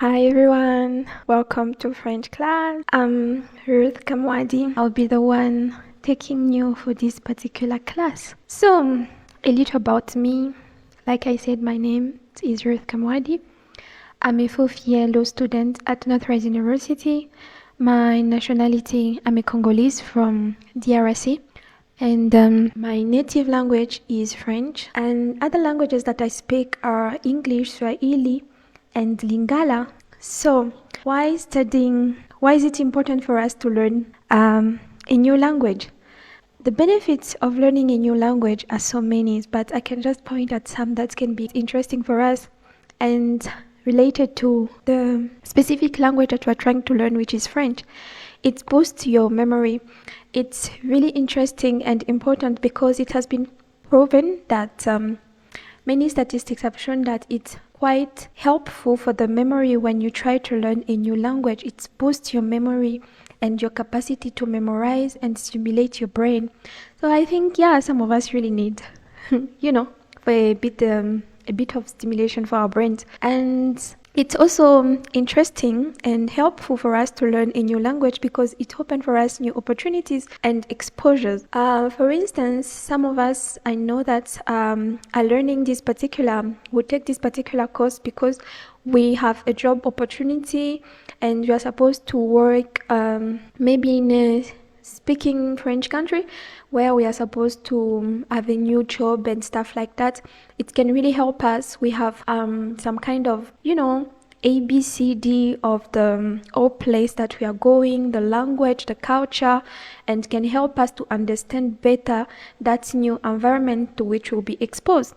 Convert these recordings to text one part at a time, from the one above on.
Hi everyone, welcome to French class. I'm Ruth Kamwadi. I'll be the one taking you for this particular class. So, a little about me. Like I said, my name is Ruth Kamwadi. I'm a fourth-year law student at Northrise University. My nationality, I'm a Congolese from DRC. And my native language is French. And other languages that I speak are English, Swahili, and Lingala. So, why is it important for us to learn a new language? The benefits of learning a new language are so many, but I can just point at some that can be interesting for us and related to the specific language that we're trying to learn, which is French. It boosts your memory. It's really interesting and important because it has been proven that many statistics have shown that it's quite helpful for the memory when you try to learn a new language. It boosts your memory and your capacity to memorize and stimulate your brain. So I think, some of us really need, for a bit of stimulation for our brains. And it's also interesting and helpful for us to learn a new language because it opens for us new opportunities and exposures. For instance, some of us, I know that are learning would take this particular course because we have a job opportunity and we are supposed to work maybe in a speaking French country where we are supposed to have a new job and stuff like that. It can really help us. We have some kind of, ABCD of the whole place that we are going, the language, the culture, and can help us to understand better that new environment to which we'll be exposed.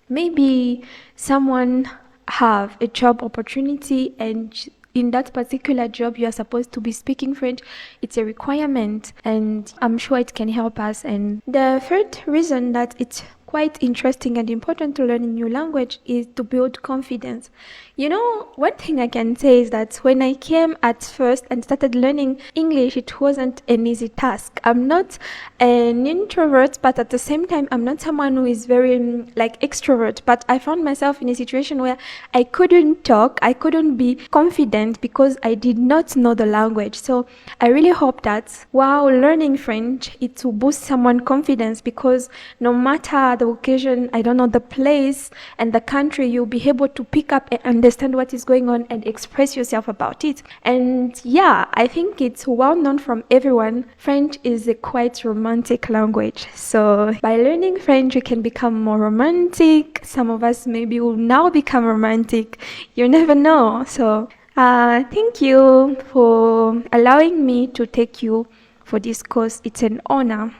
Maybe someone have a job opportunity and in that particular job you are supposed to be speaking French. It's a requirement and I'm sure it can help us. And the third reason that it's quite interesting and important to learn a new language is to build confidence. One thing I can say is that when I came at first and started learning English, it wasn't an easy task. I'm not an introvert, but at the same time, I'm not someone who is very extrovert. But I found myself in a situation where I couldn't talk, I couldn't be confident because I did not know the language. So I really hope that while learning French, it will boost someone's confidence because no matter the occasion, the place and the country, you'll be able to pick up and understand what is going on and express yourself about it. And I think it's well known from everyone. French is a quite romantic language. So by learning French, you can become more romantic. Some of us maybe will now become romantic. You never know. So thank you for allowing me to take you for this course. It's an honor.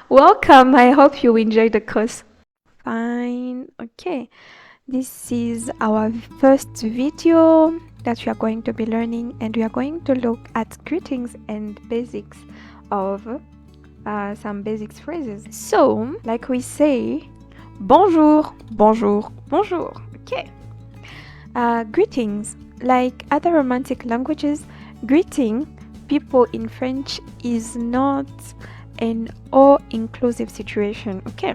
Welcome. I hope you enjoy the course. Fine. Okay. This is our first video that we are going to be learning, and we are going to look at greetings and basics of some basics phrases. So, like we say, bonjour, bonjour, bonjour. Okay. Greetings. Like other romantic languages, greeting people in French is not an all-inclusive situation. Okay.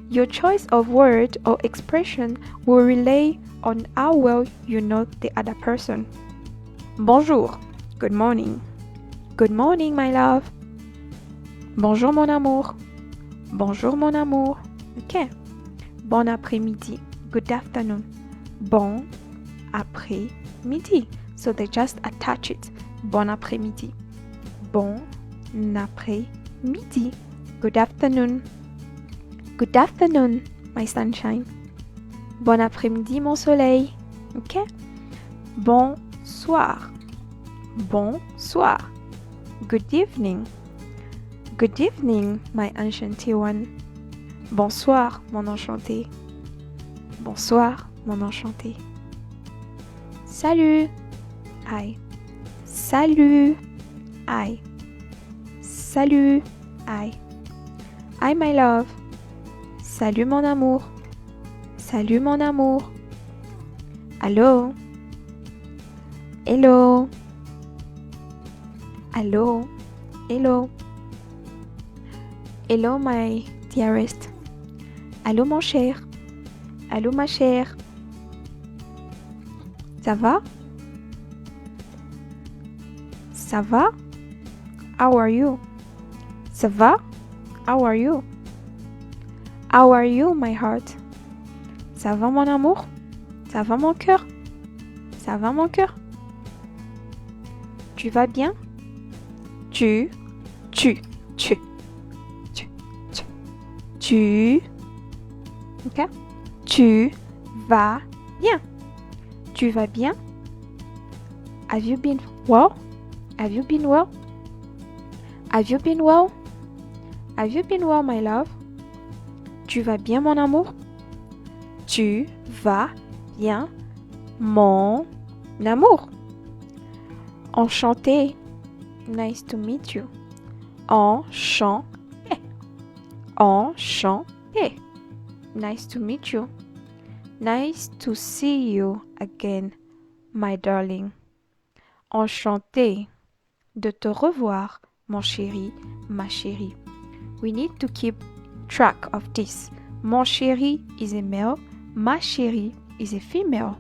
Your choice of word or expression will rely on how well you know the other person. Bonjour, good morning. Good morning, my love. Bonjour, mon amour. Bonjour, mon amour. Okay. Bon après-midi, good afternoon. Bon après-midi. So they just attach it. Bon après-midi. Bon après-midi. Good afternoon. Good afternoon, my sunshine. Bon après-midi, mon soleil. Okay? Bonsoir. Bonsoir. Good evening. Good evening, my enchanté one. Bonsoir, mon enchanté. Bonsoir, mon enchanté. Salut. Hi. Salut. Hi. Salut. Hi. Hi, my love. Salut mon amour. Salut mon amour. Allô. Hello. Allô. Hello. Hello my dearest. Allô mon cher. Allô ma chère. Ça va? Ça va? How are you? Ça va? How are you? How are you, my heart? Ça va, mon amour? Ça va, mon cœur? Ça va, mon cœur? Tu vas bien? Tu, tu, tu, tu, tu, tu, ok? Tu vas bien. Tu vas bien? Have you been well? Have you been well? Have you been well? Have you been well, my love? Tu vas bien, mon amour? Tu vas bien, mon amour? Enchanté. Nice to meet you. Enchanté. Enchanté. Nice to meet you. Nice to see you again, my darling. Enchanté de te revoir, mon chéri, ma chérie. We need to keep track of this. Mon chéri is a male, ma chérie is a female.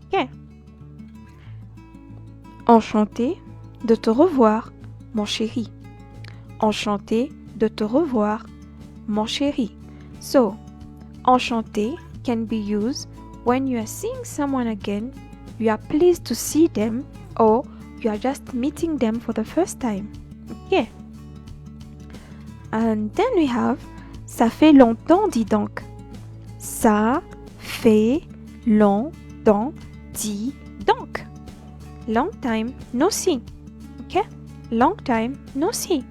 Okay. Enchanté de te revoir, mon chéri. Enchanté de te revoir, mon chéri. So, enchanté can be used when you are seeing someone again, you are pleased to see them, or you are just meeting them for the first time. Okay. And then we have ça fait longtemps, dis donc. Ça fait longtemps, dis donc. Long time no see. Okay? Long time no see.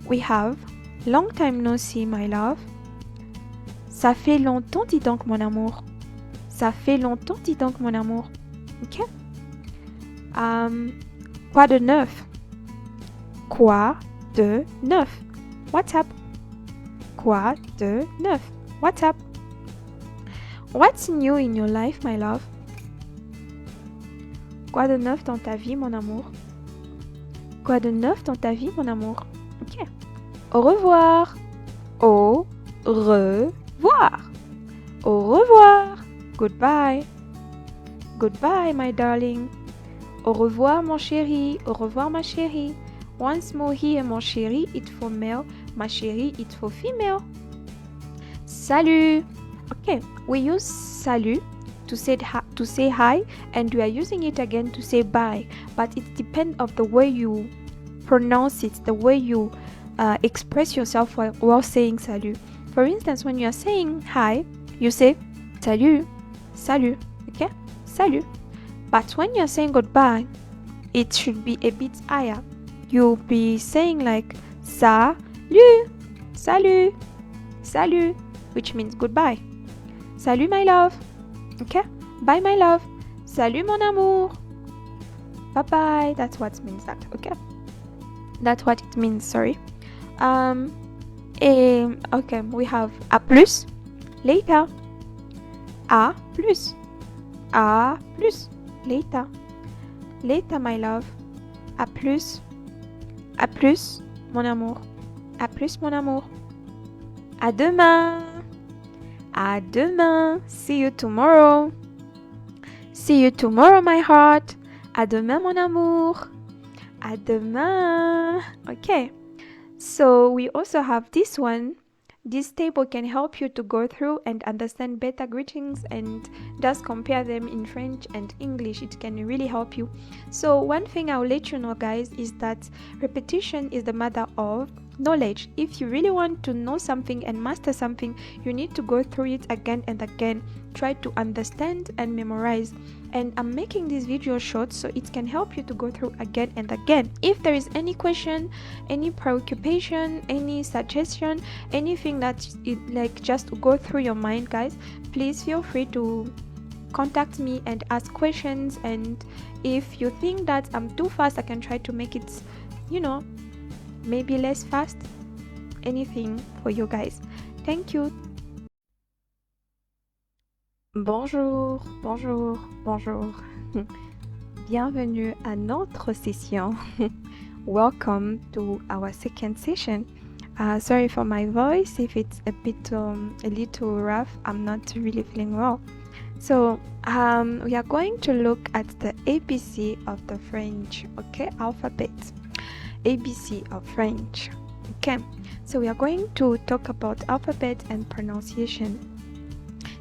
We have long time no see, my love. Ça fait longtemps, dis donc, mon amour. Ça fait longtemps, dis donc, mon amour. Ok? Quoi de neuf? Quoi de neuf? What's up? Quoi de neuf? What's up? What's new in your life, my love? Quoi de neuf dans ta vie, mon amour? Quoi de neuf dans ta vie, mon amour? Ok. Au revoir. Au revoir. Au revoir. Goodbye. Goodbye, my darling. Au revoir, mon chéri. Au revoir, ma chérie. Once more here, mon chéri, it's for male. Ma chérie, it's for female. Salut. Okay, we use salut to say hi, and we are using it again to say bye. But it depends of the way you pronounce it, the way you express yourself while saying salut. For instance, when you are saying hi, you say salut, salut, okay? Salut. But when you are saying goodbye, it should be a bit higher. You'll be saying like salut, salut, salut, which means goodbye. Salut, my love. Okay? Bye, my love. Salut, mon amour. Bye-bye. That's what means that, okay? That's what it means, sorry. Okay, we have à plus, later. À plus. À plus, later. Later, my love. À plus. À plus, mon amour. À plus, mon amour. À demain. À demain. See you tomorrow. See you tomorrow, my heart. À demain, mon amour. À demain. Okay. So we also have this one. This table can help you to go through and understand better greetings and just compare them in French and English. It can really help you. So one thing I'll let you know, guys, is that repetition is the mother of knowledge. If you really want to know something and master something, you need to go through it again and again. Try to understand and memorize. And I'm making this video short so it can help you to go through again and again. If there is any question, any preoccupation, any suggestion, anything that like just go through your mind, guys, please feel free to contact me and ask questions. And if you think that I'm too fast, I can try to make it, maybe less fast. Anything for you guys. Thank you. Bonjour, bonjour, bonjour. Bienvenue à notre session. Welcome to our second session. Sorry for my voice if it's a little rough. I'm not really feeling well. So we are going to look at the ABC of the French, okay, alphabet. ABC of French. Okay, so we are going to talk about alphabet and pronunciation.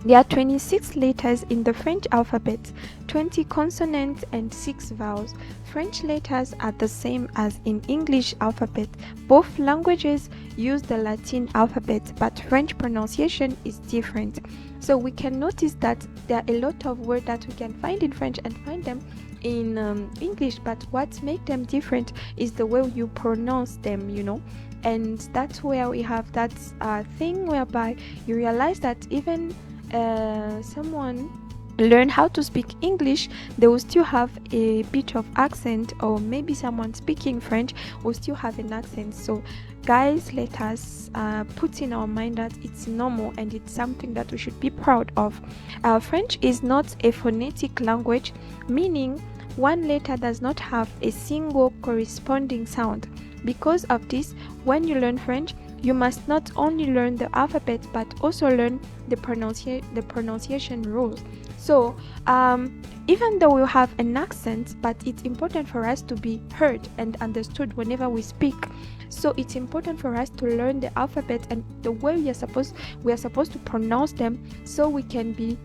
There are 26 letters in the French alphabet, 20 consonants and 6 vowels. French letters are the same as in English alphabet. Both languages use the Latin alphabet, but French pronunciation is different. So we can notice that there are a lot of words that we can find in French and find them in English, but what makes them different is the way you pronounce them, and that's where we have that thing whereby you realize that even someone learn how to speak English, they will still have a bit of accent, or maybe someone speaking French will still have an accent. So guys, let us put in our mind that it's normal and it's something that we should be proud of. French is not a phonetic language, meaning one letter does not have a single corresponding sound. Because of this, when you learn French, you must not only learn the alphabet but also learn the pronunciation rules. So even though we have an accent, but it's important for us to be heard and understood whenever we speak. So it's important for us to learn the alphabet and the way we are supposed to pronounce them, so we can be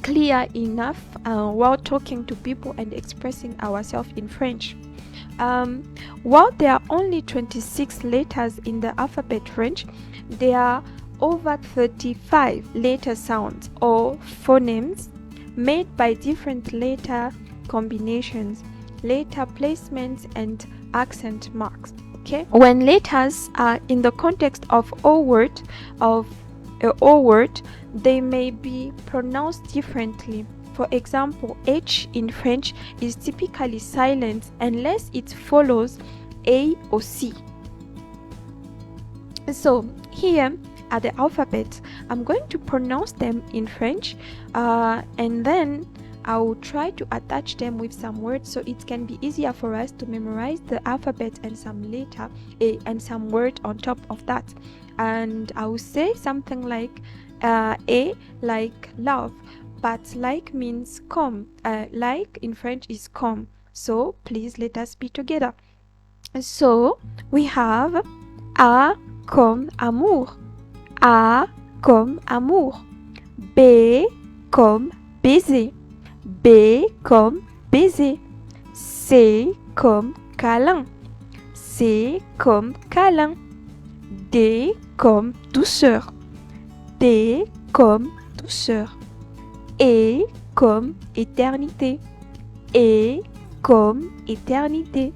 clear enough while talking to people and expressing ourselves in French. While there are only 26 letters in the alphabet French, there are over 35 letter sounds or phonemes made by different letter combinations, letter placements, and accent marks. Okay, when letters are in the context of a word, they may be pronounced differently. For example, H in French is typically silent unless it follows A or C. So here are the alphabet. I'm going to pronounce them in French and then I will try to attach them with some words so it can be easier for us to memorize the alphabet and some letter and some word on top of that. And I will say something like A, like love. But like means come. Like in French is come. So please let us be together. So we have A comme amour. A comme amour. B comme baiser. B comme baiser. C comme câlin. C comme câlin. D comme douceur. D comme douceur. E comme éternité. E comme éternité.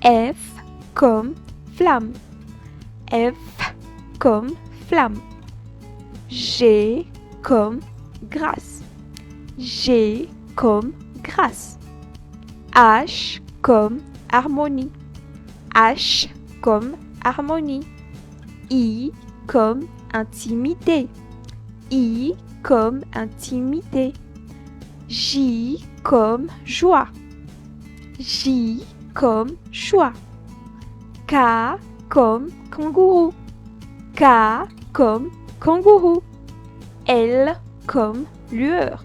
F comme flamme. F comme flamme. G comme grâce. G comme grâce. H comme harmonie. H comme harmonie. I comme intimité. I comme intimité. J comme joie. J comme joie. K comme kangourou. K comme kangourou. L comme lueur.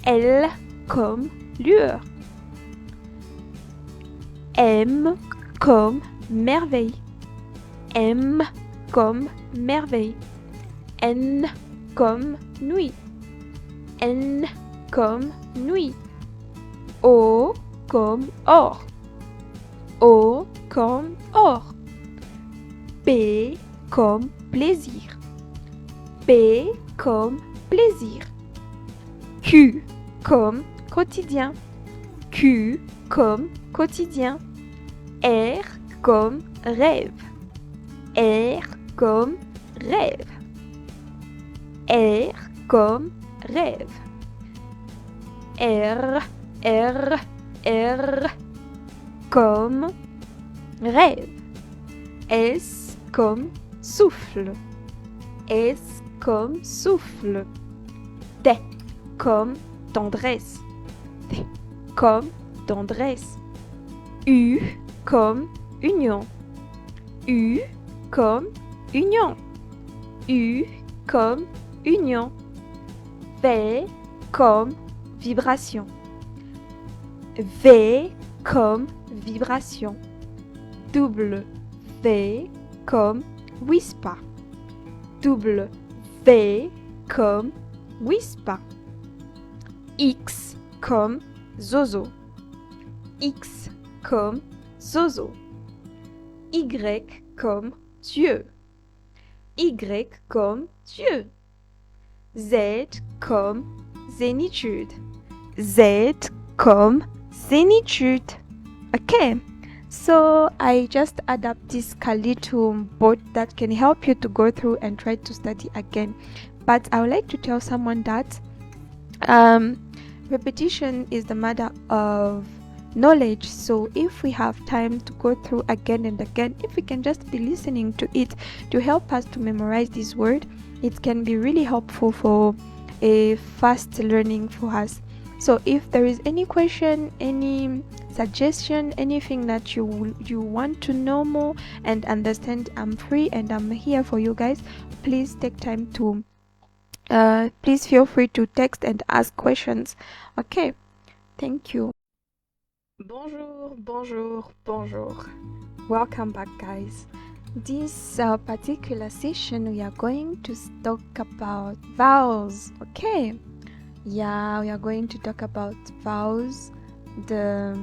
L comme lueur. M comme merveille. M comme merveille. N comme nuit. N comme nuit. O comme or. O comme or. P comme plaisir. P comme plaisir. Q comme quotidien. Q comme quotidien. R comme rêve. R comme rêve. R comme rêve. R, R, R comme rêve. S comme souffle. S comme souffle. T comme tendresse. T comme tendresse. U comme union. U comme union. U comme union. V comme vibration. V comme vibration. W comme whisper. W comme whisper. X comme zozo. X comme zozo. Y comme Dieu. Y comme Dieu. Z comme zénitude. Z comme zénitude. Okay, so I just add up this little board that can help you to go through and try to study again. But I would like to tell someone that repetition is the mother of knowledge. So if we have time to go through again and again, if we can just be listening to it to help us to memorize this word, it can be really helpful for a fast learning for us. So if there is any question, any suggestion, anything that you want to know more and understand, I'm free and I'm here for you guys. Please take time to please feel free to text and ask questions. Okay, thank you. Bonjour, bonjour, bonjour. Welcome back, guys. This particular session we are going to talk about vowels. Okay, yeah, we are going to talk about vowels, the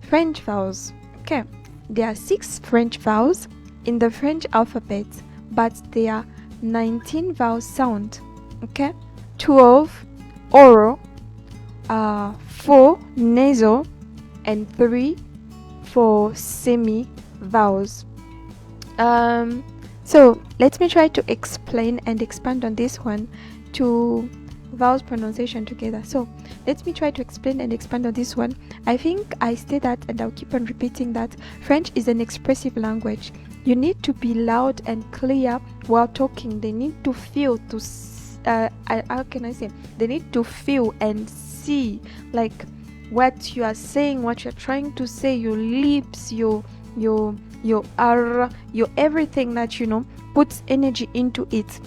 French vowels. Okay, there are 6 French vowels in the French alphabet, but there are 19 vowel sound. Okay, 12 oral, 4 nasal, and 3 for semi vowels. So let me try to explain and expand on this one to vowels pronunciation together. So let me try to explain and expand on this one. I think I say that and I'll keep on repeating that French is an expressive language. You need to be loud and clear while talking. They need to feel to how can I say, they need to feel and see like what you are saying, what you're trying to say, your lips, your R, your everything that puts energy into it.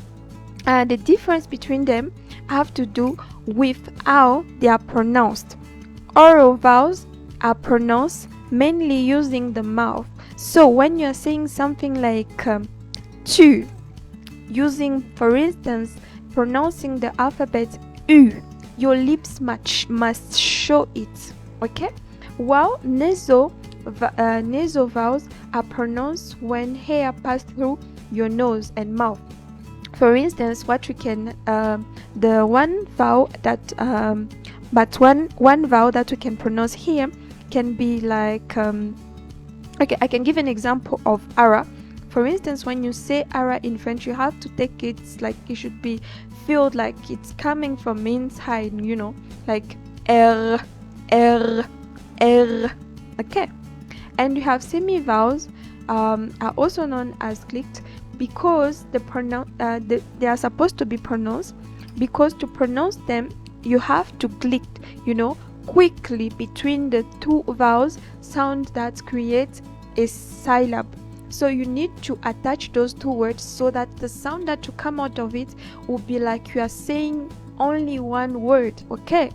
The difference between them have to do with how they are pronounced. Oral vowels are pronounced mainly using the mouth. So when you're saying something like tu, using, for instance, pronouncing the alphabet U, your lips must show it. Okay, while nasal vowels are pronounced when hair passes through your nose and mouth. For instance, what we can the one vowel that but one vowel that we can pronounce here can be like okay, I can give an example of ara. For instance, when you say ara in French, you have to take it like it should be feel like it's coming from inside, like R, R, R. Okay, and you have semi vowels are also known as clicked because they are supposed to be pronounced, because to pronounce them you have to click quickly between the 2 vowels sound that creates a syllable. So you need to attach those 2 words so that the sound that to come out of it will be like you are saying only one word. Okay,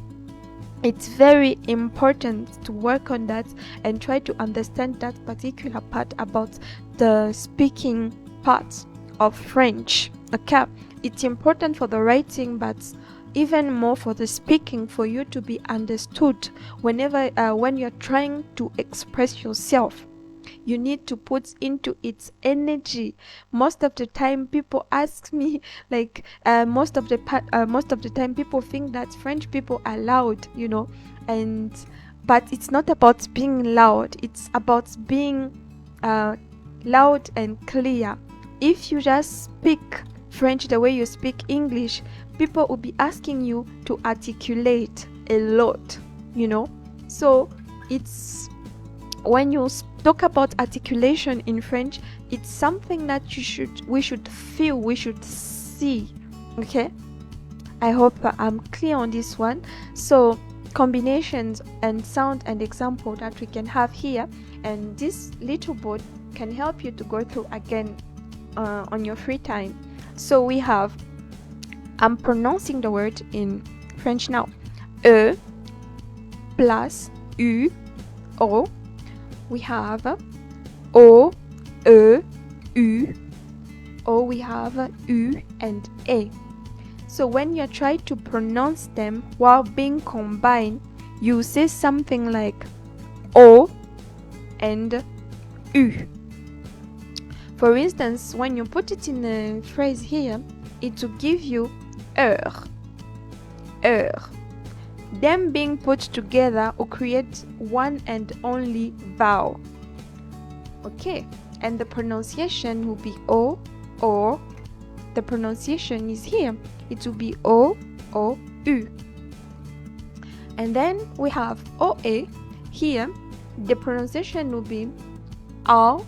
it's very important to work on that and try to understand that particular part about the speaking part of French. Okay, it's important for the writing, but even more for the speaking, for you to be understood whenever when you're trying to express yourself. You need to put into its energy. Most of the time people ask me like most of the time people think that French people are loud, but it's not about being loud, it's about being loud and clear. If you just speak French the way you speak English, people will be asking you to articulate a lot, so it's when you talk about articulation in French, it's something that we should feel, we should see. Okay, I hope I'm clear on this one. So combinations and sound and example that we can have here, and this little board can help you to go through again on your free time. So we have I'm pronouncing the word in French now. E plus U, O. We have O, E, U. O, we have U and A. So when you try to pronounce them while being combined, you say something like O and U. For instance, when you put it in a phrase here, it will give you heure. Them being put together will create one and only vowel. Okay, and the pronunciation will be O, or the pronunciation is here. It will be O, O, U. And then we have OA here. The pronunciation will be R,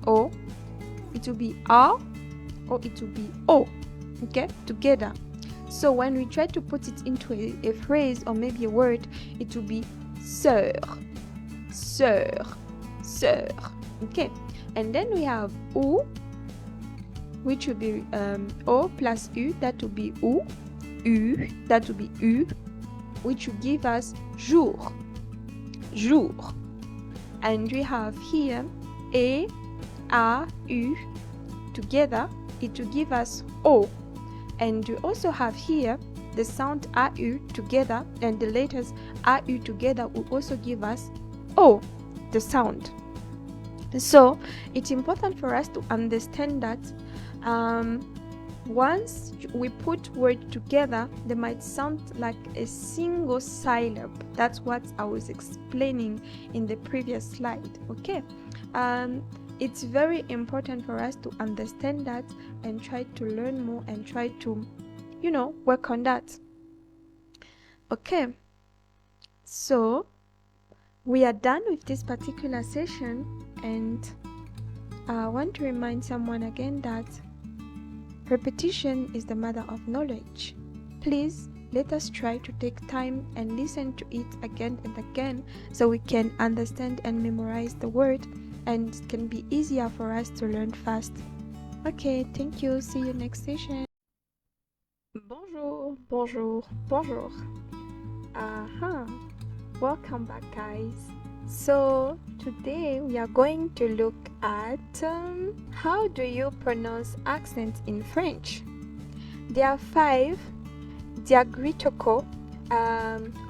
O. It will be R, or it will be O. Okay, together. So when we try to put it into a phrase or maybe a word, it will be sœur, sœur, sœur. Okay, and then we have U, which will be O plus U, that will be U, U, that will be U, which will give us jour, jour. And we have here A, U, together, it will give us O. And we also have here the sound AU together, and the letters AU together will also give us O, the sound. So it's important for us to understand that once we put words together, they might sound like a single syllable. That's what I was explaining in the previous slide. Okay, it's very important for us to understand that and try to learn more and try to, work on that. Okay, so we are done with this particular session, and I want to remind someone again that repetition is the mother of knowledge. Please let us try to take time and listen to it again and again so we can understand and memorize the word, and it can be easier for us to learn fast. Okay, thank you. See you next session. Bonjour, bonjour, bonjour. Welcome back, guys. So today we are going to look at how do you pronounce accents in French. There are 5 diacritical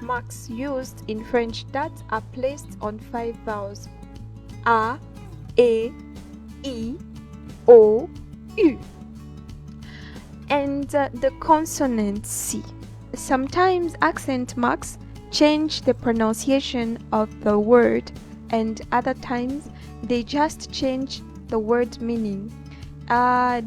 marks used in French that are placed on 5 vowels: A, E, I, O, U, and the consonant C. Sometimes accent marks change the pronunciation of the word, and other times they just change the word meaning.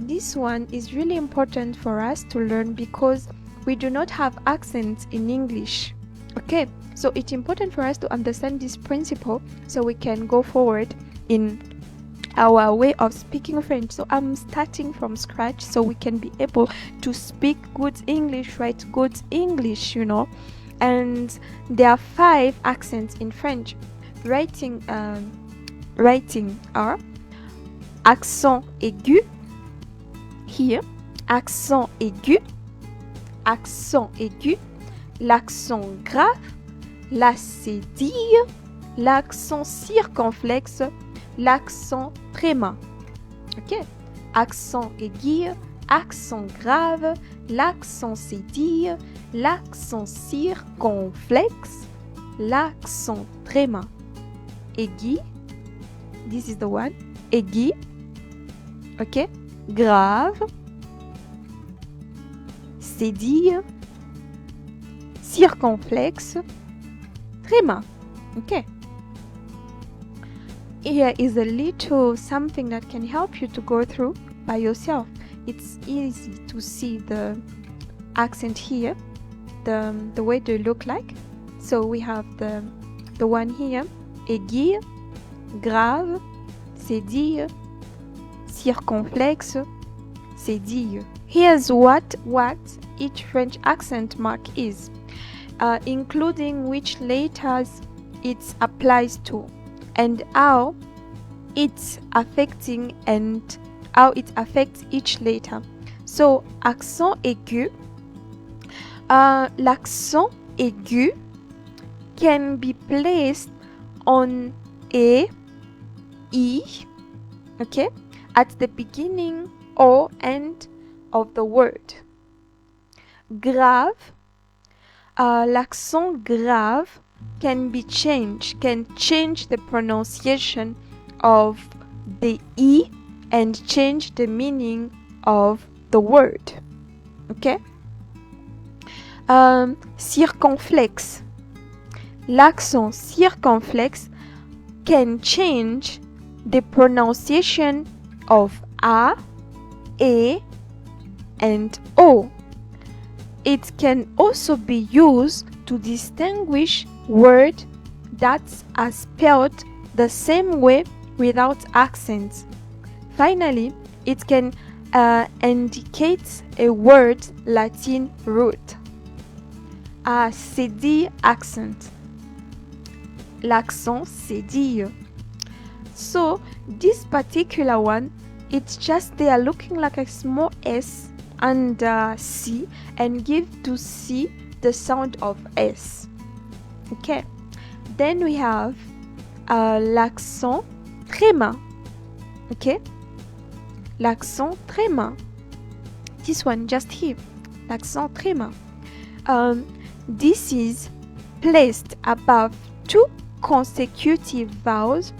This one is really important for us to learn because we do not have accents in English. Okay, so it's important for us to understand this principle so we can go forward in our way of speaking French. So I'm starting from scratch so we can be able to speak good English, write good English, And there are 5 accents in French. Writing are accent aigu here, accent aigu, l'accent grave, la cédille, l'accent circonflexe, l'accent tréma. Ok, accent aigu, accent grave, l'accent cédille, l'accent circonflexe, l'accent tréma. Aigu, this is the one, aigu, ok, grave, cédille, circonflexe, tréma. Okay. Here is a little something that can help you to go through by yourself. It's easy to see the accent here, the way they look like. So we have the one here, aigu, grave, cédille, circonflexe, cédille. Here's what each French accent mark is, including which letters it applies to, and how it's affecting and how it affects each letter. So accent aigu L'accent aigu can be placed on a, I, okay, at the beginning or end of the word. Grave, l'accent grave can change the pronunciation of the I and change the meaning of the word. Okay? Circonflexe. L'accent circonflexe can change the pronunciation of A, E, and O. It can also be used to distinguish words that are spelled the same way without accents. Finally, it can indicate a word Latin root. C'est dire accent. L'accent c'est dire. So this particular one, it's just they are looking like a small S and C and give to C the sound of S. Okay. Then we have l'accent tréma. Okay. L'accent tréma. This one just here. L'accent tréma. This is placed above two consecutive vowels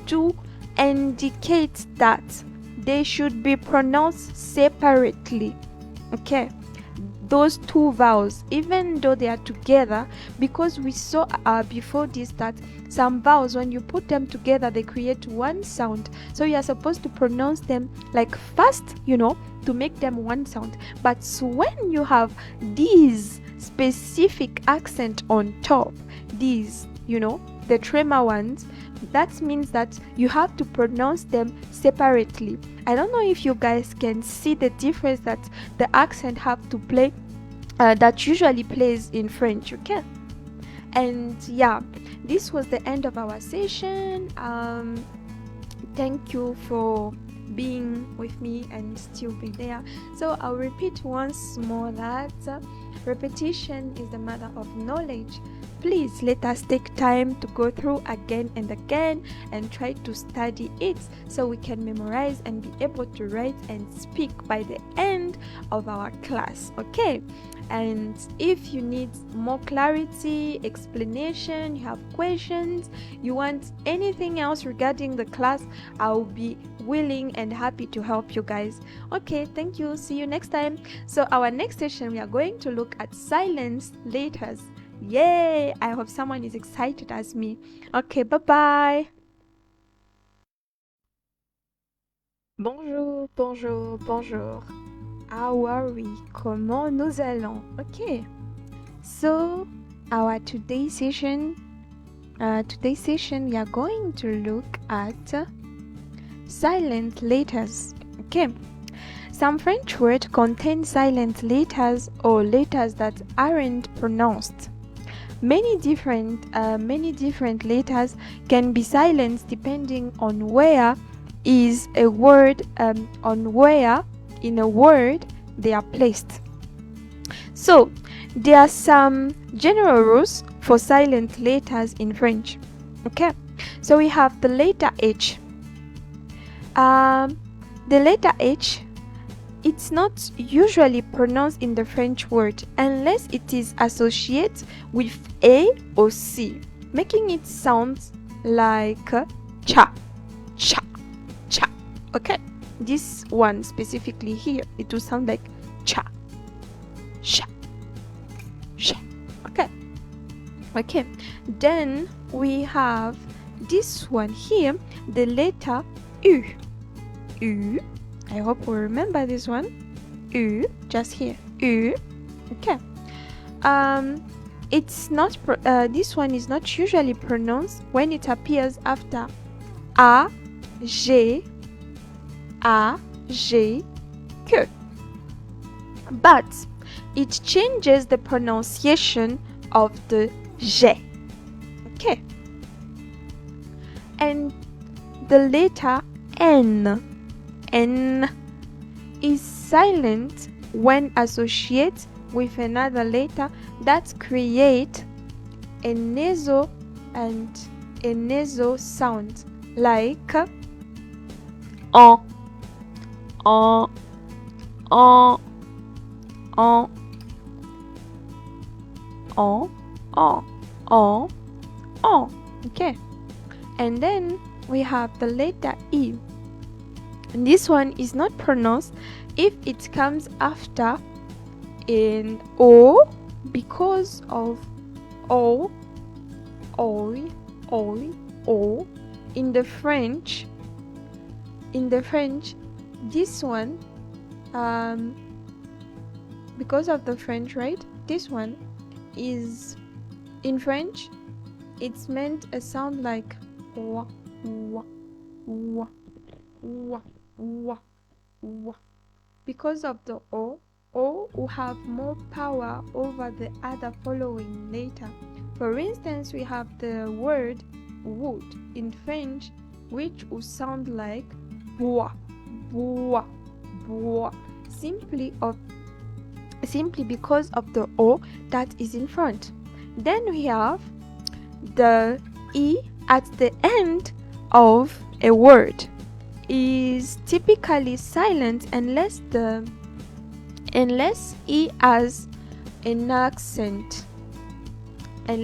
to indicate that they should be pronounced separately. Okay, those two vowels, even though they are together, because we saw before this that some vowels, when you put them together, they create one sound. So you are supposed to pronounce them like fast, to make them one sound. But when you have these specific accent on top, these, the trema ones, that means that you have to pronounce them separately. I don't know if you guys can see the difference that the accent have to play, that usually plays in French, okay? And yeah, this was the end of our session. Thank you for being with me and still be there. So I'll repeat once more that repetition is the mother of knowledge. Please let us take time to go through again and again and try to study it so we can memorize and be able to write and speak by the end of our class. Okay? And if you need more clarity, explanation, you have questions, you want anything else regarding the class, I'll be willing and happy to help you guys. Okay, thank you. See you next time. So our next session, we are going to look at silence letters. Yay! I hope someone is excited as me. Okay, bye-bye. Bonjour, bonjour, bonjour. How are we? Comment nous allons? Okay. So, our today's session, we are going to look at silent letters. Okay. Some French words contain silent letters or letters that aren't pronounced. Many different letters can be silenced depending on where is a word where in a word they are placed. So there are some general rules for silent letters in French. Okay, so we have the letter H. The letter H, it's not usually pronounced in the French word unless it is associated with A or C, making it sound like cha, cha, cha. Okay, this one specifically here, it will sound like cha, sha, sha. Okay. Then we have this one here, the letter U. U. I hope we remember this one. U, just here. U. Okay. It's not. This one is not usually pronounced when it appears after A, G, que. But it changes the pronunciation of the G. Okay. And the letter N. N is silent when associated with another letter that create a nasal and a nasal sound, like on, on, on, on, on, on. Okay, and then we have the letter E. And this one is not pronounced if it comes after an O, because of O, oi, oi, O. In the French, this one, because of the French, right? This one is, in French, it's meant a sound like wa, wa, wa, wa, wa, wa. Because of the O will have more power over the other following letter. For instance, we have the word wood in French, which will sound like bois, bois, bois, simply because of the O that is in front. Then we have the E at the end of a word is typically silent unless he has an accent. The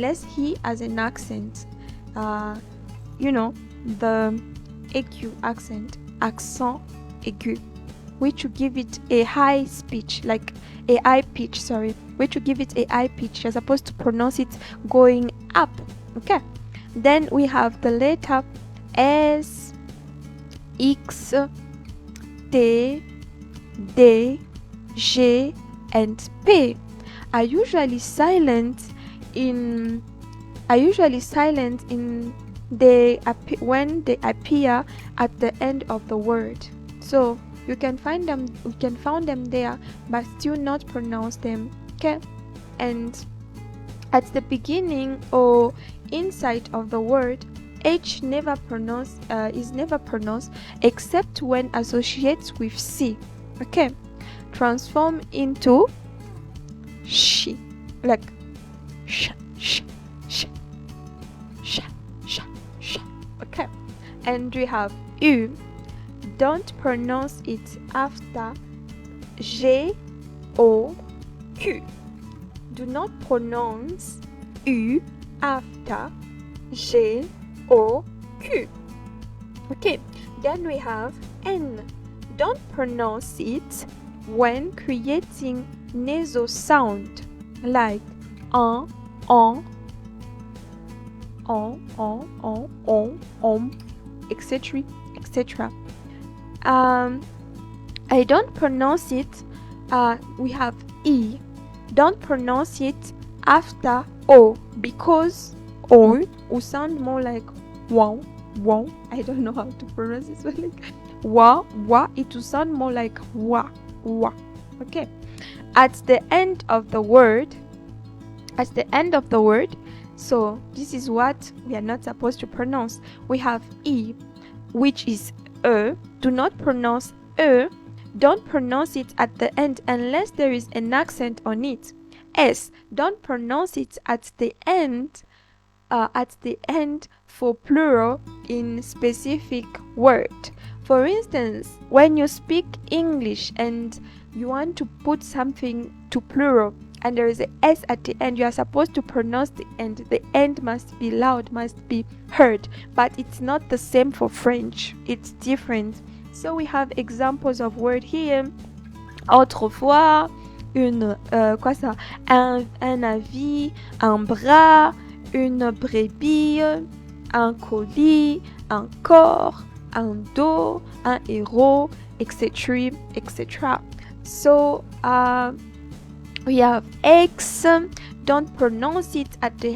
aigu accent, accent aigu, which will give it a high pitch, which will give it a high pitch. You're supposed to pronounce it going up. Okay. Then we have the letter S, X, T, D, G, and P are usually silent when they appear at the end of the word. So you can find them there, but still not pronounce them. Okay, and at the beginning or inside of the word, H is never pronounced except when associated with C. Okay, transform into she, like sh, sh, sh, sh, sh, sh. Okay, and we have U. Don't pronounce it after G or Q. Do not pronounce U after G or Q. Okay, then we have N. Don't pronounce it when creating nasal sound, like on, etc., etc. I don't pronounce it. We have E. Don't pronounce it after O, because O will sound more like wow, wow. I don't know how to pronounce this one. Like wa, wa. It will sound more like wa, wa. Okay. At the end of the word. So this is what we are not supposed to pronounce. We have E, which is E. Do not pronounce E. Don't pronounce it at the end unless there is an accent on it. S. Don't pronounce it at the end. For plural in specific word. For instance, when you speak English and you want to put something to plural and there is an S at the end, you are supposed to pronounce the end. The end must be loud, must be heard. But it's not the same for French. It's different. So we have examples of word here. Autrefois, un avis, un bras, une brebis, un colis, un corps, un dos, un héros, etc., etc. So we have X. Don't pronounce it at the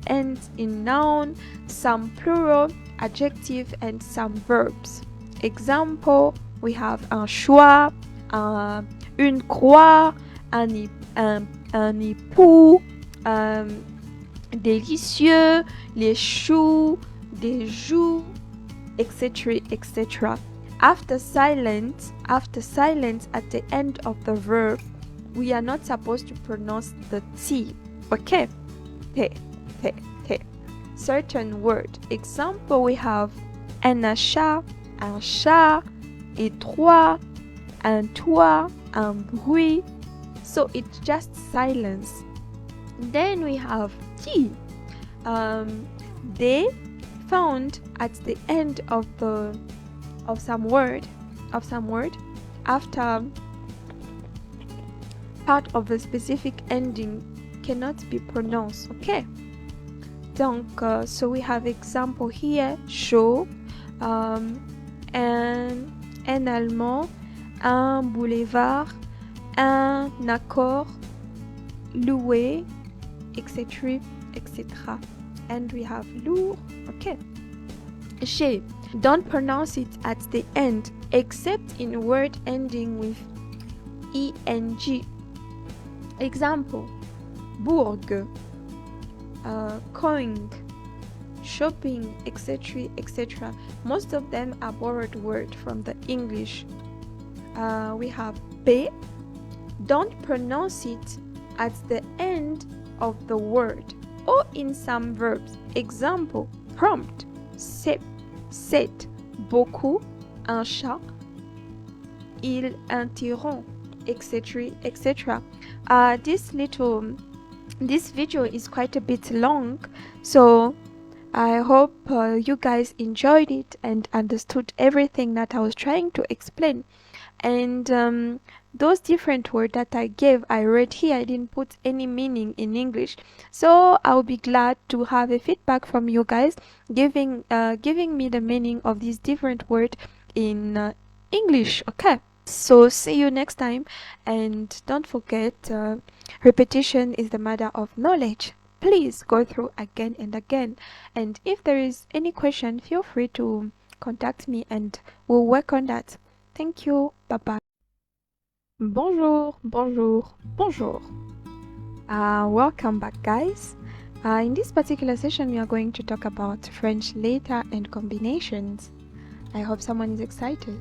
end in noun, some plural, adjective, and some verbs. Example, we have un choix, une croix, un époux, délicieux, les choux, des joues, etc., etc. After silence at the end of the verb, we are not supposed to pronounce the T. Okay? Te. Certain word. Example, we have un chat, et trois, un toit, un bruit. So it's just silence. Then we have T. They found at the end of some word after part of a specific ending cannot be pronounced. Okay? Donc, so we have example here, chaud, un allemand, un boulevard, un accord, louer, etc., etc. And we have lourd. Okay. Chez, don't pronounce it at the end except in word ending with ing. Example, bourg, coin, shopping, etc., etc. Most of them are borrowed word from the English. We have paix. Don't pronounce it at the end of the word or in some verbs. Example, prompt, set, beaucoup, un chat, il interrompt, etc., etc. This video is quite a bit long, so I hope you guys enjoyed it and understood everything that I was trying to explain. And those different words that I gave, I read here, I didn't put any meaning in English. So I'll be glad to have a feedback from you guys, giving me the meaning of these different words in English. Okay, so see you next time, and don't forget, repetition is the mother of knowledge. Please go through again and again, and if there is any question, feel free to contact me and we'll work on that. Thank you. Bye-bye. Bonjour. Welcome back, guys. In this particular session, we are going to talk about French letter and combinations. I hope someone is excited.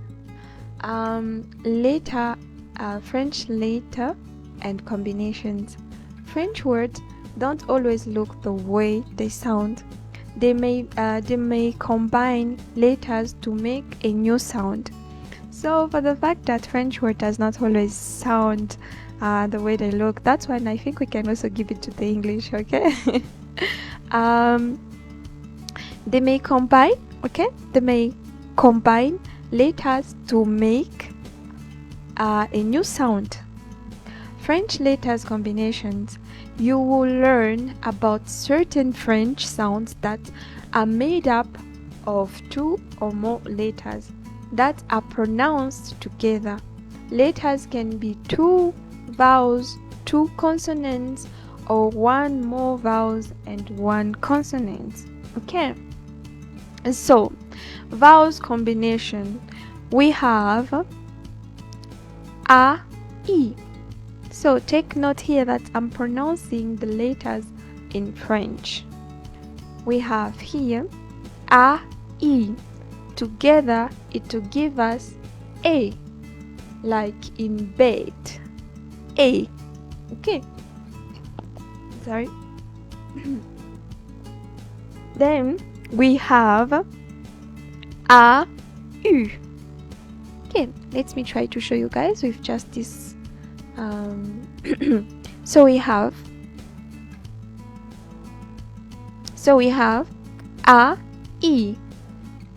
French letter and combinations. French words don't always look the way they sound. They may combine letters to make a new sound. So for the fact that French word does not always sound the way they look, that's when I think we can also give it to the English. Okay. They may combine letters to make a new sound. French letters combinations. You will learn about certain French sounds that are made up of two or more letters that are pronounced together. Letters can be two vowels, two consonants, or one more vowels and one consonant. Okay, so vowels combination, we have a, e. So take note here that I'm pronouncing the letters in French. We have here a, e. Together it will give us a, like in bed. A. Okay. Sorry. Then we have a, u. Okay, let me try to show you guys with just this. So we have a, e,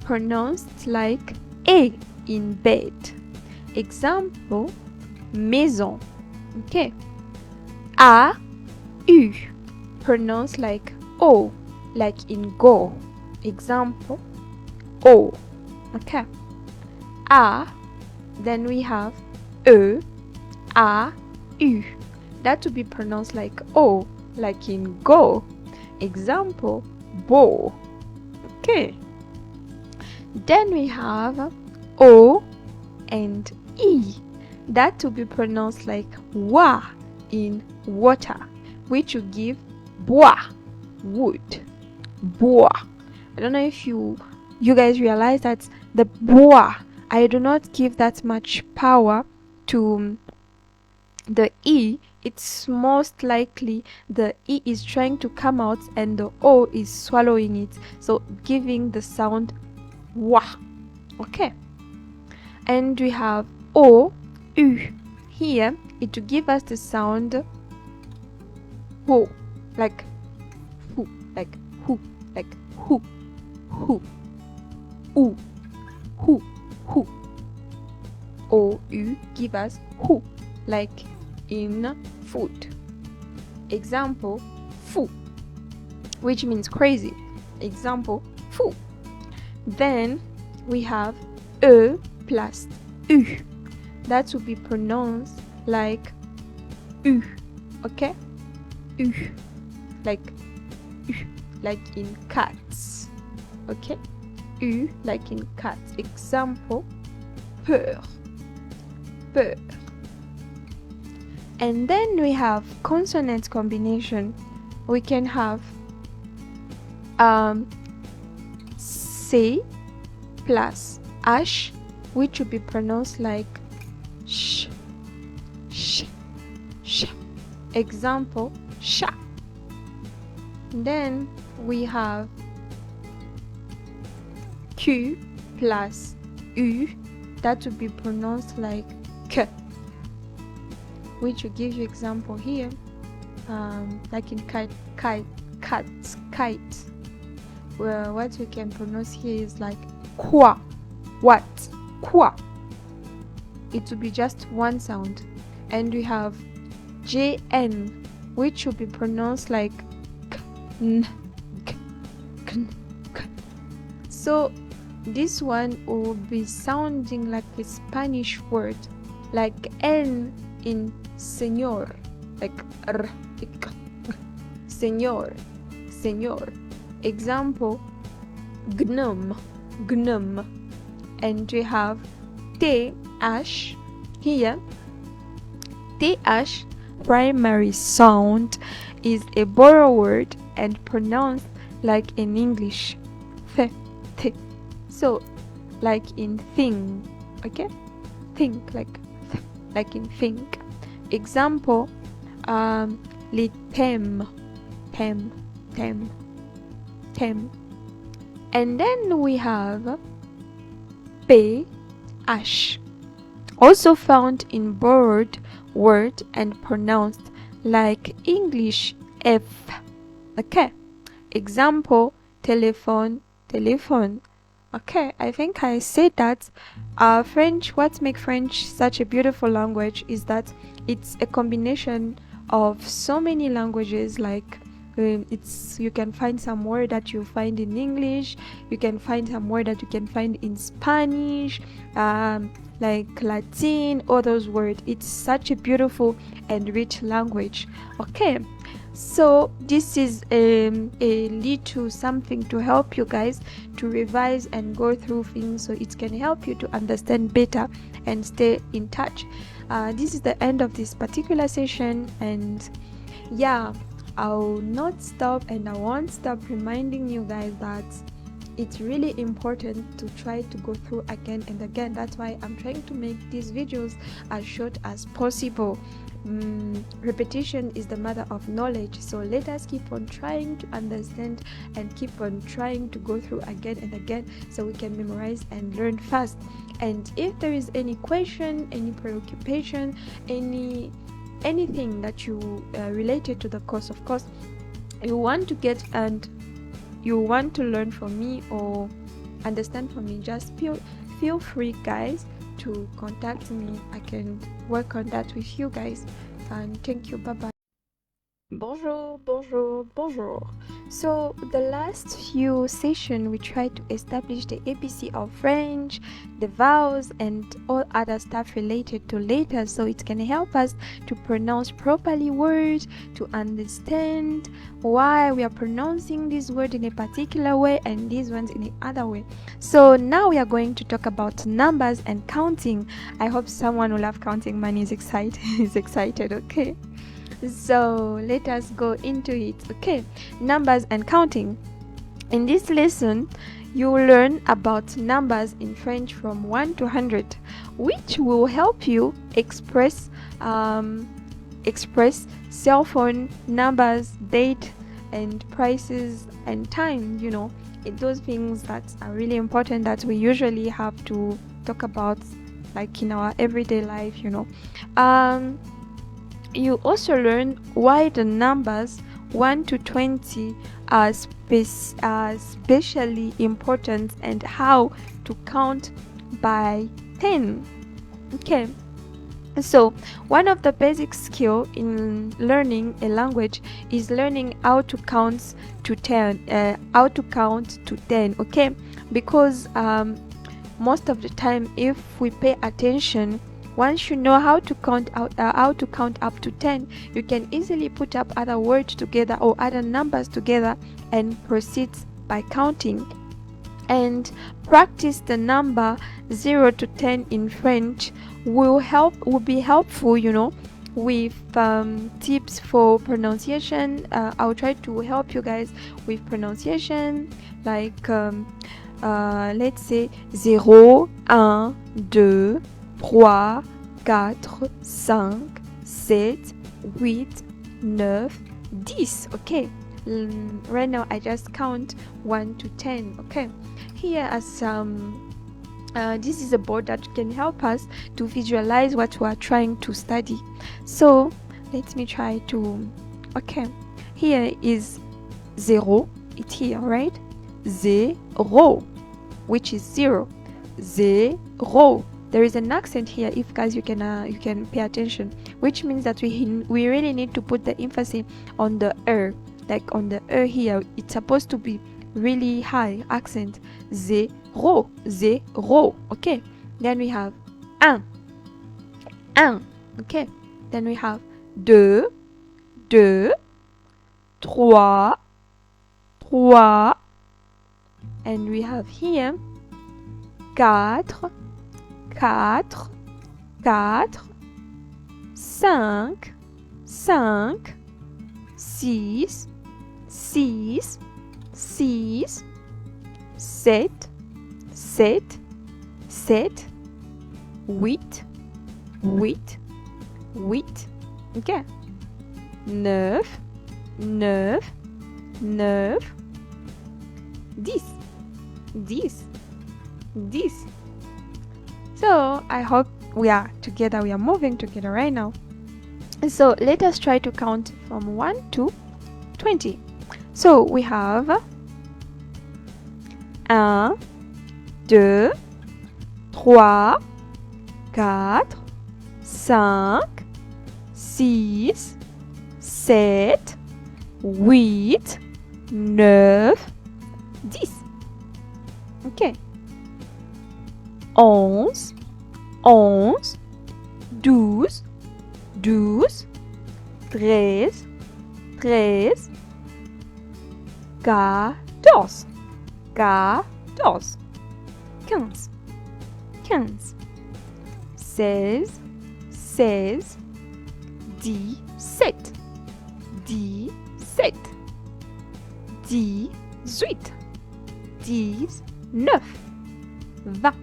pronounced like a in bed. Example, maison. Okay. A, u, pronounced like o, like in go. Example, o. Okay. A, then we have e, a, u. That to be pronounced like o, like in go. Example, beau. Okay. Then we have o and e. That to be pronounced like wa in water, which will give bois, wood. Bois. I don't know if you guys realize that the bois I do not give that much power to the E. It's most likely the E is trying to come out and the O is swallowing it, so giving the sound wah. Okay, and we have O, U. Here it will give us the sound ho, like who, like who, like who, who, oo, who, who. O, U give us who, like in food. Example, fou, which means crazy. Example, fou. Then we have E plus U. That will be pronounced like U. Okay? U. Like U, like in cats. Okay? U, like in cats. Example, peur. Peur. And then we have consonant combination. We can have C plus H, which will be pronounced like sh, sh, sh. Example, sha. Then we have Q plus U, that will be pronounced like k, which will give you example here, like in kite, kite. Well, what we can pronounce here is like kwa, what, kwa. It will be just one sound. And we have JN, which will be pronounced like k, k, k, k. So this one will be sounding like a Spanish word, like N in señor, like r, señor, señor. Example, gnome, gnome. And we have TH here. TH primary sound is a borrowed word and pronounced like in English, th, th. So like in thing, okay? Think, like th, like in think. Example, les thèmes, thème, thème, thème. And then we have PH, also found in borrowed word and pronounced like English F. Okay. Example, telephone, telephone. Okay, I think I said that. French, what makes French such a beautiful language is that it's a combination of so many languages. Like you can find some word that you find in English, you can find some word that you can find in Spanish, like Latin, all those words. It's such a beautiful and rich language. Okay, so this is a little something to help you guys to revise and go through things, so it can help you to understand better and stay in touch. This is the end of this particular session, and yeah, I'll not stop and I won't stop reminding you guys that it's really important to try to go through again and again. That's why I'm trying to make these videos as short as possible. Repetition is the mother of knowledge, so let us keep on trying to understand and keep on trying to go through again and again, so we can memorize and learn fast. And if there is any question, any preoccupation, anything that you related to the course, of course, you want to get and you want to learn from me or understand from me, just feel free, guys, to contact me. I can work on that with you guys. And thank you. Bye bye. Bonjour, bonjour, bonjour. So the last few sessions we tried to establish the ABC of French, the vowels and all other stuff related to letters, so it can help us to pronounce properly words, to understand why we are pronouncing this word in a particular way and these ones in the other way. So now we are going to talk about numbers and counting. I hope someone who loves counting money is excited, okay? So let us go into it. Okay, numbers and counting. In this lesson, you will learn about numbers in French from 1 to 100, which will help you express cell phone numbers, date, and prices and time. Those things that are really important that we usually have to talk about, like in our everyday life. You also learn why the numbers 1 to 20 are especially important, and how to count by 10. Okay, so one of the basic skill in learning a language is learning how to count to 10. Okay, because most of the time, if we pay attention, once you know how to count up to 10, you can easily put up other words together or other numbers together and proceed by counting. And practice the number 0 to 10 in French will be helpful, with tips for pronunciation. I'll try to help you guys with pronunciation, like let's say 0, 1, 2, 3, 4, 5, 6, 8, 9, 10. Okay, right now I just count 1 to 10. Okay, here are some this is a board that can help us to visualize what we are trying to study. So let me try to, okay, here is 0, it's here, right? 0, which is 0. 0. There is an accent here, if guys you can pay attention, which means that we really need to put the emphasis on the like on the here. It's supposed to be really high accent. 0, 0. Okay, then we have 1. Okay, then we have 2, 3, 3, and we have here 4, 4, 5, 6, 7, 8, 8. Okay, 9, 10. So I hope we are moving together right now. So let us try to count from 1 to 20. So we have 1, 2, 3, 4, 5, 6, 7, 8, 9, 10. Okay. 11, 12, 13, 14, 15, 16, 17, 18, 19,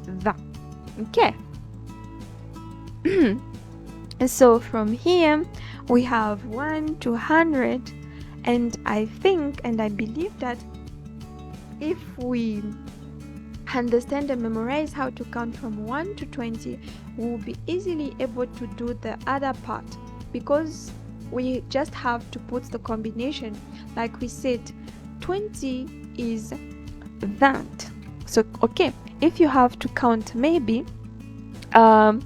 20. Okay. So from here we have 1 to 100, and I think and I believe that if we understand and memorize how to count from 1 to 20, we'll be easily able to do the other part, because we just have to put the combination. Like we said, 20 is 20. So okay, if you have to count maybe from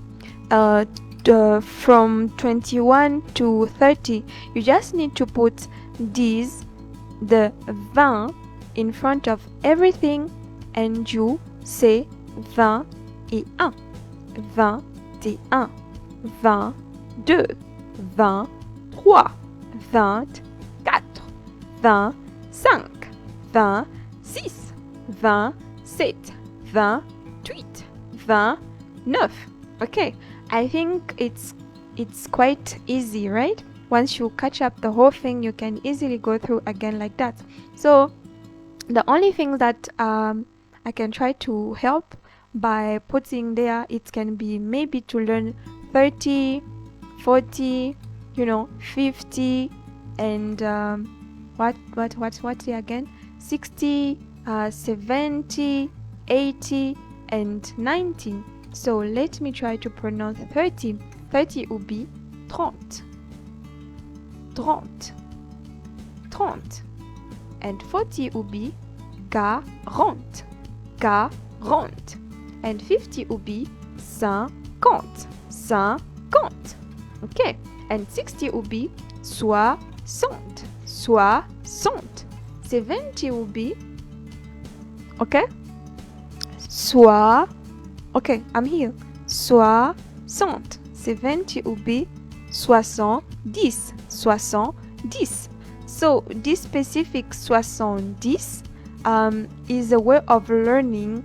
21 to 30, you just need to put the 20 in front of everything, and you say 21, 21, 22, 23, 24, 25, 26, 27, 28, 29. Okay, I think it's quite easy, right? Once you catch up the whole thing, you can easily go through again like that. So The only thing that I can try to help by putting there, it can be maybe to learn 30, 40, 50, and what again, 60, 70, 80, and 90. So let me try to pronounce 30. 30 will be 30, 30, 30. And 40 will be 40, 40. And 50 will be 50, 50. Okay. And 60 will be 60, 60. 70 will be, okay, okay, I'm here. 60. 70 will be 70, 70. So this specific 70 is a way of learning.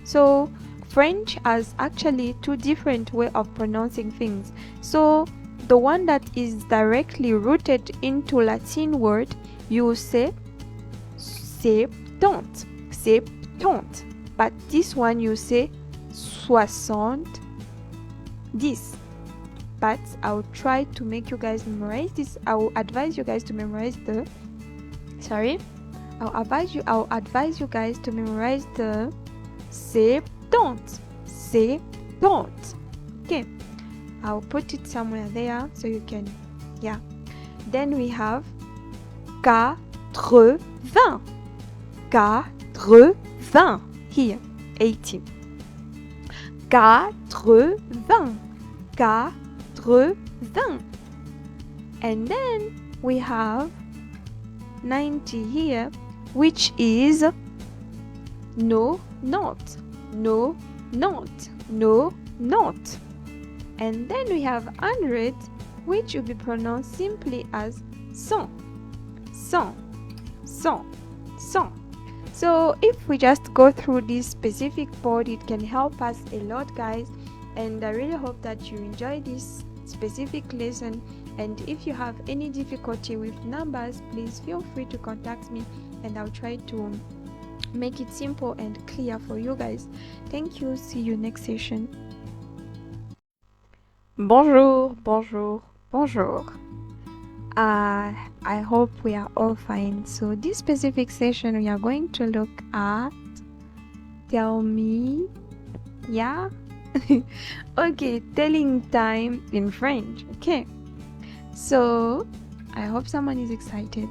So French has actually two different way of pronouncing things. So the one that is directly rooted into Latin word, you will say septante, septante. But this one you say 70. But I'll try to make you guys memorize this. I will advise you guys to memorize I'll advise you guys to memorize the septante. Okay, I'll put it somewhere there so you can, yeah. Then we have 80, 80, here 80, 80, 80. And then we have 90 here, which is no, not. And then we have 100, which will be pronounced simply as 100, 100. So if we just go through this specific board, it can help us a lot, guys. And I really hope that you enjoy this specific lesson. And if you have any difficulty with numbers, please feel free to contact me, and I'll try to make it simple and clear for you guys. Thank you. See you next session. Bonjour. I hope we are all fine. So this specific session, we are going to look at tell me, yeah. Okay, telling time in French. Okay, so I hope someone is excited,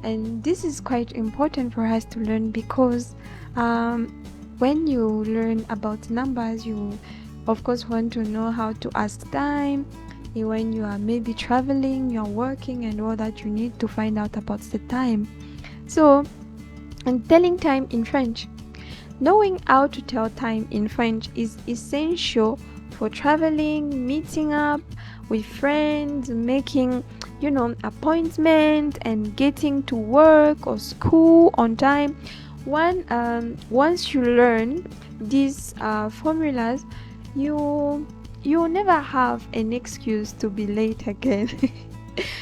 and this is quite important for us to learn, because when you learn about numbers, you of course want to know how to ask time. When you are maybe traveling, you're working, and all that, you need to find out about the time. So, and telling time in French, knowing how to tell time in French is essential for traveling, meeting up with friends, making, appointment, and getting to work or school on time. Once you learn these formulas, you'll never have an excuse to be late again.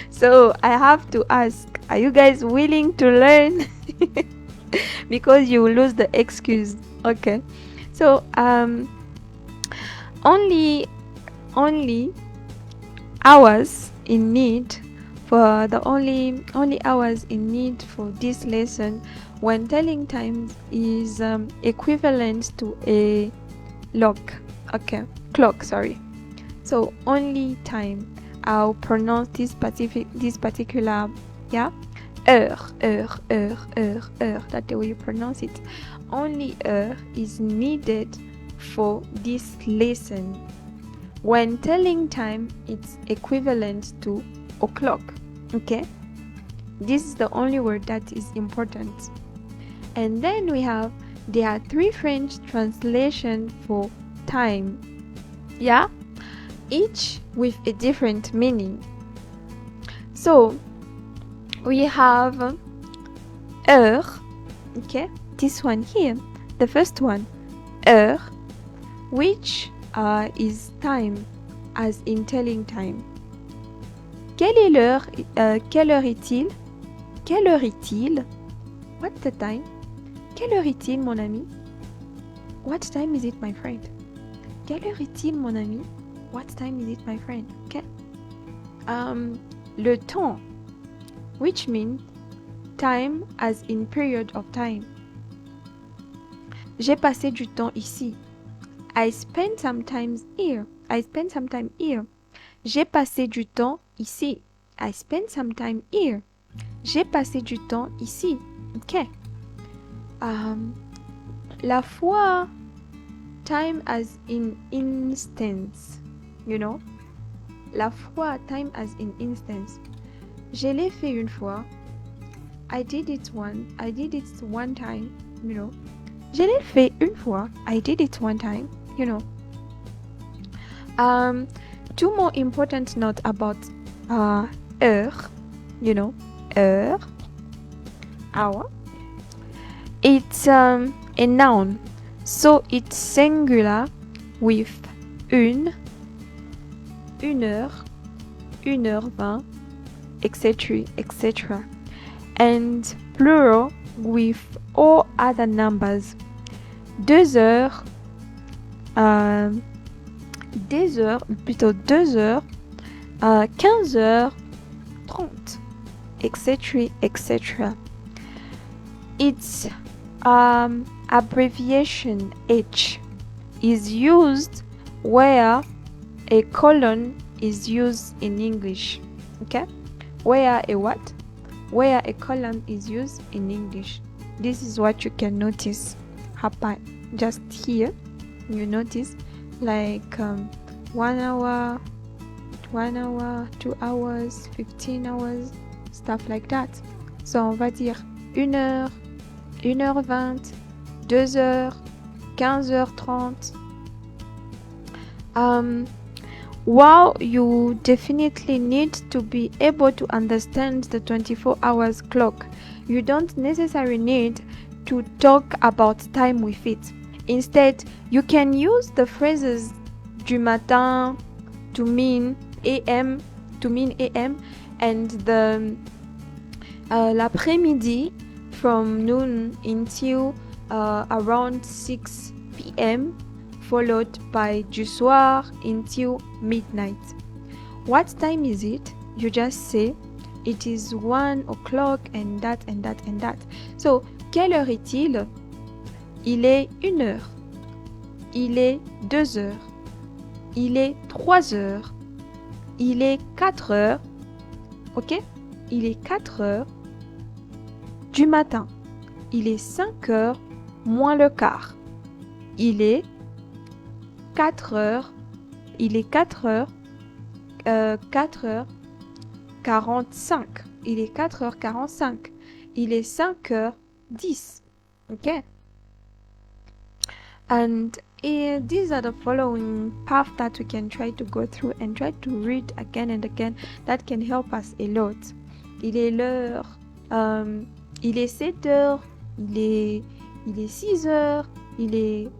So I have to ask, are you guys willing to learn? Because you will lose the excuse. Okay, so only hours in need for the only hours in need for this lesson when telling times is equivalent to a clock, sorry. So only time, I'll pronounce this particular, yeah, heure, that the way you pronounce it. Only heure is needed for this lesson. When telling time, it's equivalent to o'clock. Okay, this is the only word that is important. And then there are 3 French translations for time, yeah, each with a different meaning. So we have heure, okay, this one here, the first one, heure, which is time, as in telling time. Quelle heure est-il? What's the time? Quelle heure est-il, mon ami? What time is it, my friend? Quelle heure est-il, mon ami? What time is it, my friend? Okay. Le temps, which means time as in period of time. J'ai passé du temps ici. I spent some time here. I spent some time here. J'ai passé du temps ici. I spent some time here. J'ai passé du temps ici. Okay. La fois, time as in instance, you know. La fois, time as in instance. Je l'ai fait une fois. I did it one time, you know. Je l'ai fait une fois. I did it one time, you know. Two more important notes about heure, you know, heure, hour. It's a noun, so it's singular with une heure, 1h20, etc., etc. And plural with all other numbers. 2 heures, des heures, plutôt 2 heures, 15 heures, 30, etc., etc. Its abbreviation H is used where a colon is used in English. Okay? Where a what? Where a colon is used in English. This is what you can notice happen just here. You notice like 1 hour, 2 hours, 15 hours, stuff like that. So on va dire 1 heure, 1h20, 2 heures, 15h30. While you definitely need to be able to understand the 24 hours clock, you don't necessarily need to talk about time with it. Instead, you can use the phrases du matin to mean AM, and the l'après-midi from noon until around 6 p.m. followed by du soir until midnight. What time is it? You just say it is 1 o'clock and that and that and that. So, quelle heure est-il? Il est 1 heure. Il est 2 heures. Il est 3 heures. Il est 4 heures. Ok? Il est 4 heures du matin. Il est 5 heures moins le quart. Il est 4 heures. Il est 4 heures. 4 heures 45. Il est 4 heures 45. Il est 5 heures 10. Okay? And these are the following paths that we can try to go through and try to read again and again. That can help us a lot. Il est l'heure. Il est 7 heures. Il est 6 heures. Il est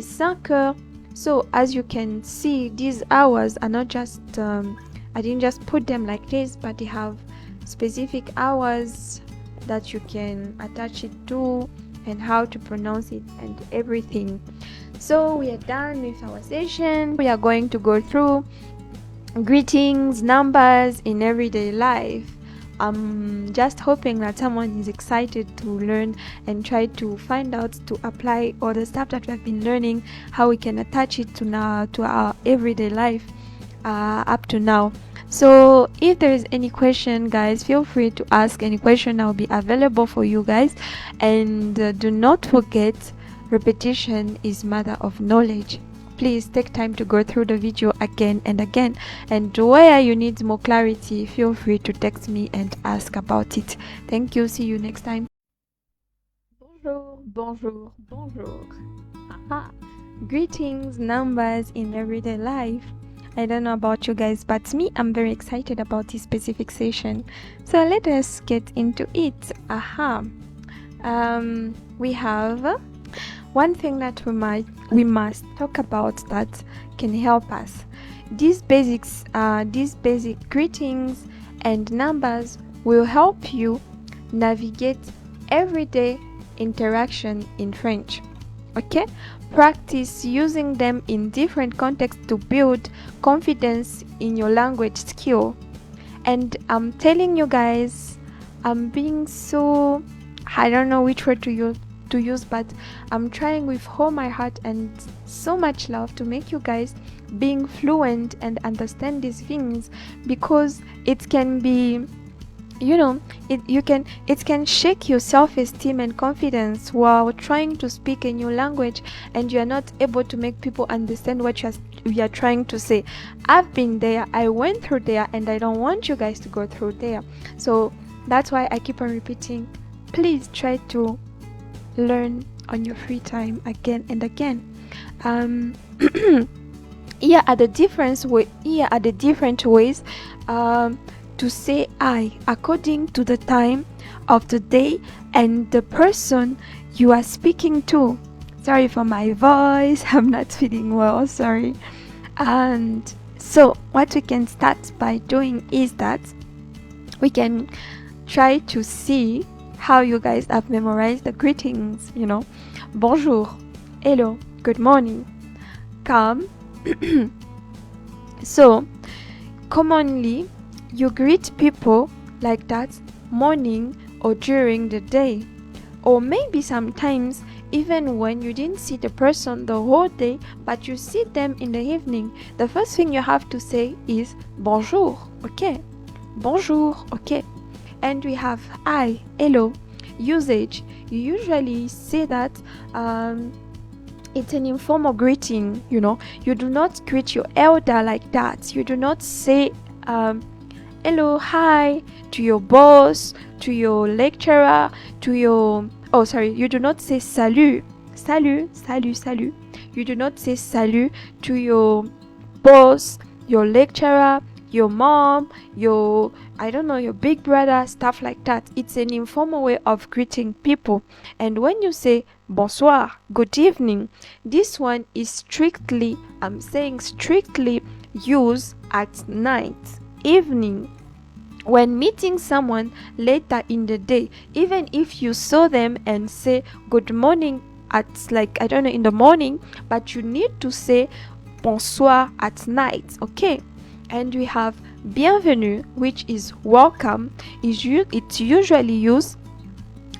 5 heures. So as you can see, these hours are not just I didn't just put them like this, but they have specific hours that you can attach it to and how to pronounce it and everything. So we are done with our session. We are going to go through greetings, numbers in everyday life. I'm just hoping that someone is excited to learn and try to find out to apply all the stuff that we have been learning, how we can attach it to our everyday life up to now. So if there is any question, guys, feel free to ask any question. I'll be available for you guys. And do not forget, repetition is mother of knowledge. Please take time to go through the video again and again, and where you need more clarity, feel free to text me and ask about it. Thank you. See you next time. Bonjour, bonjour, bonjour. Aha. Greetings, numbers in everyday life. I don't know about you guys, but me, I'm very excited about this specific session. So let us get into it. Aha. We have one thing that we must talk about that can help us. These basic greetings and numbers will help you navigate everyday interaction in French. Okay? Practice using them in different contexts to build confidence in your language skill. And I'm telling you guys, I'm being so, I don't know which word to use, but I'm trying with all my heart and so much love to make you guys being fluent and understand these things, because it can be, it can shake your self-esteem and confidence while trying to speak a new language and you're not able to make people understand what you are trying to say. I've been there, I went through there, and I don't want you guys to go through there. So that's why I keep on repeating, please try to learn on your free time again and again. Here are the different ways to say I according to the time of the day and the person you are speaking to. Sorry for my voice, I'm not feeling well, sorry. And so what we can start by doing is that we can try to see how you guys have memorized the greetings, bonjour, hello, good morning, come. So commonly you greet people like that morning or during the day, or maybe sometimes even when you didn't see the person the whole day but you see them in the evening. The first thing you have to say is bonjour, okay, bonjour, okay. And we have hi, hello usage. You usually say that it's an informal greeting, you do not greet your elder like that. You do not say hello, hi to your boss, to your lecturer, you do not say salut. You do not say salut to your boss, your lecturer, your mom, your big brother, stuff like that. It's an informal way of greeting people. And when you say bonsoir, good evening, this one is strictly used at night, evening, when meeting someone later in the day. Even if you saw them and say good morning at in the morning, but you need to say bonsoir at night, okay? And we have bienvenue, which is welcome. It's usually used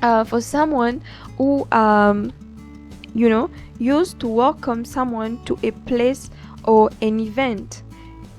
for someone who used to welcome someone to a place or an event.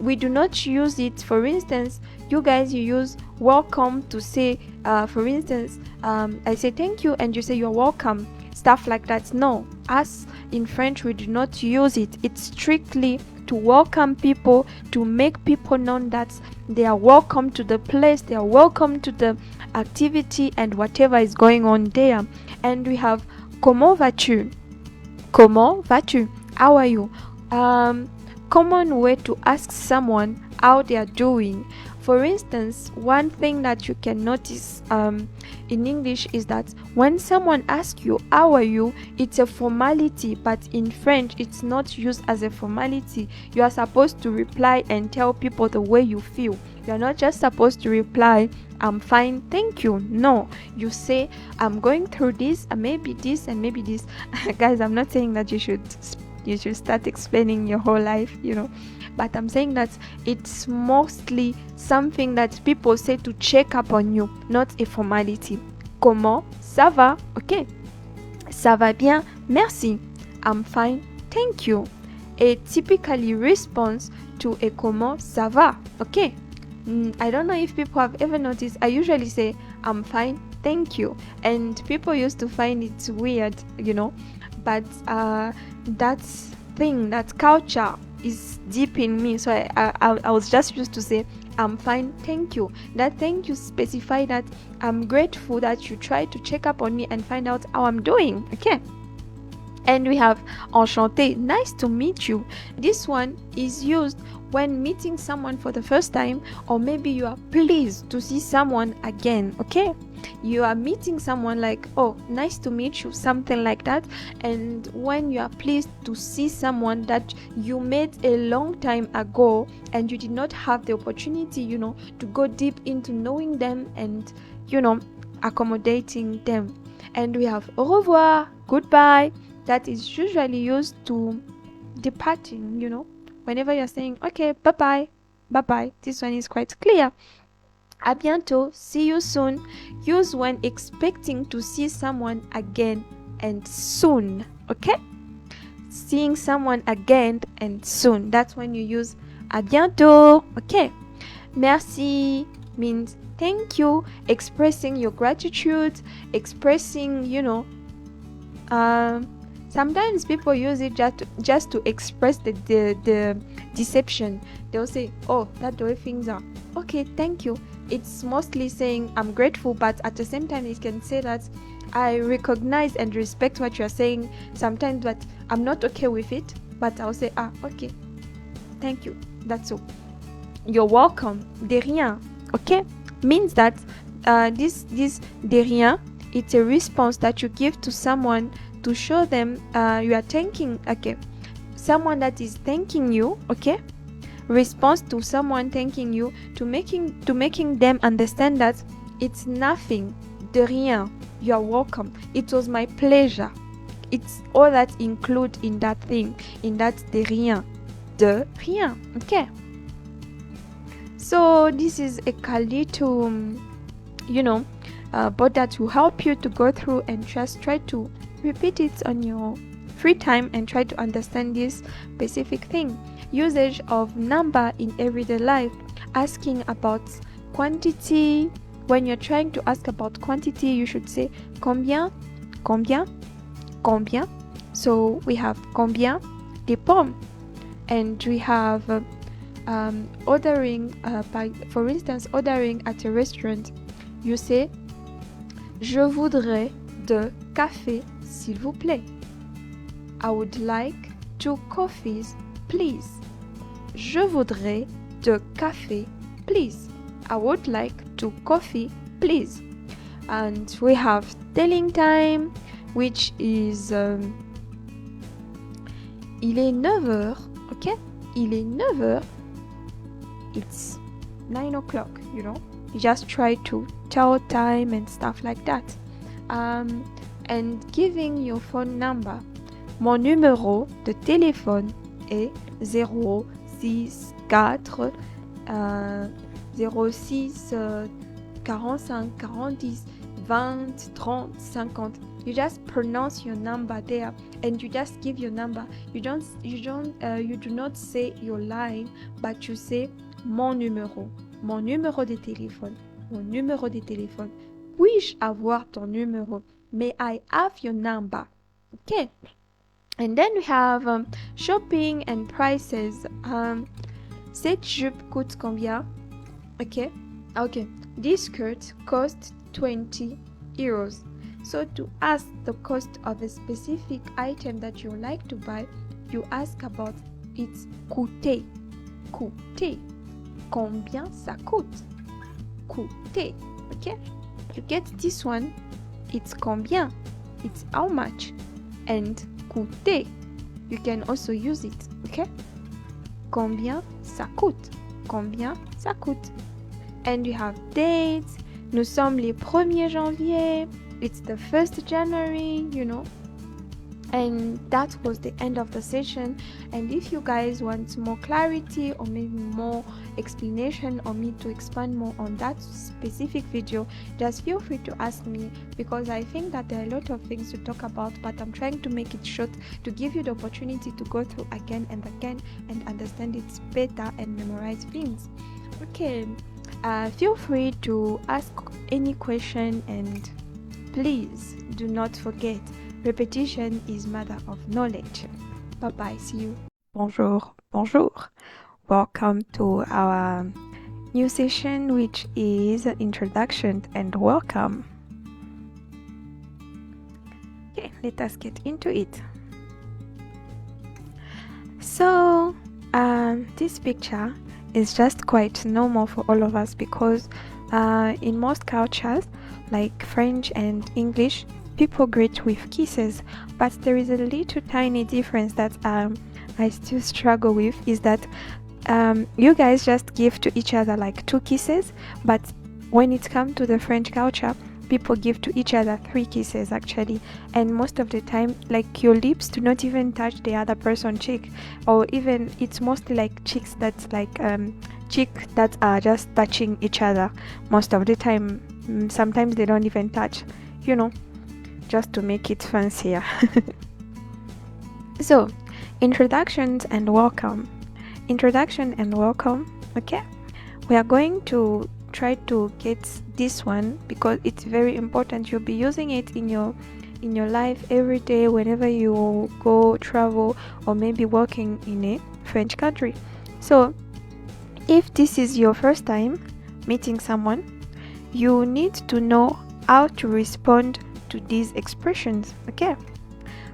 We do not use it, for instance, you guys, you use welcome to say, for instance, I say thank you and you say you're welcome, stuff like that. No, us in French, we do not use it. It's strictly to welcome people, to make people know that they are welcome to the place, they are welcome to the activity and whatever is going on there. And we have comment vas-tu? Comment vas-tu? How are you? Common way to ask someone how they are doing. For instance, one thing that you can notice in English is that when someone asks you how are you, it's a formality, but in French it's not used as a formality. You are supposed to reply and tell people the way you feel. You are not just supposed to reply I'm fine, thank you. No, you say I'm going through this and maybe this and maybe this. Guys, I'm not saying that you should start explaining your whole life, but I'm saying that it's mostly something that people say to check up on you, not a formality. Comment ça va? Okay. Ça va bien, merci. I'm fine, thank you. A typically response to a comment ça va? Okay. I don't know if people have ever noticed, I usually say I'm fine, thank you, and people used to find it weird, but that culture is deep in me, so I was just used to say I'm fine, thank you. That thank you specify that I'm grateful that you try to check up on me and find out how I'm doing. Okay. And we have enchanté, nice to meet you. This one is used when meeting someone for the first time, or maybe you are pleased to see someone again. Okay, you are meeting someone like, oh, nice to meet you, something like that. And when you are pleased to see someone that you met a long time ago and you did not have the opportunity, to go deep into knowing them and accommodating them. And we have au revoir, goodbye, that is usually used to departing, whenever you're saying, okay, bye-bye, bye-bye. This one is quite clear. À bientôt, see you soon. Use when expecting to see someone again and soon, okay? Seeing someone again and soon. That's when you use à bientôt, okay? Merci means thank you, expressing your gratitude, expressing, sometimes people use it just to express the deception. They'll say, oh, that's the way things are. Okay, thank you. It's mostly saying I'm grateful, but at the same time it can say that I recognize and respect what you're saying sometimes, but I'm not okay with it. But I'll say, okay, thank you, that's all. You're welcome. De rien, okay? Means that this de rien, it's a response that you give to someone to show them you are thanking, okay? Someone that is thanking you, okay? Response to someone thanking you, to making them understand that it's nothing, de rien, you are welcome, it was my pleasure. It's all that include in that thing, in that de rien, okay? So this is a kali to but that will help you to go through and just try to repeat it on your free time and try to understand this specific thing. Usage of number in everyday life. Asking about quantity. When you're trying to ask about quantity, you should say combien, combien, combien. So we have combien de pommes, and we have ordering for instance, ordering at a restaurant. You say je voudrais de café s'il vous plaît. I would like 2 coffees, please. Je voudrais de café, please. I would like 2 coffee, please. And we have telling time, which is il est 9h, okay? Il est 9h. It's 9 o'clock, You just try to tell time and stuff like that. And giving your phone number. Mon numéro de téléphone est 064 06 45 40 20 30 50. You just pronounce your number there and you just give your number. You do not say your line, but you say mon numéro de téléphone. Mon numéro de téléphone. Puis-je avoir ton numéro? May I have your number? Okay. And then we have shopping and prices. Cette jupe coûte combien? Okay. This skirt costs 20 euros. So to ask the cost of a specific item that you like to buy, you ask about its coûter. Coûter. Combien ça coûte? Coûter. Okay. You get this one. It's combien. It's how much. And coûter. You can also use it. Okay. Combien ça coûte? Combien ça coûte? And you have dates. Nous sommes les 1er janvier. It's the 1st January, And that was the end of the session. And if you guys want more clarity or maybe more explanation or me to expand more on that specific video, just feel free to ask me, because I think that there are a lot of things to talk about, but I'm trying to make it short to give you the opportunity to go through again and again and understand it better and memorize things. Okay, feel free to ask any question, and please do not forget, repetition is matter of knowledge. Bye bye, see you. Bonjour. Welcome to our new session, which is introduction and welcome. Okay, let us get into it. So this picture is just quite normal for all of us, because in most cultures like French and English, people greet with kisses, but there is a little tiny difference that I still struggle with, is that you guys just give to each other like 2 kisses, but when it comes to the French culture, people give to each other 3 kisses actually, and most of the time like your lips do not even touch the other person's cheek, or even it's mostly like cheeks that's like cheek that are just touching each other most of the time. Sometimes they don't even touch, just to make it fancier. So introduction and welcome. Okay, we are going to try to get this one because it's very important. You'll be using it in your life every day whenever you go travel or maybe working in a French country. So if this is your first time meeting someone, you need to know how to respond to these expressions. Okay,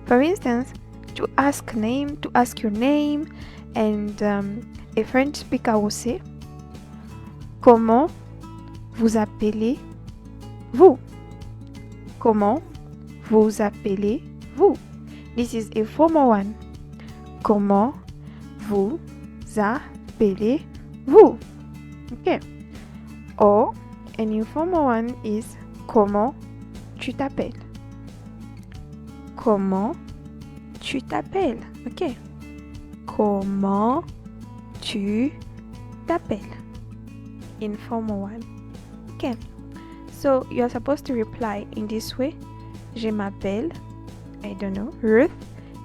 for instance, to ask your name, and a French speaker will say, comment vous appelez-vous? Comment vous appelez-vous? This is a formal one. Comment vous appelez-vous? Okay. Or an informal one is comment tu t'appelles? Comment tu t'appelles? Okay. Comment tu t'appelles? Informal one. Okay, so you're supposed to reply in this way. Je m'appelle, I don't know, Ruth.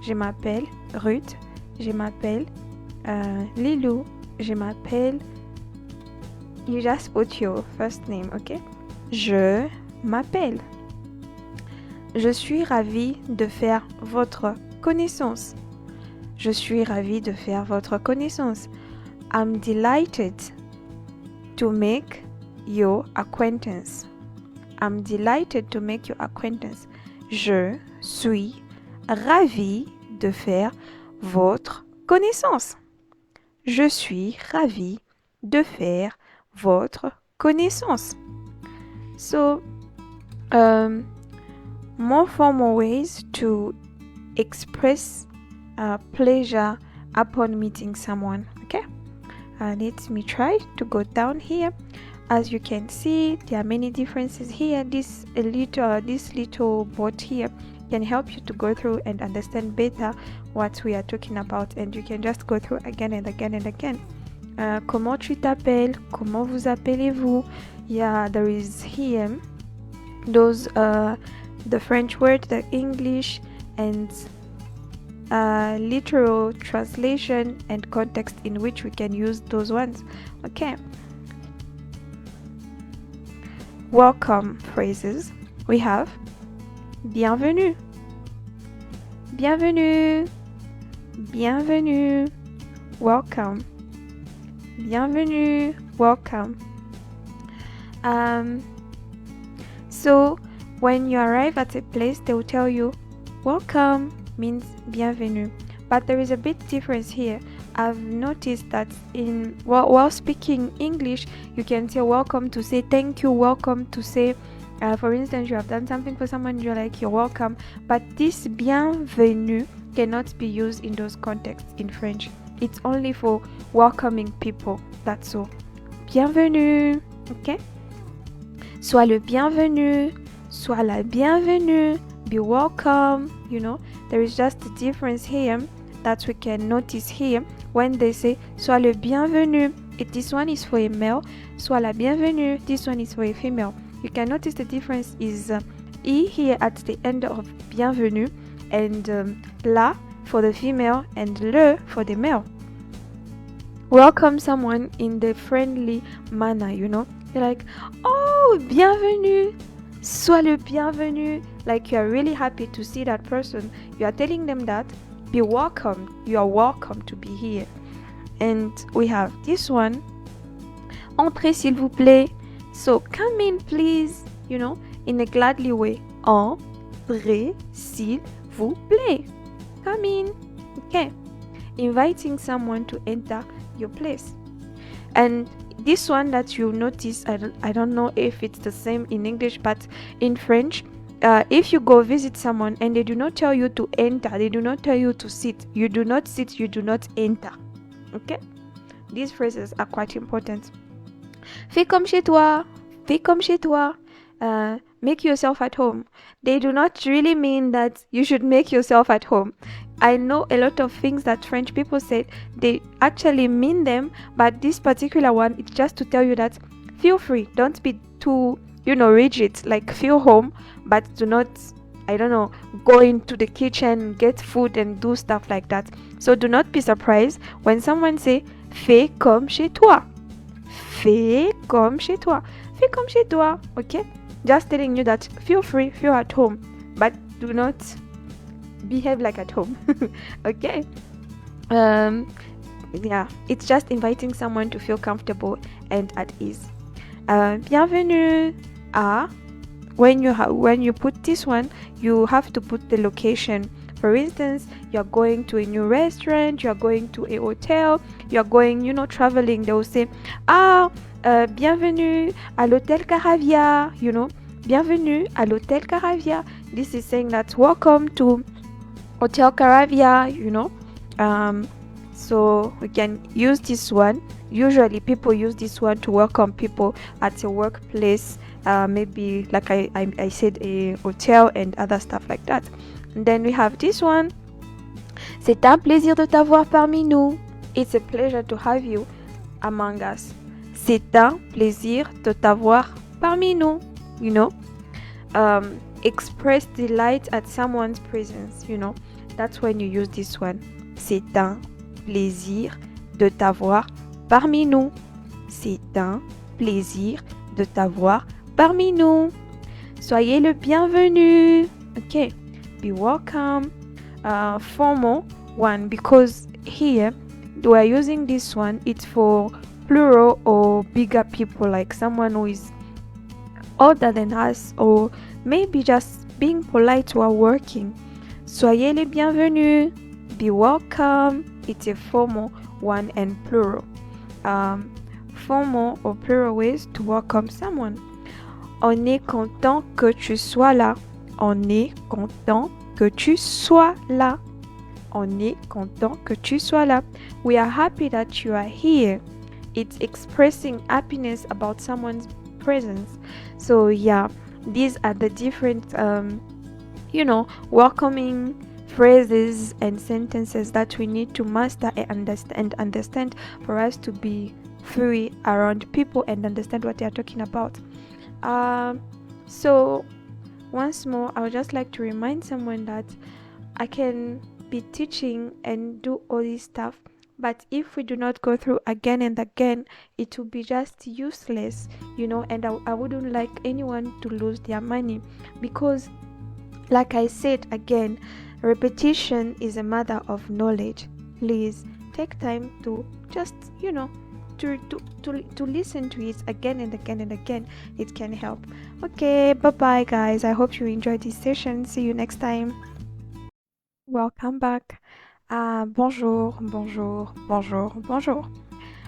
Je m'appelle Ruth. Je m'appelle Lilou. Je m'appelle. You just put your first name, okay? Je m'appelle. Je suis ravie de faire votre connaissance. Je suis ravie de faire votre connaissance. I'm delighted to make your acquaintance. I'm delighted to make your acquaintance. Je suis ravie de faire votre connaissance. Je suis ravie de faire votre connaissance. So, more formal ways to express pleasure upon meeting someone. Okay, let me try to go down here. As you can see, there are many differences here. This little board here can help you to go through and understand better what we are talking about, and you can just go through again and again and again. Comment tu t'appelles? Comment vous appelez-vous? Yeah, there is here those the French word, the English, and literal translation and context in which we can use those ones. Okay. Welcome phrases. We have bienvenue, bienvenue, bienvenue, welcome, bienvenue, welcome. So when you arrive at a place, they will tell you welcome means bienvenue, but there is a bit difference here. I've noticed that while speaking English, you can say welcome to say thank you, welcome to say, for instance, you have done something for someone, you're like, you're welcome. But this bienvenue cannot be used in those contexts in French. It's only for welcoming people. That's all. Bienvenue. Okay? Sois le bienvenu. Sois la bienvenue. Be welcome. There is just a difference here that we can notice here. When they say sois le bienvenu, this one is for a male. Sois la bienvenue, this one is for a female. You can notice the difference is E here at the end of bienvenue, and la for the female and le for the male. Welcome someone in the friendly manner, You're like, oh, bienvenue, sois le bienvenu. Like you are really happy to see that person. You are telling them that, be welcome. You are welcome to be here. And we have this one. Entrez s'il vous plaît. So come in please, in a gladly way. Entrez s'il vous plaît. Come in. Okay. Inviting someone to enter your place. And this one that you notice, I don't know if it's the same in English, but in French, if you go visit someone and they do not tell you to enter, they do not tell you to sit, you do not sit, you do not enter. Okay? These phrases are quite important. Fais comme chez toi. Fais comme chez toi. make yourself at home. They do not really mean that you should make yourself at home. I know a lot of things that French people say, they actually mean them, but this particular one, it's just to tell you that feel free. Don't be too, rigid. Like, feel home, but do not, I don't know, go into the kitchen, get food, and do stuff like that. So do not be surprised when someone say fais comme chez toi. Fais comme chez toi. Fais comme chez toi. Okay? Just telling you that feel free, feel at home, but do not behave like at home. Okay? Yeah, it's just inviting someone to feel comfortable and at ease. Bienvenue à. When you put this one, you have to put the location. For instance, you're going to a new restaurant, you're going to a hotel, you're going, traveling. They will say, bienvenue à l'hôtel Caravia, bienvenue à l'hôtel Caravia. This is saying that welcome to Hotel Caravia, so we can use this one. Usually people use this one to welcome people at a workplace, maybe like I said, a hotel and other stuff like that. And then we have this one. C'est un plaisir de t'avoir parmi nous. It's a pleasure to have you among us. C'est un plaisir de t'avoir parmi nous. Express delight at someone's presence. That's when you use this one. C'est un plaisir de t'avoir parmi nous. C'est un plaisir de t'avoir parmi nous. Soyez le bienvenu. Okay, be welcome. Formal one, because here we are using this one. It's for plural or bigger people, like someone who is older than us, or maybe just being polite while working. Soyez les bienvenus. Be welcome. It's a formal one and plural. Formal or plural ways to welcome someone. On est content que tu sois là. On est content que tu sois là. On est content que tu sois là. We are happy that you are here. It's expressing happiness about someone's presence. So yeah, these are the different welcoming phrases and sentences that we need to master and understand for us to be free around people and understand what they are talking about. So once more, I would just like to remind someone that I can be teaching and do all this stuff, but if we do not go through again and again, it will be just useless, and I wouldn't like anyone to lose their money, because like I said again, repetition is a matter of knowledge. Please take time to just to listen to it again and again and again. It can help. Okay, bye bye guys. I hope you enjoyed this session. See you next time. Welcome back. Bonjour, bonjour, bonjour, bonjour.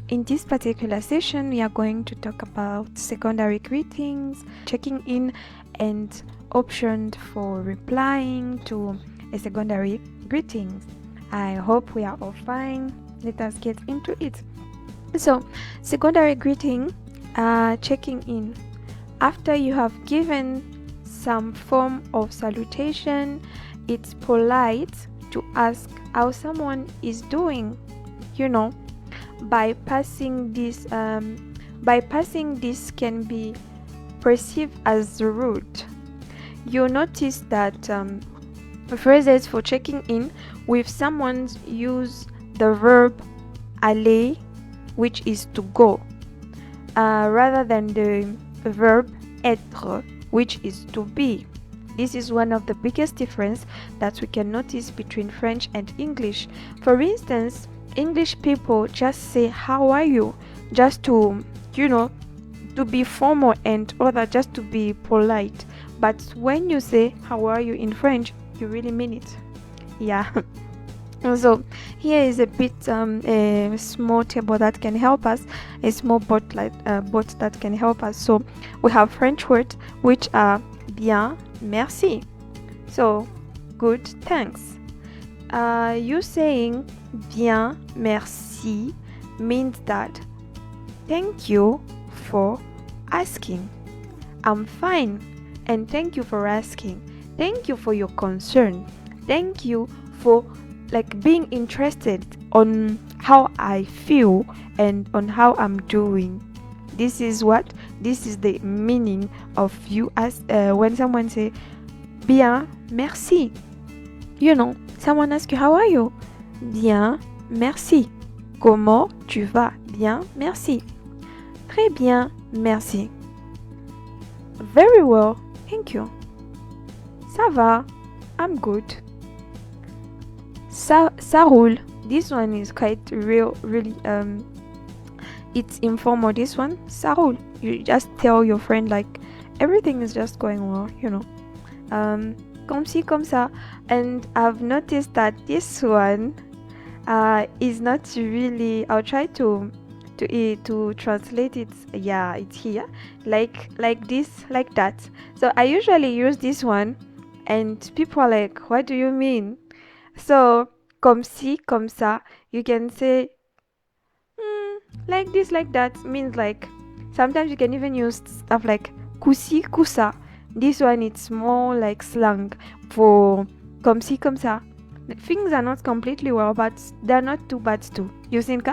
In this particular session, we are going to talk about secondary greetings, checking in, and options for replying to a secondary greeting. I hope we are all fine. Let us get into it. So, secondary greeting, checking in. After you have given some form of salutation, it's polite to ask how someone is doing. Bypassing this can be perceived as rude. You'll notice that phrases for checking in with someone use the verb aller, which is to go, rather than the verb être, which is to be. This is one of the biggest difference that we can notice between French and English. For instance, English people just say how are you, just to to be formal, and other just to be polite. But when you say how are you in French, you really mean it. Yeah. So here is a bit a small table that can help us, a small bot that can help us. So we have French words which are bien, merci. So good, thanks. You saying bien, merci means that thank you for asking. I'm fine, and thank you for asking. Thank you for your concern. Thank you for like being interested on how I feel and on how I'm doing. This is the meaning of you as when someone say bien, merci. You know, someone asks you how are you? Bien, merci. Comment tu vas? Bien, merci. Très bien, merci. Very well, thank you. Ça va, I'm good. Ça roule. This one is quite really it's informal. This one, ça roule. You just tell your friend like everything is just going well, you know. Comme ci, comme ça. And I've noticed that this one is not really. I'll try to translate it. Yeah, it's here. Like this, like that. So I usually use this one, and people are like, "What do you mean?" So comme ci, comme ça. You can say like this, like that. Means like sometimes you can even use stuff like kusi, kusa. This one it's more like slang for comme ci, comme ça. Things are not completely well, but they're not too bad too. You think?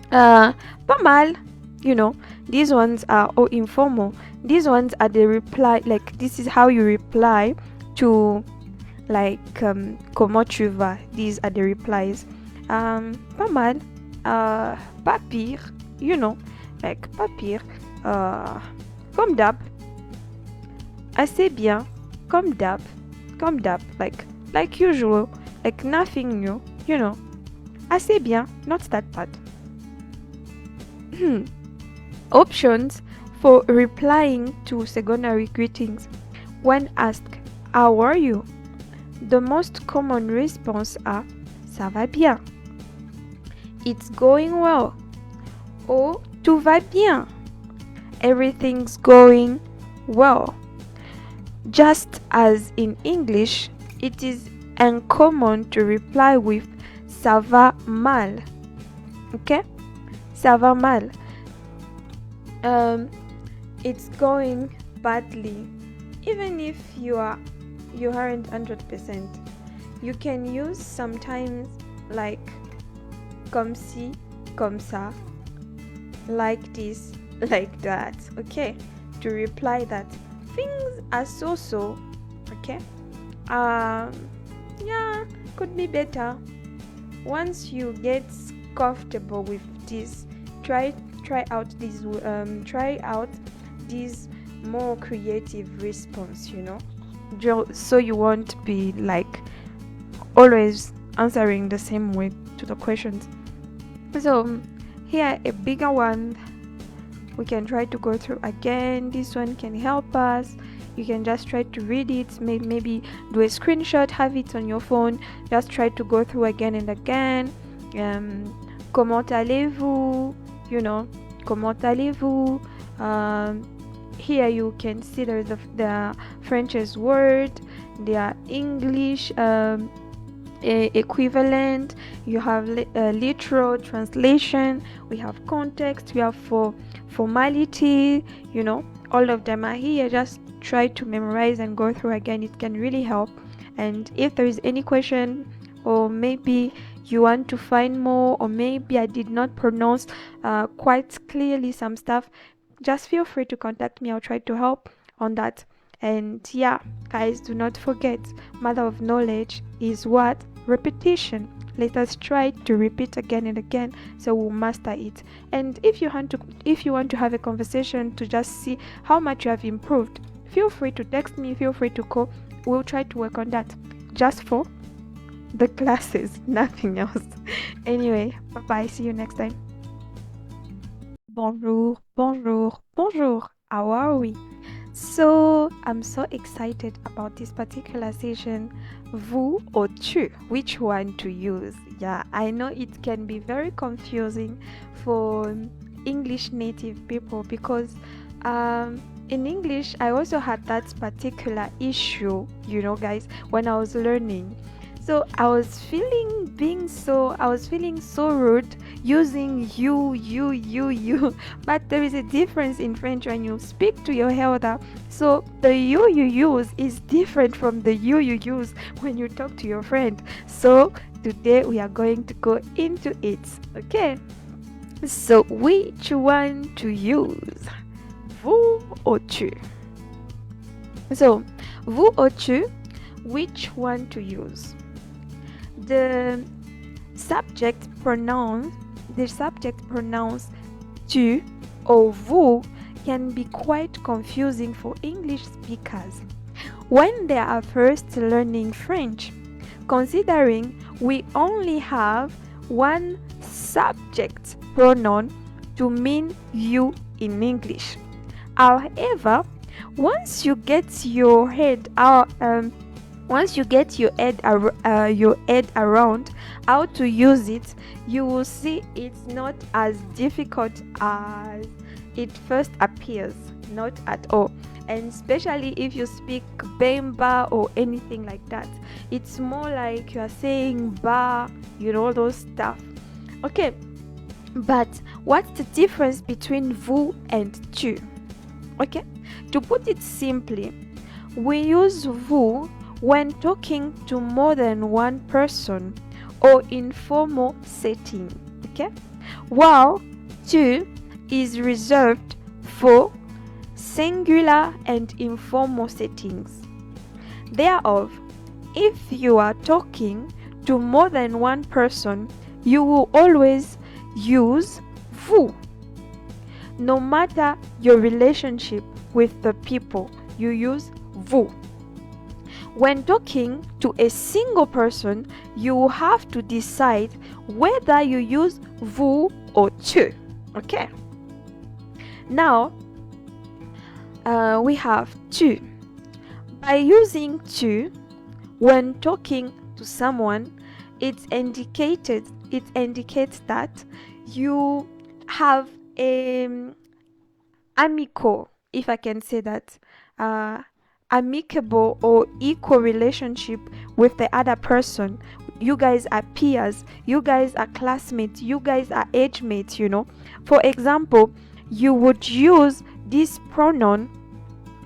Pas mal. You know, these ones are all informal. These ones are the reply. Like this is how you reply to like comment tu vas. These are the replies. Pas mal. Pas pire. You know, like pas pire. Comme d'hab. Assez bien. Comme d'hab. Comme d'hab. Like usual. Like nothing new. You know. Assez bien. Not that bad. Options for replying to secondary greetings. When asked, how are you? The most common response are ça va bien. It's going well. Or tout va bien. Everything's going well. Just as in English, it is uncommon to reply with ça va mal. Okay? Ça va mal. It's going badly. Even if you aren't 100%, you can use sometimes like comme ci, comme ça, like this, like that. Okay, to reply that things are so. Okay, yeah, could be better. Once you get comfortable with this, try out these more creative response, you know, so you won't be like always answering the same way to the questions. So here a bigger one we can try to go through again. This one can help us. You can just try to read it, maybe do a screenshot, have it on your phone, just try to go through again and again. Comment allez-vous? You know, comment allez-vous? Here you can see there's the French's word, their English equivalent. You have literal translation. We have context. We have formality. You know, all of them are here. Just try to memorize and go through again. It can really help. And if there is any question, or maybe you want to find more, or maybe I did not pronounce quite clearly some stuff, just feel free to contact me. I'll try to help on that. And yeah, guys, do not forget, mother of knowledge is what? Repetition. Let us try to repeat again and again so we'll master it. And if you want to have a conversation to just see how much you have improved, feel free to text me, feel free to call. We'll try to work on that just for the classes, nothing else. Anyway, bye bye, see you next time. Bonjour, bonjour, bonjour. How are we? So I'm so excited about this particular session. Vous or tu, which one to use? Yeah, I know it can be very confusing for English native people because in English I also had that particular issue, you know, guys, when I was learning. So I was feeling so rude using you. But there is a difference in French when you speak to your elder. So the you use is different from the you use when you talk to your friend. So today we are going to go into it. Okay. So which one to use? Vous or tu? So vous or tu, which one to use? The subject pronouns tu or vous can be quite confusing for English speakers when they are first learning French, considering we only have one subject pronoun to mean you in English. However, once you get your head around how to use it, you will see it's not as difficult as it first appears. Not at all. And especially if you speak Bemba or anything like that, it's more like you are saying ba, those stuff. Okay, but what's the difference between vous and tu? Okay, to put it simply, we use vous when talking to more than one person or in formal setting, okay? While tu is reserved for singular and informal settings. Thereof, if you are talking to more than one person, you will always use vous. No matter your relationship with the people, you use vous. When talking to a single person, you have to decide whether you use vous or tu. Okay? Now, we have tu. By using tu, when talking to someone, it indicates that you have a amicable, if I can say that, amicable or equal relationship with the other person. You guys are peers, you guys are classmates, you guys are age mates. For example, you would use this pronoun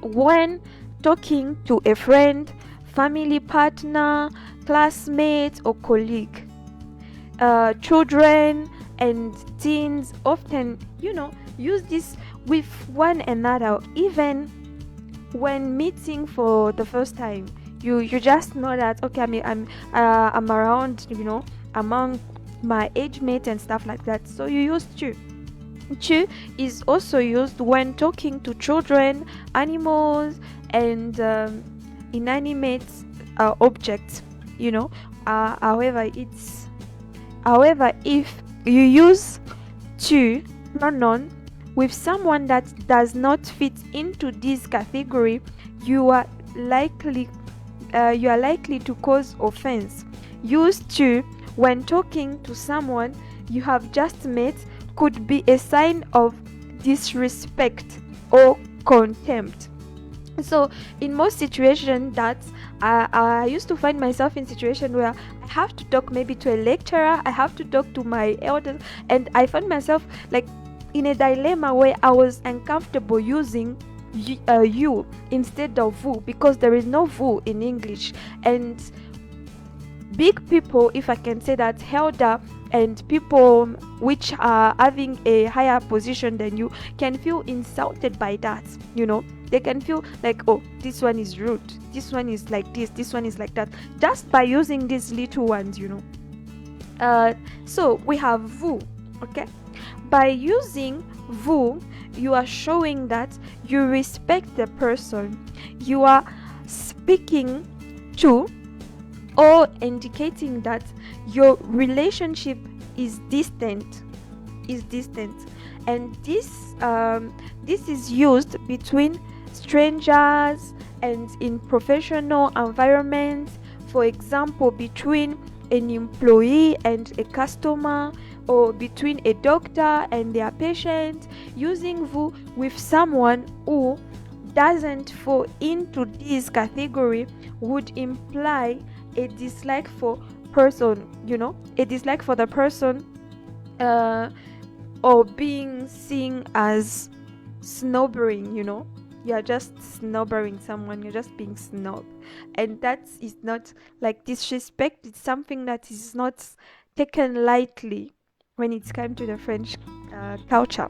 when talking to a friend, family partner, classmate, or colleague. Children and teens often use this with one another. Even when meeting for the first time, you just know that, okay, I'm around among my age mates and stuff like that, so you use tu. Tu is also used when talking to children, animals, and inanimate objects. However, if you use tu pronoun with someone that does not fit into this category, you are likely to cause offense. Use tu when talking to someone you have just met could be a sign of disrespect or contempt. So in most situations that I used to find myself in situation where I have to talk maybe to a lecturer, I have to talk to my elders, and I found myself like in a dilemma where I was uncomfortable using you instead of vous, because there is no vous in English. And big people, if I can say that, elder and people which are having a higher position than you, can feel insulted by that. They can feel like, oh, this one is rude, this one is like this one is like that, just by using these little ones. So we have vous. Okay, by using vous, you are showing that you respect the person you are speaking to, or indicating that your relationship is distant. And this is used between strangers and in professional environments. For example, between an employee and a customer, or between a doctor and their patient. Using vous with someone who doesn't fall into this category would imply a dislike for person, a dislike for the person, or being seen as snobbering, you are just snobbering someone, you're just being snob, and that is not like disrespect. It's something that is not taken lightly when it's come to the French culture.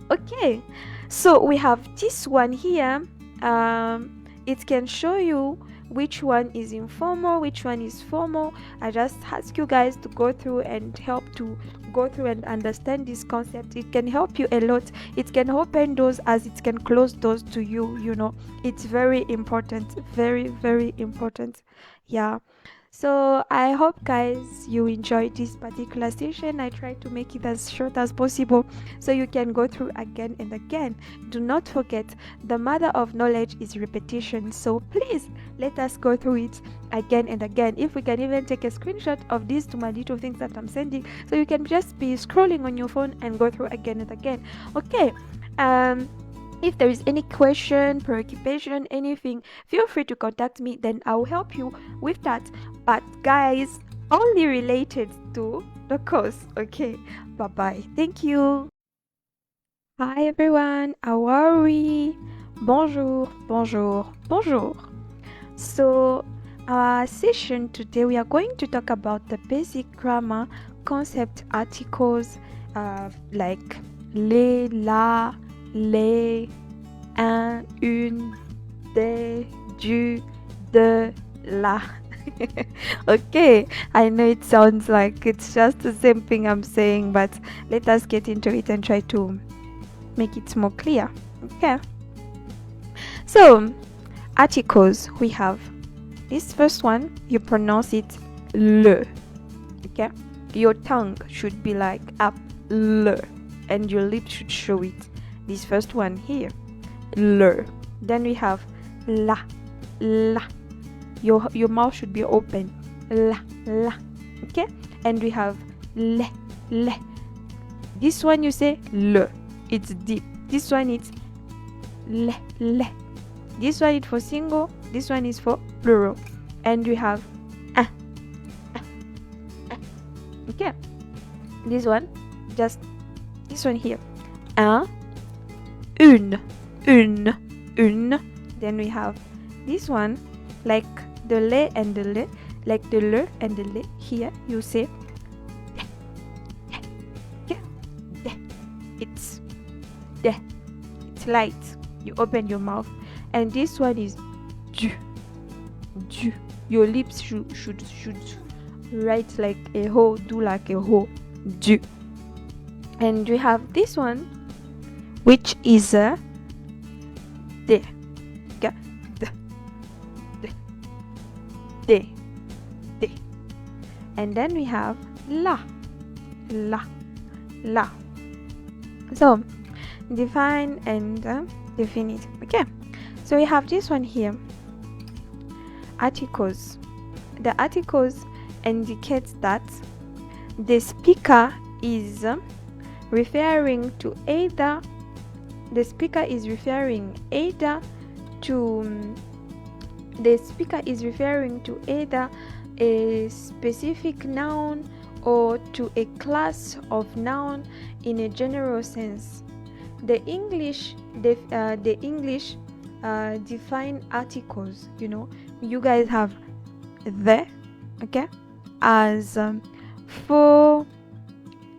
Okay, so we have this one here. It can show you which one is informal, which one is formal. I just ask you guys to go through and help to go through and understand this concept. It can help you a lot. It can open doors as it can close doors to you. It's very important, very, very important. Yeah. So I hope guys you enjoyed this particular session. I try to make it as short as possible so you can go through again and again. Do not forget, the mother of knowledge is repetition. So please let us go through it again and again. If we can even take a screenshot of these two my little things that I'm sending, so you can just be scrolling on your phone and go through again and again. Okay. If there is any question, preoccupation, anything, feel free to contact me, then I'll help you with that. But guys, only related to the course. Okay, bye bye. Thank you. Hi everyone, how are we? Bonjour, bonjour, bonjour. So our session today, we are going to talk about the basic grammar concept articles, like les, la, les, un, une, des, du, de, la. Okay, I know it sounds like it's just the same thing I'm saying, but let us get into it and try to make it more clear. Okay, so articles, we have this first one, you pronounce it le. Okay, your tongue should be like up, le, and your lips should show it. This first one here, le. Then we have la, la. Your mouth should be open, la, la. Okay, and we have le, le. This one you say le, it's deep. This one it's le, le. This one is for single, this one is for plural. And we have ah, ah, ah. Okay, this one, just this one here, un, une, une. Then we have this one, like the le and the le, like the le and the le. Here you say de, de. It's de. It's light. You open your mouth. And this one is du, du. Your lips should write like a ho, do like a ho, du. And we have this one, which is a de, de, de, de, de. And then we have la, la, la. So define and definite. Okay, so we have this one here, articles. The articles indicates that the speaker is referring to either the speaker is referring to either a specific noun or to a class of noun in a general sense. The English define articles. You guys have the, okay, as 4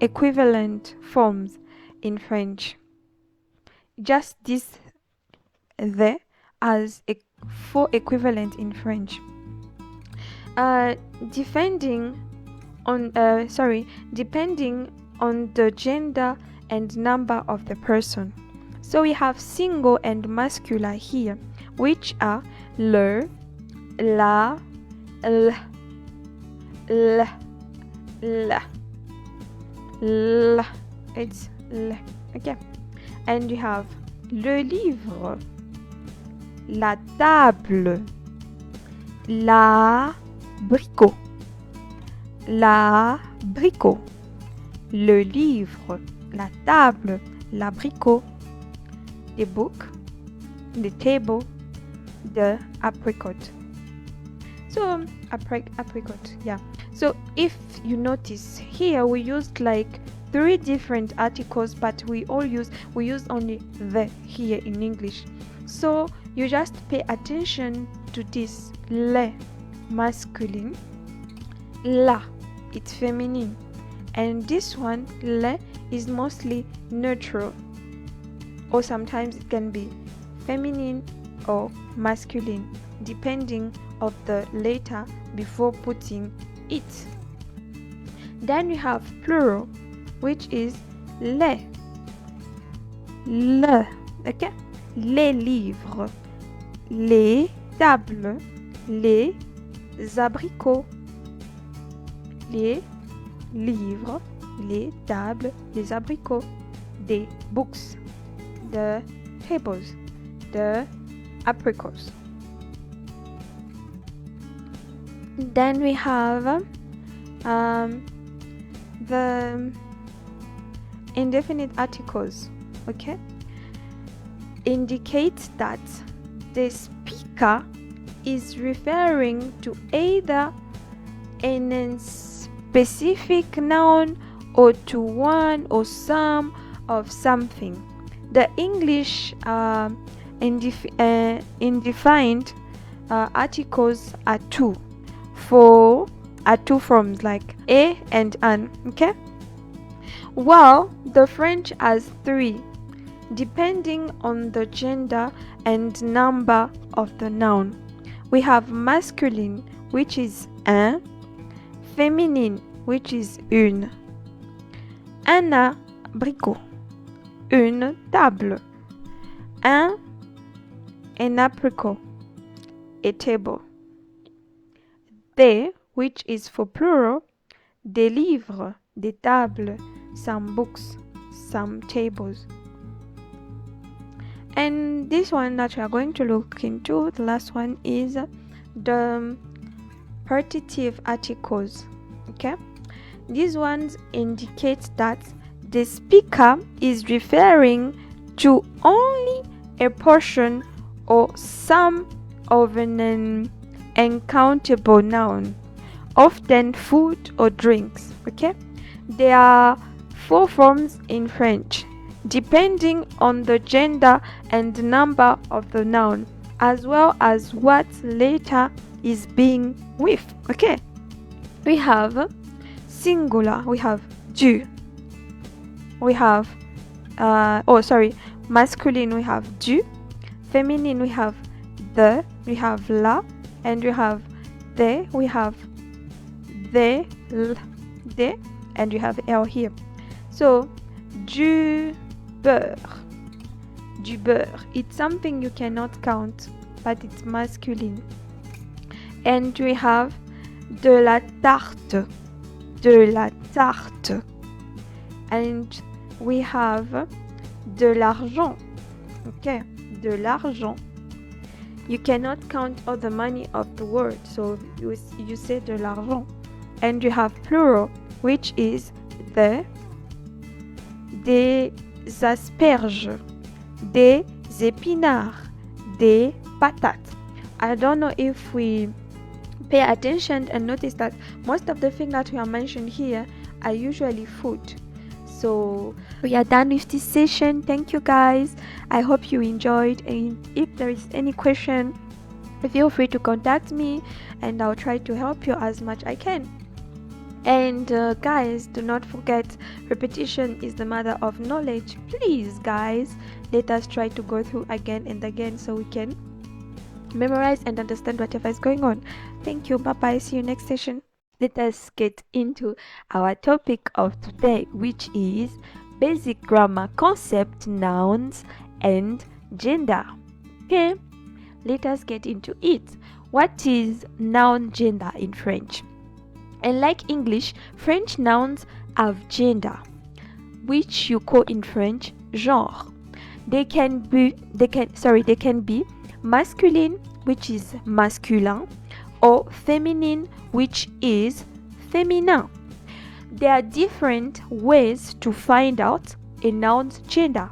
equivalent forms in French. Just this the as 4 equivalent in French. Depending on the gender and number of the person. So we have single and masculine here, which are le, la, l, la. It's l. Okay. And you have le livre, la table, l'abricot, le livre, la table, l'abricot, the book, the table, the apricot. So apricot, yeah. So if you notice here, we used like 3 different articles, but we use only the here in English. So you just pay attention to this: le, masculine; la, it's feminine; and this one, le, is mostly neutral, or sometimes it can be feminine or masculine, depending of the letter before putting it. Then we have plural, which is les, le, okay? Les livres, les tables, les abricots, les livres, les tables, les abricots, the books, the tables, the apricots. Then we have the indefinite articles, okay? Indicates that the speaker is referring to either a specific noun or to one or some of something. The English indefinite articles are two forms, like a and an, okay? While the French has 3, depending on the gender and number of the noun. We have masculine, which is un; feminine, which is une. Un abricot, une table, un apricot, a table. Des, which is for plural, des livres, des tables, some books, some tables. And this one that we are going to look into, the last one, is the partitive articles, okay? These ones indicate that the speaker is referring to only a portion or some of an uncountable noun, often food or drinks, okay? There are 4 forms in French, depending on the gender and number of the noun, as well as what letter is being with, okay? We have singular, we have du. We have masculine, we have du. Feminine, we have the, we have la, and we have they, we have they, de, and we have l here. So du beurre, it's something you cannot count, but it's masculine. And we have de la tarte, and we have de l'argent, okay? De l'argent, you cannot count all the money of the word, so you say de l'argent. And you have plural, which is des asperges, des épinards, des patates. I don't know if we pay attention and notice that most of the things that we are mentioned here are usually food. So we are done with this session. Thank you guys. I hope you enjoyed, and if there is any question, feel free to contact me and I'll try to help you as much I can. And guys, do not forget, repetition is the mother of knowledge. Please guys, let us try to go through again and again so we can memorize and understand whatever is going on. Thank you. Bye bye. See you next session. Let us get into our topic of today, which is basic grammar concept, nouns and gender. Okay, let us get into it. What is noun gender in French? And like English, French nouns have gender, which you call in French genre. They can be masculine, which is masculin, or feminine, which is féminin. There are different ways to find out a noun's gender.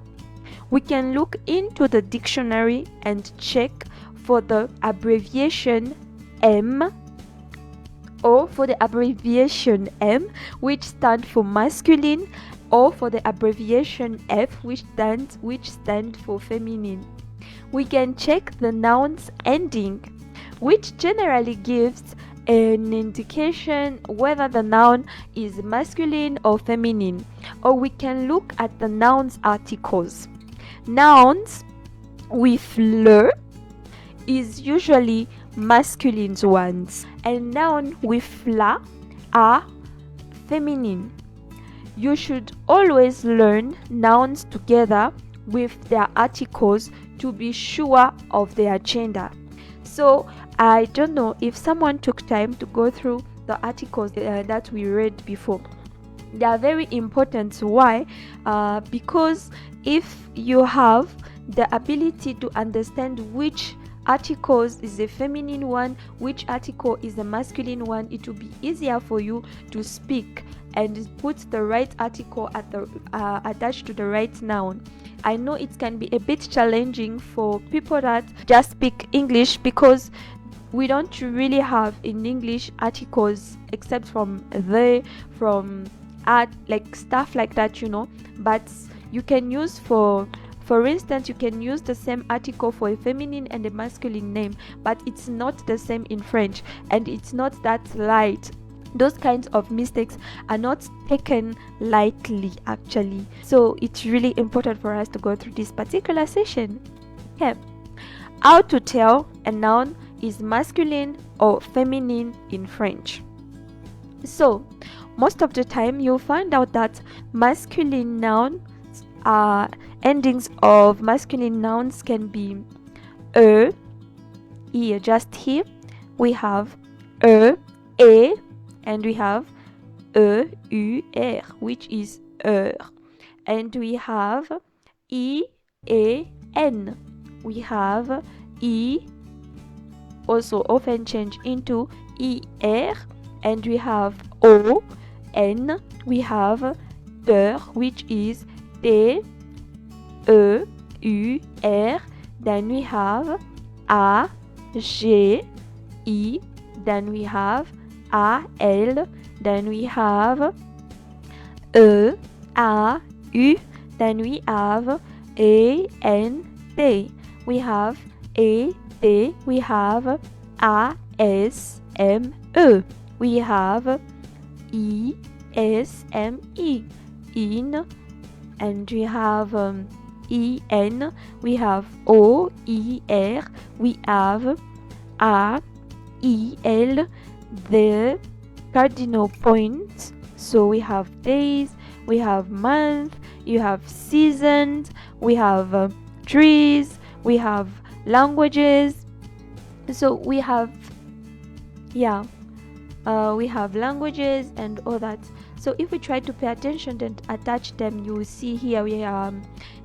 We can look into the dictionary and check for the abbreviation M or for the abbreviation M, which stands for masculine, or for the abbreviation F, which stands for feminine. We can check the noun's ending, which generally gives an indication whether the noun is masculine or feminine, or we can look at the noun's articles. Nouns with le is usually masculine ones, and noun with la are feminine. You should always learn nouns together with their articles to be sure of their gender. So I don't know if someone took time to go through the articles that we read before. They are very important. Why? Because if you have the ability to understand which articles is a feminine one, which article is a masculine one, it will be easier for you to speak and put the right article at the attached to the right noun. I know it can be a bit challenging for people that just speak English, because we don't really have in English articles except from the, from at, like stuff like that, but you can use for instance, you can use the same article for a feminine and a masculine name, but it's not the same in French, and it's not that light. Those kinds of mistakes are not taken lightly, actually. So it's really important for us to go through this particular session. Okay. How to tell a noun is masculine or feminine in French. So most of the time you'll find out that masculine noun endings of masculine nouns can be here, just here we have e, and we have which is and we have en, we have also often change into er, and we have on, we have which is t then we have a g i, then we have al, then we have a u, then we have ent, we have et, we have asme, we have isme, in, and we have en, we have oer, we have ail, the cardinal points. So we have days, we have month, you have seasons, we have trees, we have languages. So we have we have languages and all that. So if we try to pay attention and attach them, you will see here we have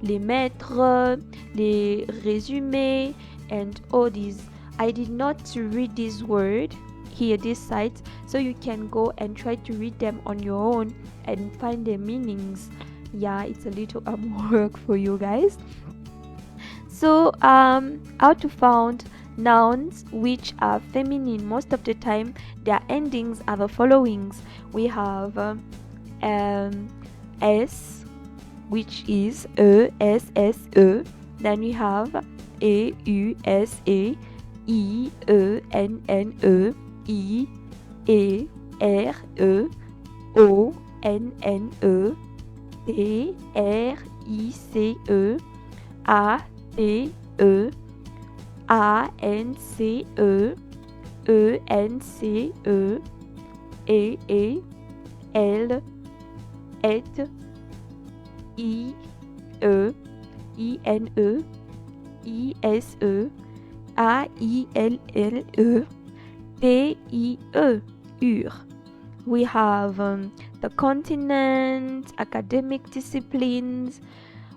les maîtres, les résumés, and all these. I did not read this word here, this site, so you can go and try to read them on your own and find their meanings. Yeah, it's a little work for you guys. So how to find nouns which are feminine? Most of the time their endings are the followings. We have s, which is esse, then we have euse, ienne, iere, onne, trice, ate, ance, ence, el, et, ine, ise, aille, tie, ur. We have the continent, academic disciplines.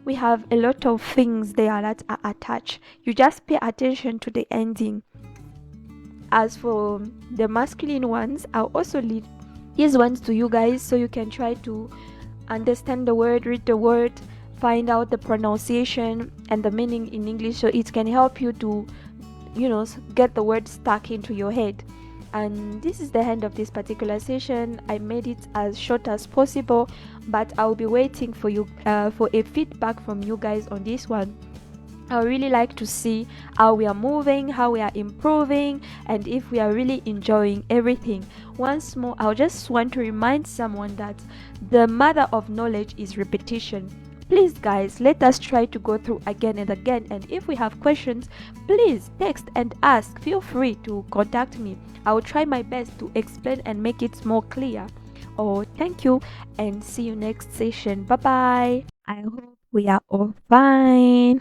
We have a lot of things there that are attached. You just pay attention to the ending. As for the masculine ones, I'll also leave these ones to you guys so you can try to understand the word, read the word, find out the pronunciation and the meaning in English, so it can help you to get the word stuck into your head. And this is the end of this particular session. I made it as short as possible, but I'll be waiting for you for a feedback from you guys on this one. I really like to see how we are moving, how we are improving, and if we are really enjoying everything. Once more, I just want to remind someone that the mother of knowledge is repetition. Please guys, let us try to go through again and again, and if we have questions, please text and ask. Feel free to contact me. I will try my best to explain and make it more clear. Thank you, and see you next session. Bye bye. I hope we are all fine.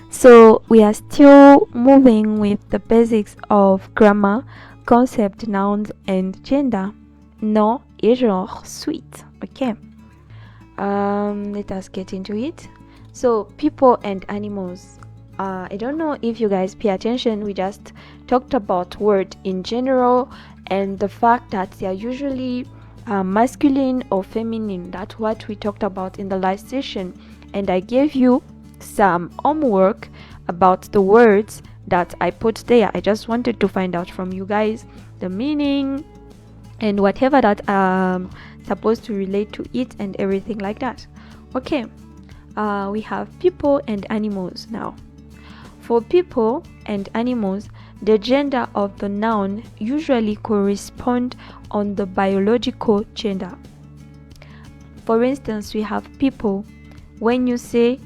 So we are still moving with the basics of grammar, concept, nouns, and gender. Nom et genre, suite. Okay. Let us get into it. So people and animals. I don't know if you guys pay attention. We just talked about word in general and the fact that they are usually masculine or feminine. That's what we talked about in the last session, and I gave you some homework about the words that I put there. I just wanted to find out from you guys the meaning and whatever that supposed to relate to it and everything like that. Okay, we have people and animals now. For people and animals, the gender of the noun usually correspond on the biological gender. For instance, we have people. When you say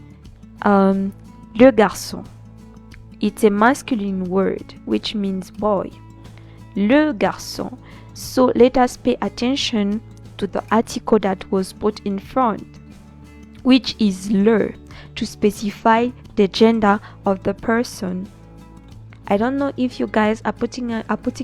le garçon, it's a masculine word which means boy. Le garçon. So let us pay attention to the article that was put in front, which is le, to specify the gender of the person. I don't know if you guys are putting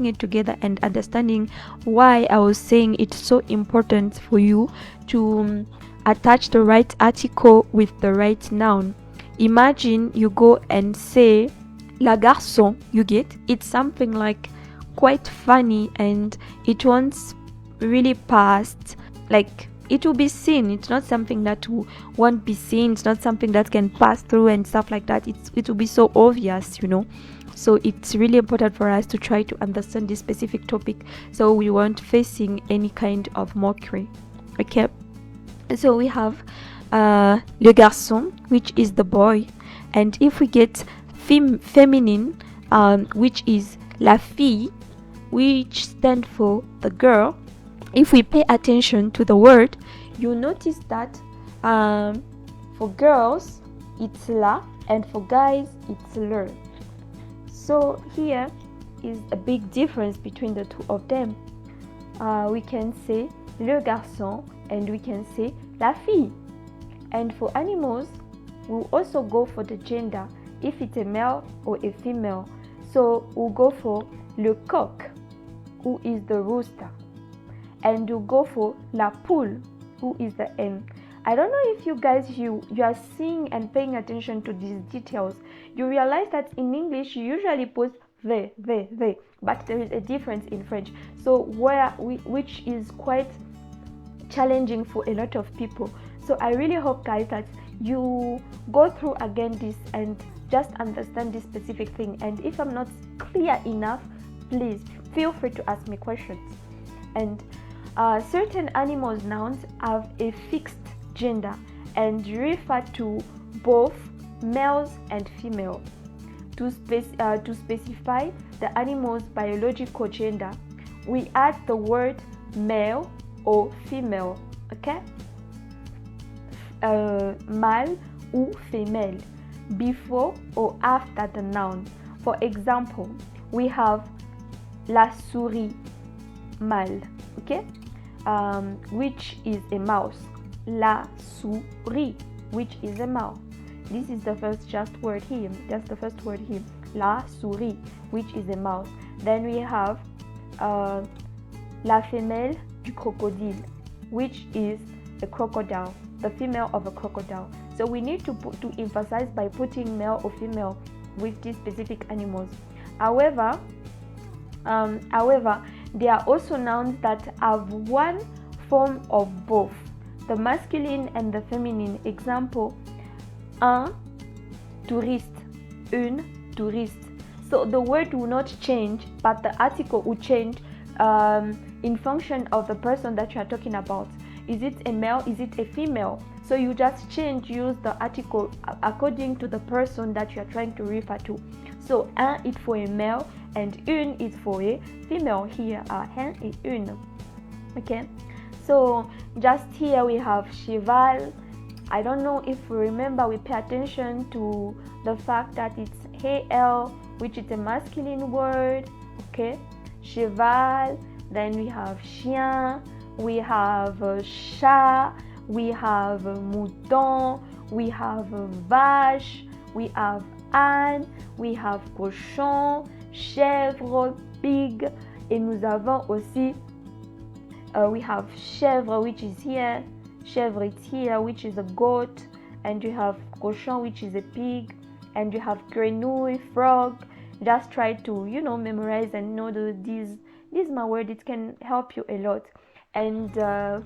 it together and understanding why I was saying it's so important for you to attach the right article with the right noun. Imagine you go and say la garçon, you get? It's something like quite funny and it won't really pass, like it will be seen. It's not something that won't be seen. It's not something that can pass through and stuff like that. It will be so obvious, you know. So it's really important for us to try to understand this specific topic so we weren't facing any kind of mockery. Okay, so we have le garçon, which is the boy, and if we get feminine, which is la fille, which stands for the girl. If we pay attention to the word, you notice that for girls it's la, and for guys it's le. So here is a big difference between the two of them. We can say le garçon and we can say la fille. And for animals, we'll also go for the gender, if it's a male or a female. So we'll go for le coq, who is the rooster. And we'll go for la poule, who is the hen. I don't know if you guys, you are seeing and paying attention to these details. You realize that in English, you usually put the, but there is a difference in French. So which is quite challenging for a lot of people. So I really hope, guys, that you go through again this and just understand this specific thing. And if I'm not clear enough, please feel free to ask me questions. And certain animals' nouns have a fixed gender and refer to both males and female. To specify the animal's biological gender, we add the word male or female, okay? Mâle ou femelle before or after the noun. For example, we have la souris, mâle, okay? Which is a mouse. La souris, which is a mouse. This is the first word here. That's the first word here. La souris, which is a mouse. Then we have la femelle du crocodile, which is a crocodile, the female of a crocodile. So we need to emphasize by putting male or female with these specific animals. However, there are also nouns that have one form of both, the masculine and the feminine. Example, un touriste, une touriste. So the word will not change, but the article will change in function of the person that you are talking about. Is it a male? Is it a female? So you just use the article according to the person that you are trying to refer to. So un is for a male and une is for a female. Here are un et une. Okay, so just here we have cheval. I don't know if we remember, we pay attention to the fact that it's HL, which is a masculine word. Okay, cheval. Then we have chien, we have chat, we have mouton, we have vache, we have âne, we have cochon, chèvre, pig, et nous avons aussi we have chèvre, which is here, chèvre is here, which is a goat, and you have cochon, which is a pig, and you have grenouille, frog. Just try to memorize and know these my word. It can help you a lot. And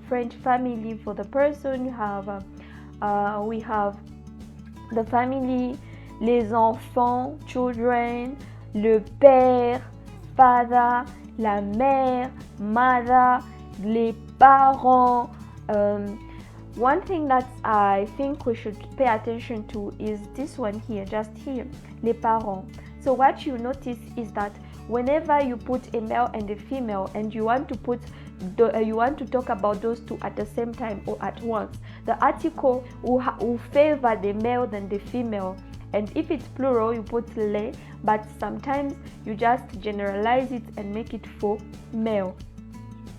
French family, for the person you have we have the family, les enfants, children, le père, father, la mère, mother, les parents. One thing that I think we should pay attention to is this one here, just here, les parents. So what you notice is that whenever you put a male and a female and you want to talk about those two at the same time or at once, the article will favor the male than the female. And if it's plural, you put les, but sometimes you just generalize it and make it for male,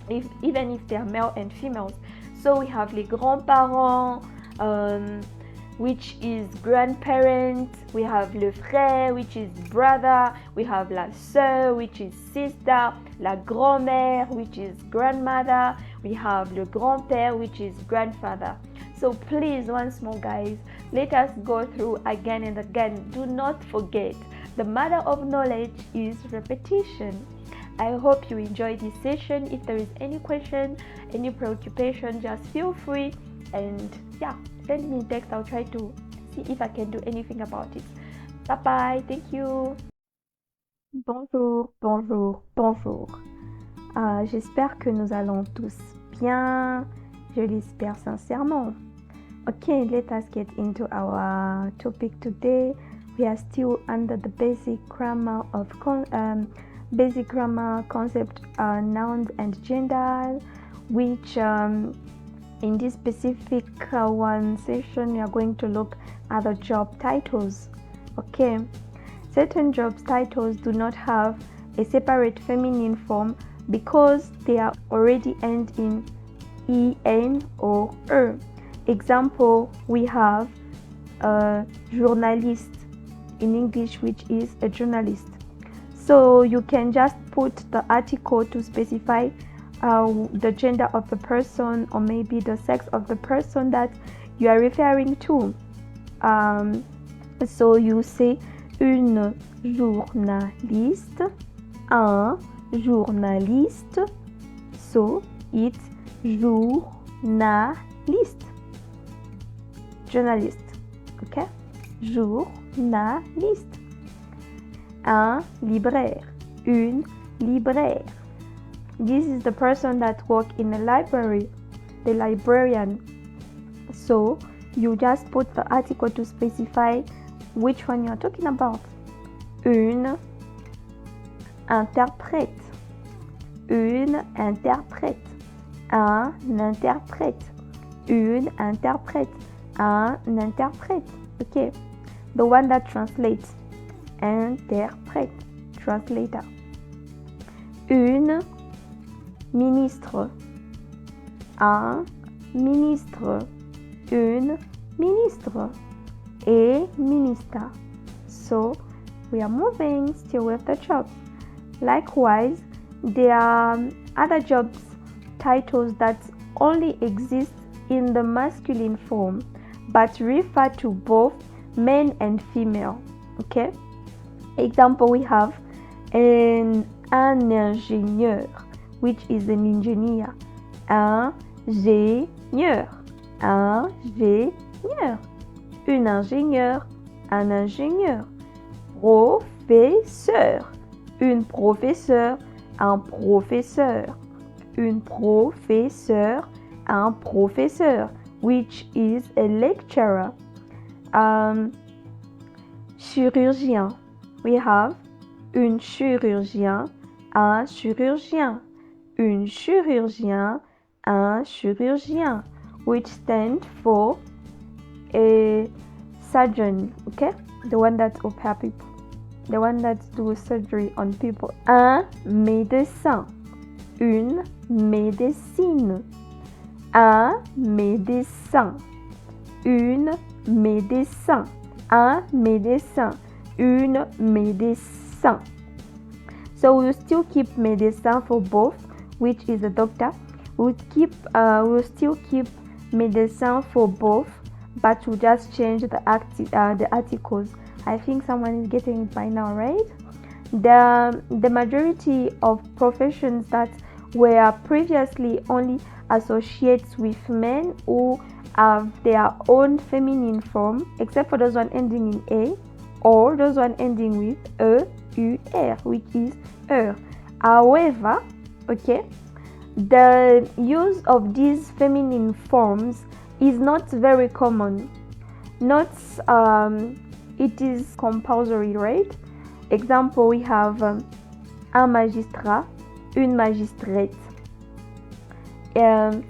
even if they are male and females. So we have les grands-parents, which is grandparent. We have le frère, which is brother. We have la sœur, which is sister. La grand-mère, which is grandmother. We have le grand-père, which is grandfather. So please, once more guys, let us go through again and again. Do not forget, the mother of knowledge is repetition. I hope you enjoyed this session. If there is any question, any preoccupation, just feel free and send me a text. I'll try to see if I can do anything about it. Bye bye. Thank you. Bonjour, bonjour, bonjour. J'espère que nous allons tous bien. Je l'espère sincèrement. Okay, let us get into our topic today. We are still under the basic grammar concept, nouns and gender, which in this specific one session we are going to look at the job titles. Okay, certain job titles do not have a separate feminine form because they are already end in en or er. Example, we have a journalist in English, which is a journalist. So you can just put the article to specify the gender of the person or maybe the sex of the person that you are referring to. So you say une journaliste, un journaliste. So it's journaliste. Journaliste. Okay? Journaliste. Un libraire, une libraire. This is the person that works in a library, the librarian. So you just put the article to specify which one you are talking about. Une interprète, une interprète, un interprète, une interprète, un interprète. Okay, the one that translates. Interprète, translator. Une ministre, un ministre, une ministre, a minister. So we are moving still with the job. Likewise, there are other jobs titles that only exist in the masculine form but refer to both men and female. Okay? Example, we have un ingénieur, which is an engineer. Ingénieur, ingénieur. Une ingénieure, un ingénieur. professeur, une professeure, un professeur, une professeur, un professeur, which is a lecturer. Chirurgien, we have une chirurgien, un chirurgien, une chirurgien, un chirurgien, which stands for a surgeon, okay? The one that opera people, the one that do surgery on people. Un médecin, une médecine, un médecin, une médecin, un médecin, une médecin. So we'll still keep médecin for both, which is a doctor. We'll still keep médecin for both, but we'll just change the articles. I think someone is getting it by now, right? The majority of professions that were previously only associates with men who have their own feminine form, except for those one ending in A, or those one ending with E-U-R, which is er. However, okay, the use of these feminine forms is not very common. It is compulsory, right? Example, we have un magistrat, une magistrate. Un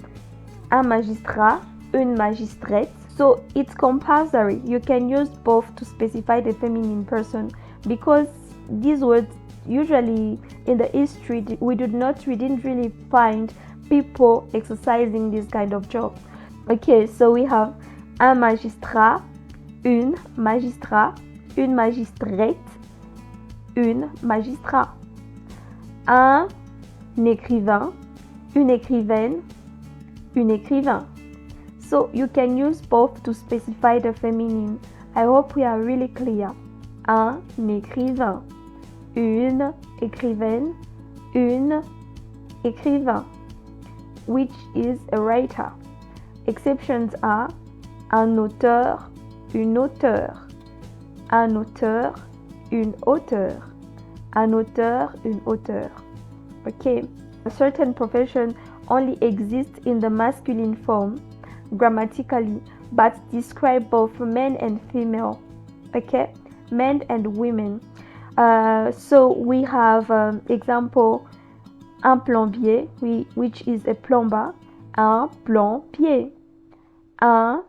magistrat, une magistrate. So it's compulsory. You can use both to specify the feminine person, because these words usually in the history we didn't really find people exercising this kind of job. Okay, so we have un magistrat, une magistrate, une magistrate, une magistrat. Un écrivain, une écrivaine, une écrivain. So you can use both to specify the feminine. I hope we are really clear. Un écrivain, une écrivaine, une écrivain, which is a writer. Exceptions are un auteur, une auteure, un auteur, une auteure, un auteur, une auteure. Okay, a certain profession only exists in the masculine form grammatically, but describe both men and female. Okay, men and women. So we have example, un plombier, which is a plumber, un plombier, un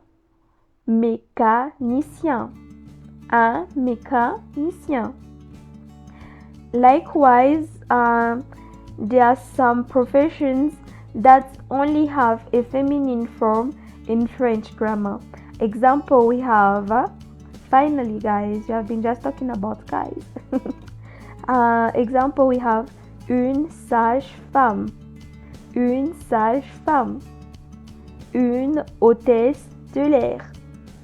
mécanicien, un mécanicien. Likewise, there are some professions that only have a feminine form in French grammar. Example, we have finally, guys, you have been just talking about guys. Example, we have une sage-femme, une sage-femme, une hôtesse de l'air,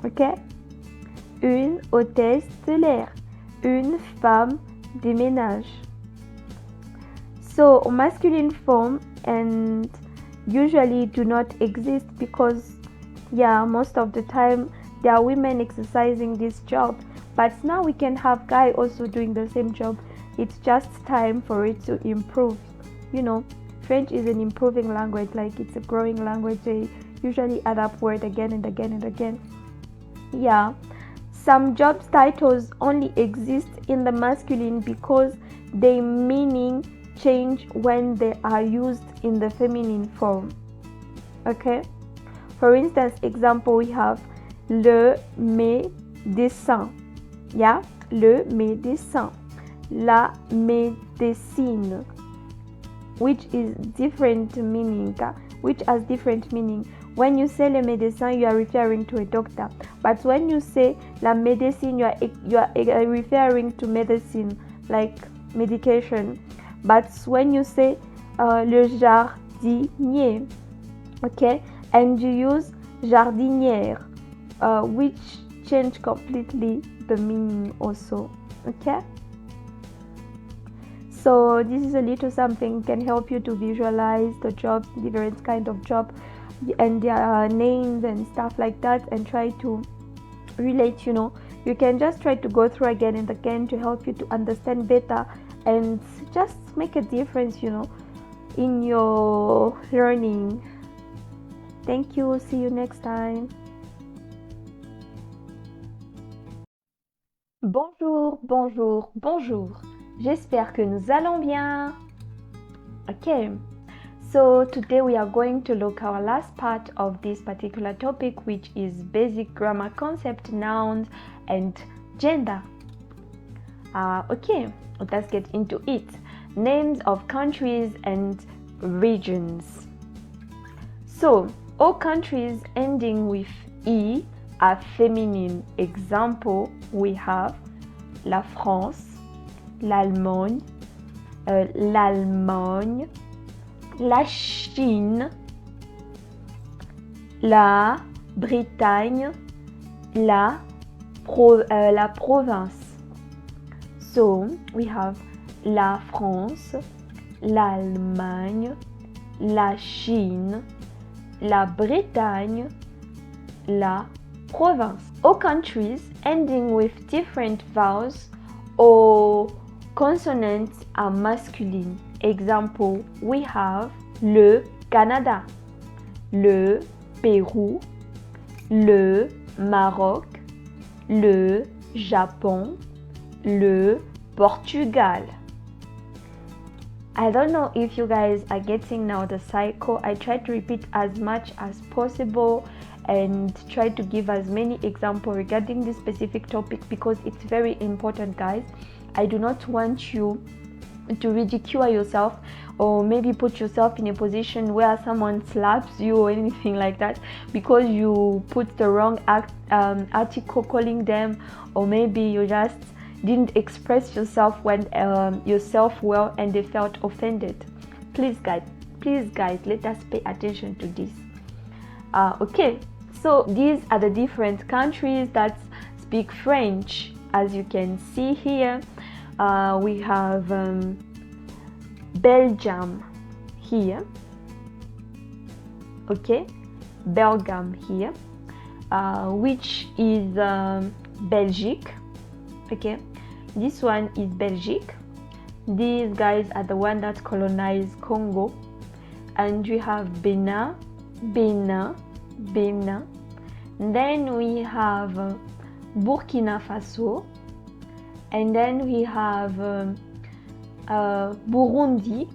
okay? Une hôtesse de l'air, une femme de ménage. So masculine form and usually do not exist because most of the time there are women exercising this job, but now we can have guy also doing the same job. It's just time for it to improve. You know, French is an improving language, like it's a growing language. They usually add up word again and again and again. Some job titles only exist in the masculine because their meaning change when they are used in the feminine form. Okay, for instance, example, we have le médecin, le médecin, la médecine, which is different meaning, which has different meaning. When you say le médecin, you are referring to a doctor, but when you say la médecine, you are referring to medicine, like medication. But when you say le jardinier, okay, and you use jardinière, which change completely the meaning also. Okay, so this is a little something can help you to visualize the job, different kind of job, and their names and stuff like that, and try to relate, you can just try to go through again and again to help you to understand better and just make a difference, in your learning. Thank you. See you next time. Bonjour, bonjour, bonjour. J'espère que nous allons bien. Okay. So today we are going to look our last part of this particular topic, which is basic grammar concept, nouns and gender. Okay, let's get into it. Names of countries and regions. So all countries ending with E are feminine. Example, we have la France, l'Allemagne, la Chine, la Bretagne, la province. So we have la France, l'Allemagne, la Chine, la Bretagne, la province. All countries ending with different vowels or consonants are masculine. Example, we have le Canada, le Pérou, le Maroc, le Japon, le Portugal. I don't know if you guys are getting now the cycle. I try to repeat as much as possible and try to give as many examples regarding this specific topic because it's very important, guys. I do not want you to ridicule yourself or maybe put yourself in a position where someone slaps you or anything like that because you put the wrong article calling them, or maybe you just didn't express yourself when yourself well and they felt offended. Please guys, let us pay attention to this. Okay, so these are the different countries that speak French. As you can see here, we have Belgium here, okay, Belgium here, which is Belgique, okay, this one is Belgique. These guys are the one that colonized Congo. And we have Benin. Then we have Burkina Faso, and then we have Burundi,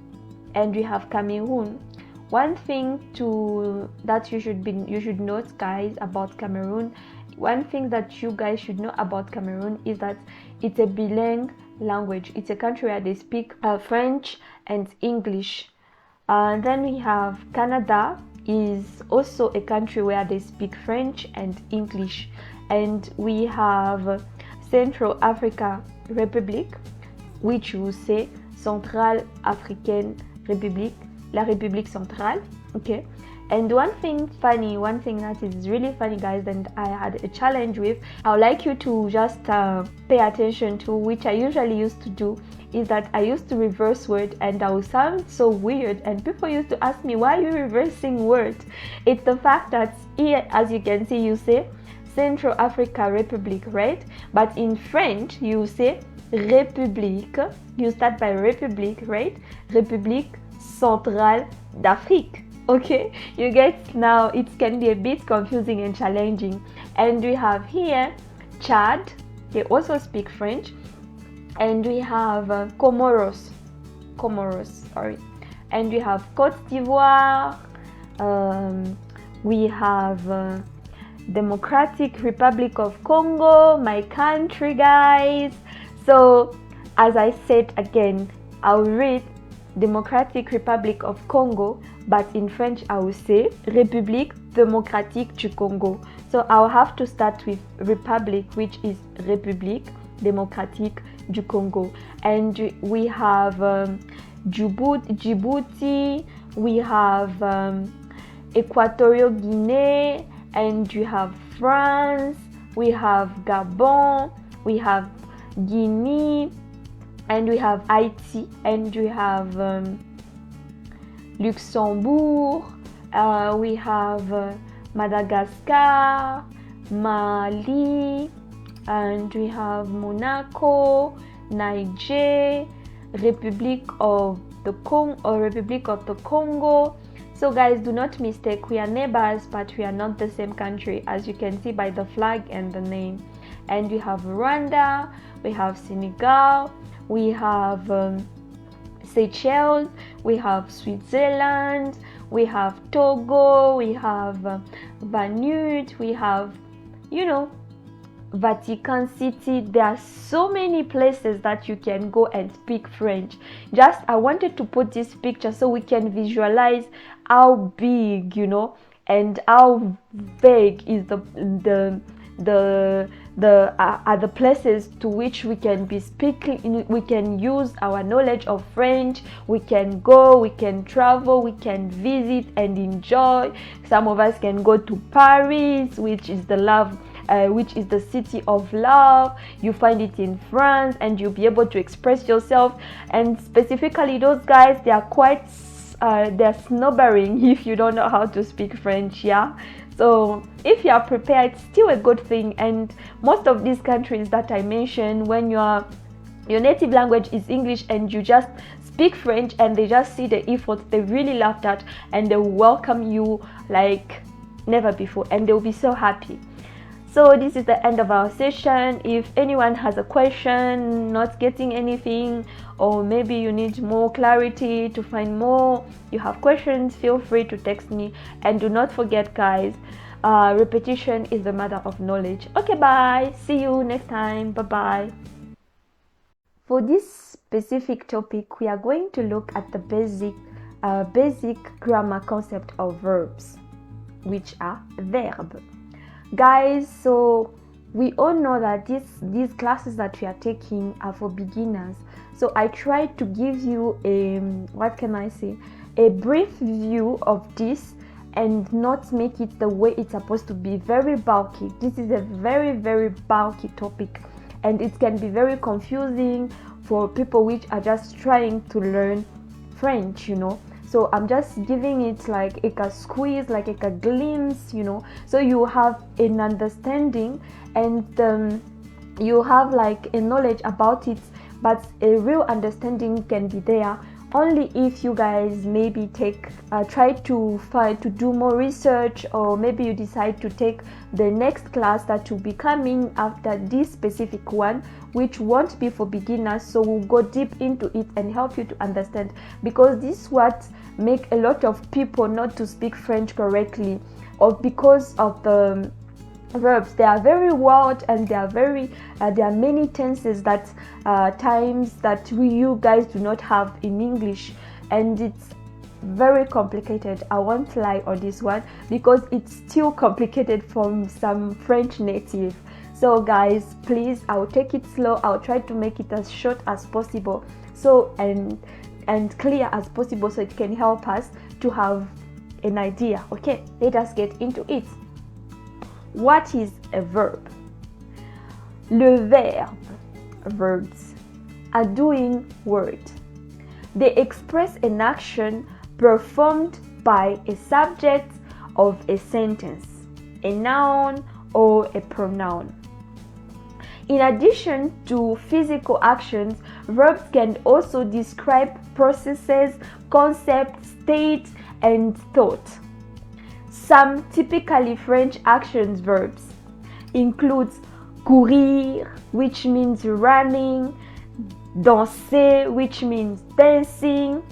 and we have Cameroon. One thing that you should note, guys, about Cameroon. One thing that you guys should know about Cameroon is that it's a bilingual language. It's a country where they speak French and English. Then we have Canada, is also a country where they speak French and English. And we have Central Africa Republic, which you say Central African Republic, la République Centrale, okay. And one thing that is really funny, guys, and I had a challenge with, I would like you to just pay attention to, which I usually used to do, is that I used to reverse word and I would sound so weird, and people used to ask me, why are you reversing words? It's the fact that here, as you can see, you say Central Africa Republic, right? But in French, you say République. You start by République, right? République Centrale d'Afrique. Okay, you get now, it can be a bit confusing and challenging. And we have here Chad, they also speak French. And we have Comoros, sorry. And we have Côte d'Ivoire. We have Democratic Republic of Congo, my country, guys. So as I said again, I'll read Democratic Republic of Congo, but in French I will say République démocratique du Congo. So I'll have to start with Republic, which is République démocratique du Congo. And we have Djibouti, we have Equatorial Guinea, and we have France, we have Gabon, we have Guinea, and we have Haiti, and we have Luxembourg, we have Madagascar, Mali, and we have Monaco, Niger, Republic of the Congo. So guys, do not mistake, we are neighbors, but we are not the same country, as you can see by the flag and the name. And we have Rwanda, we have Senegal, we have Seychelles, we have Switzerland, we have Togo, we have Vanuatu, we have, Vatican City. There are so many places that you can go and speak French. I wanted to put this picture so we can visualize how big, and how vague is the places to which we can be speaking. We can use our knowledge of French. We can go, we can travel, we can visit and enjoy. Some of us can go to Paris, which is the city of love. You find it in France, and you'll be able to express yourself. And specifically, those guys, they are quite they're snobbering if you don't know how to speak French. So if you are prepared, it's still a good thing. And most of these countries that I mentioned, when your native language is English and you just speak French and they just see the effort, they really love that, and they welcome you like never before, and they'll be so happy. So this is the end of our session. If anyone has a question, not getting anything, or maybe you need more clarity to find more, you have questions, feel free to text me. And do not forget, guys, repetition is the mother of knowledge. Okay, bye. See you next time. Bye-bye. For this specific topic, we are going to look at the basic grammar concept of verbs, which are verbs. Guys, so we all know that these classes that we are taking are for beginners. So I tried to give you a brief view of this and not make it the way it's supposed to be, very bulky. This is a very, very bulky topic, and it can be very confusing for people which are just trying to learn French, So I'm just giving it like a squeeze, like a glimpse, so you have an understanding, and you have like a knowledge about it, but a real understanding can be there only if you guys maybe try to do more research, or maybe you decide to take the next class that will be coming after this specific one, which won't be for beginners. So we'll go deep into it and help you to understand, because this is what make a lot of people not to speak French correctly, or because of the verbs. They are very wild, and there are many tenses that times that you guys do not have in English, and it's very complicated. I won't lie on this one, because it's still complicated from some French native. So guys, please, I'll take it slow. I'll try to make it as short as possible, so and clear as possible, so it can help us to have an idea. Okay, let us get into it. What is a verb? Le verbe, verbs, are doing word. They express an action performed by a subject of a sentence, a noun or a pronoun. In addition to physical actions, verbs can also describe processes, concepts, states, and thought. Some typically French action verbs include courir, which means running, danser, which means dancing,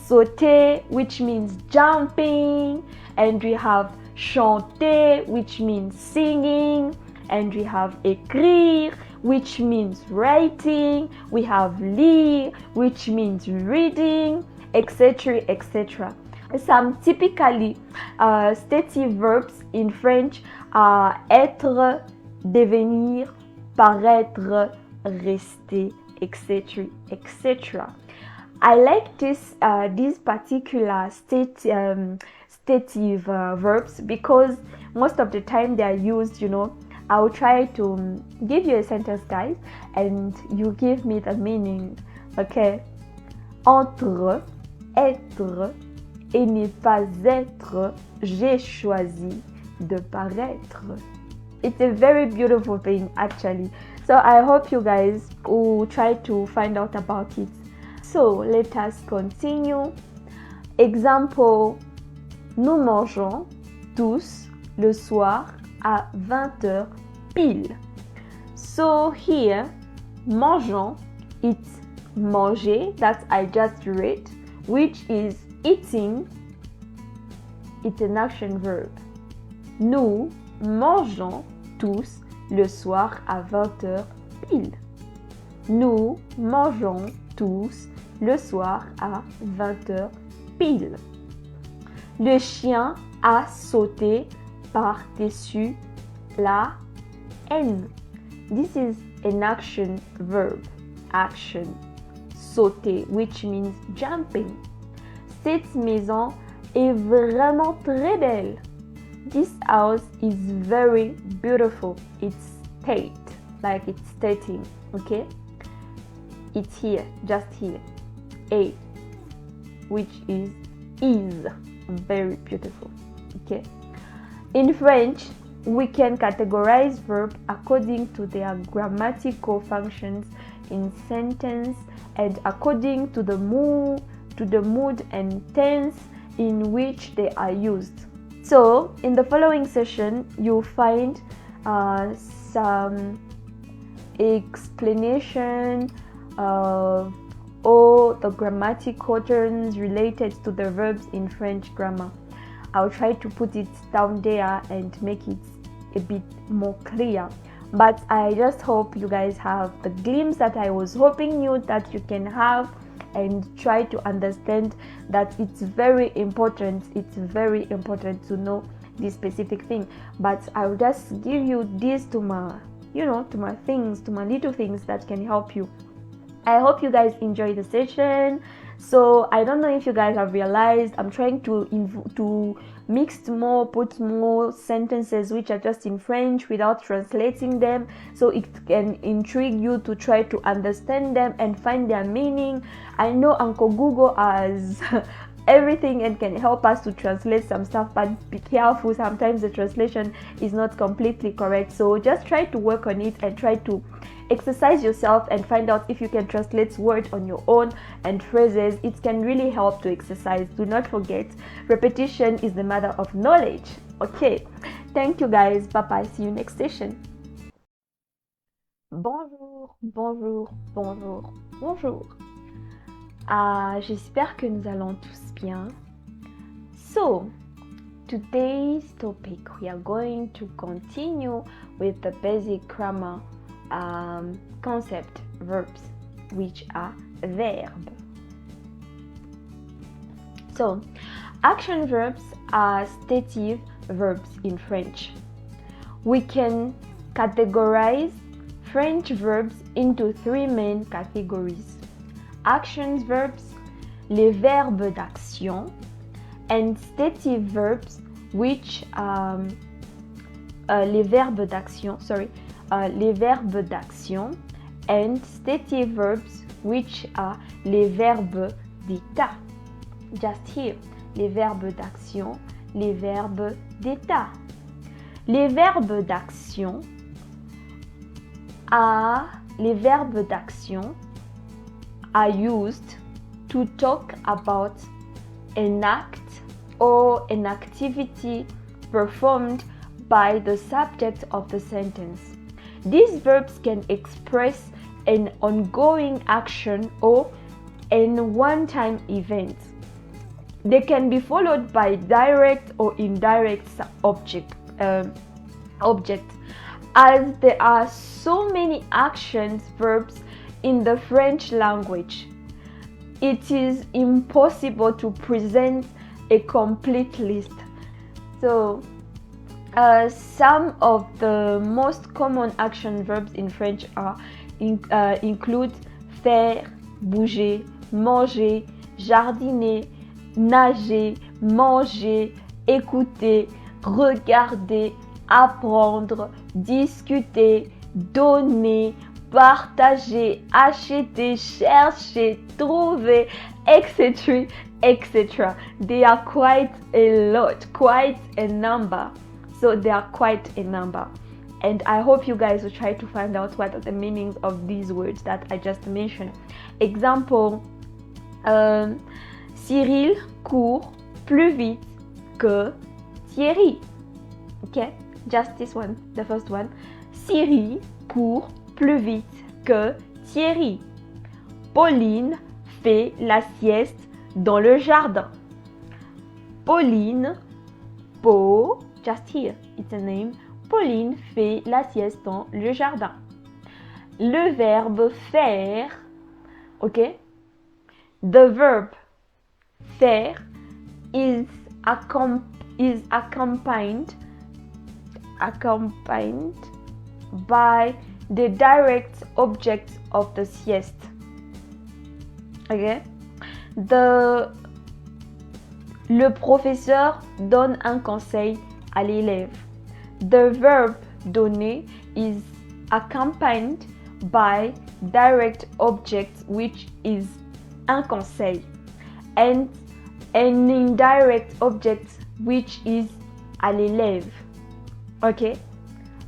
sauter, which means jumping, and we have chanter, which means singing, and we have écrire, which means writing, we have lire, which means reading, etc., etc. Some typically stative verbs in French are être, devenir, paraître, rester, etc., etc. I like these particular stative verbs, because most of the time they are used, I'll try to give you a sentence, guys, and you give me the meaning. Okay? Entre, être, et ne pas être, j'ai choisi de paraître. It's a very beautiful thing actually. So I hope you guys will try to find out about it. So let us continue. Exemple, nous mangeons tous le soir à 20h pile. So here, mangeons, it's manger that I just read, which is eating. It's an action verb. Nous mangeons tous le soir à 20h pile. Nous mangeons tous le soir à 20h pile. Le chien a sauté par-dessus la haine. This is an action verb. Action. Sauter, which means jumping. Cette maison est vraiment très belle. This house is very beautiful. It's state, like it's stating, okay? It's here, just here. A, which is very beautiful, okay? In French, we can categorize verbs according to their grammatical functions in sentence and according to the mood and tense in which they are used. So, in the following session, you'll find some explanation of all the grammatical terms related to the verbs in French grammar. I'll try to put it down there and make it a bit more clear. But I just hope you guys have the glimpse that I was hoping that you can have, and try to understand that it's very important to know this specific thing. But I will just give you this to my little things that can help you. I hope you guys enjoy the session. So I don't know if you guys have realized I'm trying to put more sentences which are just in French without translating them, so it can intrigue you to try to understand them and find their meaning. I know Uncle Google has everything and can help us to translate some stuff, but be careful, sometimes the translation is not completely correct. So just try to work on it and try to exercise yourself and find out if you can translate words on your own and phrases. It can really help to exercise. Do not forget, repetition is the mother of knowledge. Okay, thank you guys. Bye bye. See you next session. Bonjour, bonjour, bonjour, bonjour. J'espère que nous allons tous bien. So, today's topic, we are going to continue with the basic grammar concept verbs, which are verbs. So, action verbs are stative verbs in French. We can categorize French verbs into three main categories: action verbs, les verbes d'action, and stative verbs, which les verbes d'action and stative verbs, which are les verbes d'état. Just here, les verbes d'action, les verbes d'état. Les verbes d'action are used to talk about an act or an activity performed by the subject of the sentence. These verbs can express an ongoing action or an one-time event. They can be followed by direct or indirect object, as there are so many action verbs in the French language. It is impossible to present a complete list. So, some of the most common action verbs in French include faire, bouger, manger, jardiner, nager, manger, écouter, regarder, apprendre, discuter, donner, partager, acheter, chercher, trouver, etc., etc. They are quite a lot, quite a number. So they are quite a number. and I hope you guys will try to find out what are the meanings of these words that I just mentioned. Example, Cyril court plus vite que Thierry. Okay, just this one, the first one. Cyril court plus vite que Thierry. Pauline fait la sieste dans le jardin. Pauline, just here, it's a name. Pauline fait la sieste dans le jardin. Le verbe faire, okay? The verb faire is accompanied by the direct object of the sieste. Okay? Le professeur donne un conseil à l'élève. The verb donner is accompanied by direct object, which is un conseil, and an indirect object, which is à l'élève. Okay?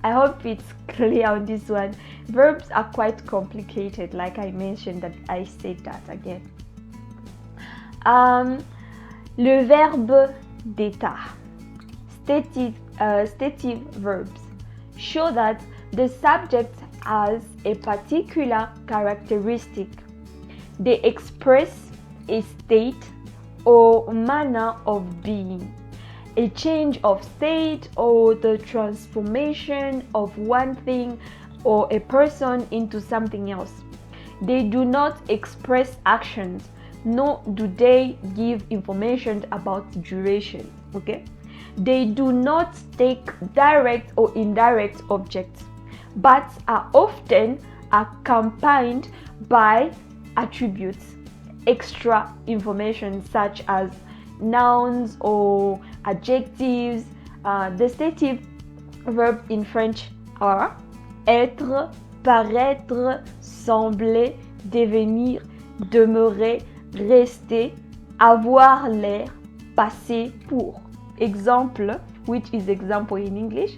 I hope it's clear on this one. Verbs are quite complicated, like I mentioned that I said that again. Le verbe d'état. Stative verbs show that the subject has a particular characteristic. They express a state or manner of being, a change of state or the transformation of one thing or a person into something else. They do not express actions, nor do they give information about duration. Okay? They do not take direct or indirect objects, but are often accompanied by attributes, extra information such as nouns or adjectives. The stative verbs in French are être, paraître, sembler, devenir, demeurer, rester, avoir l'air, passer pour. Example, which is example in English.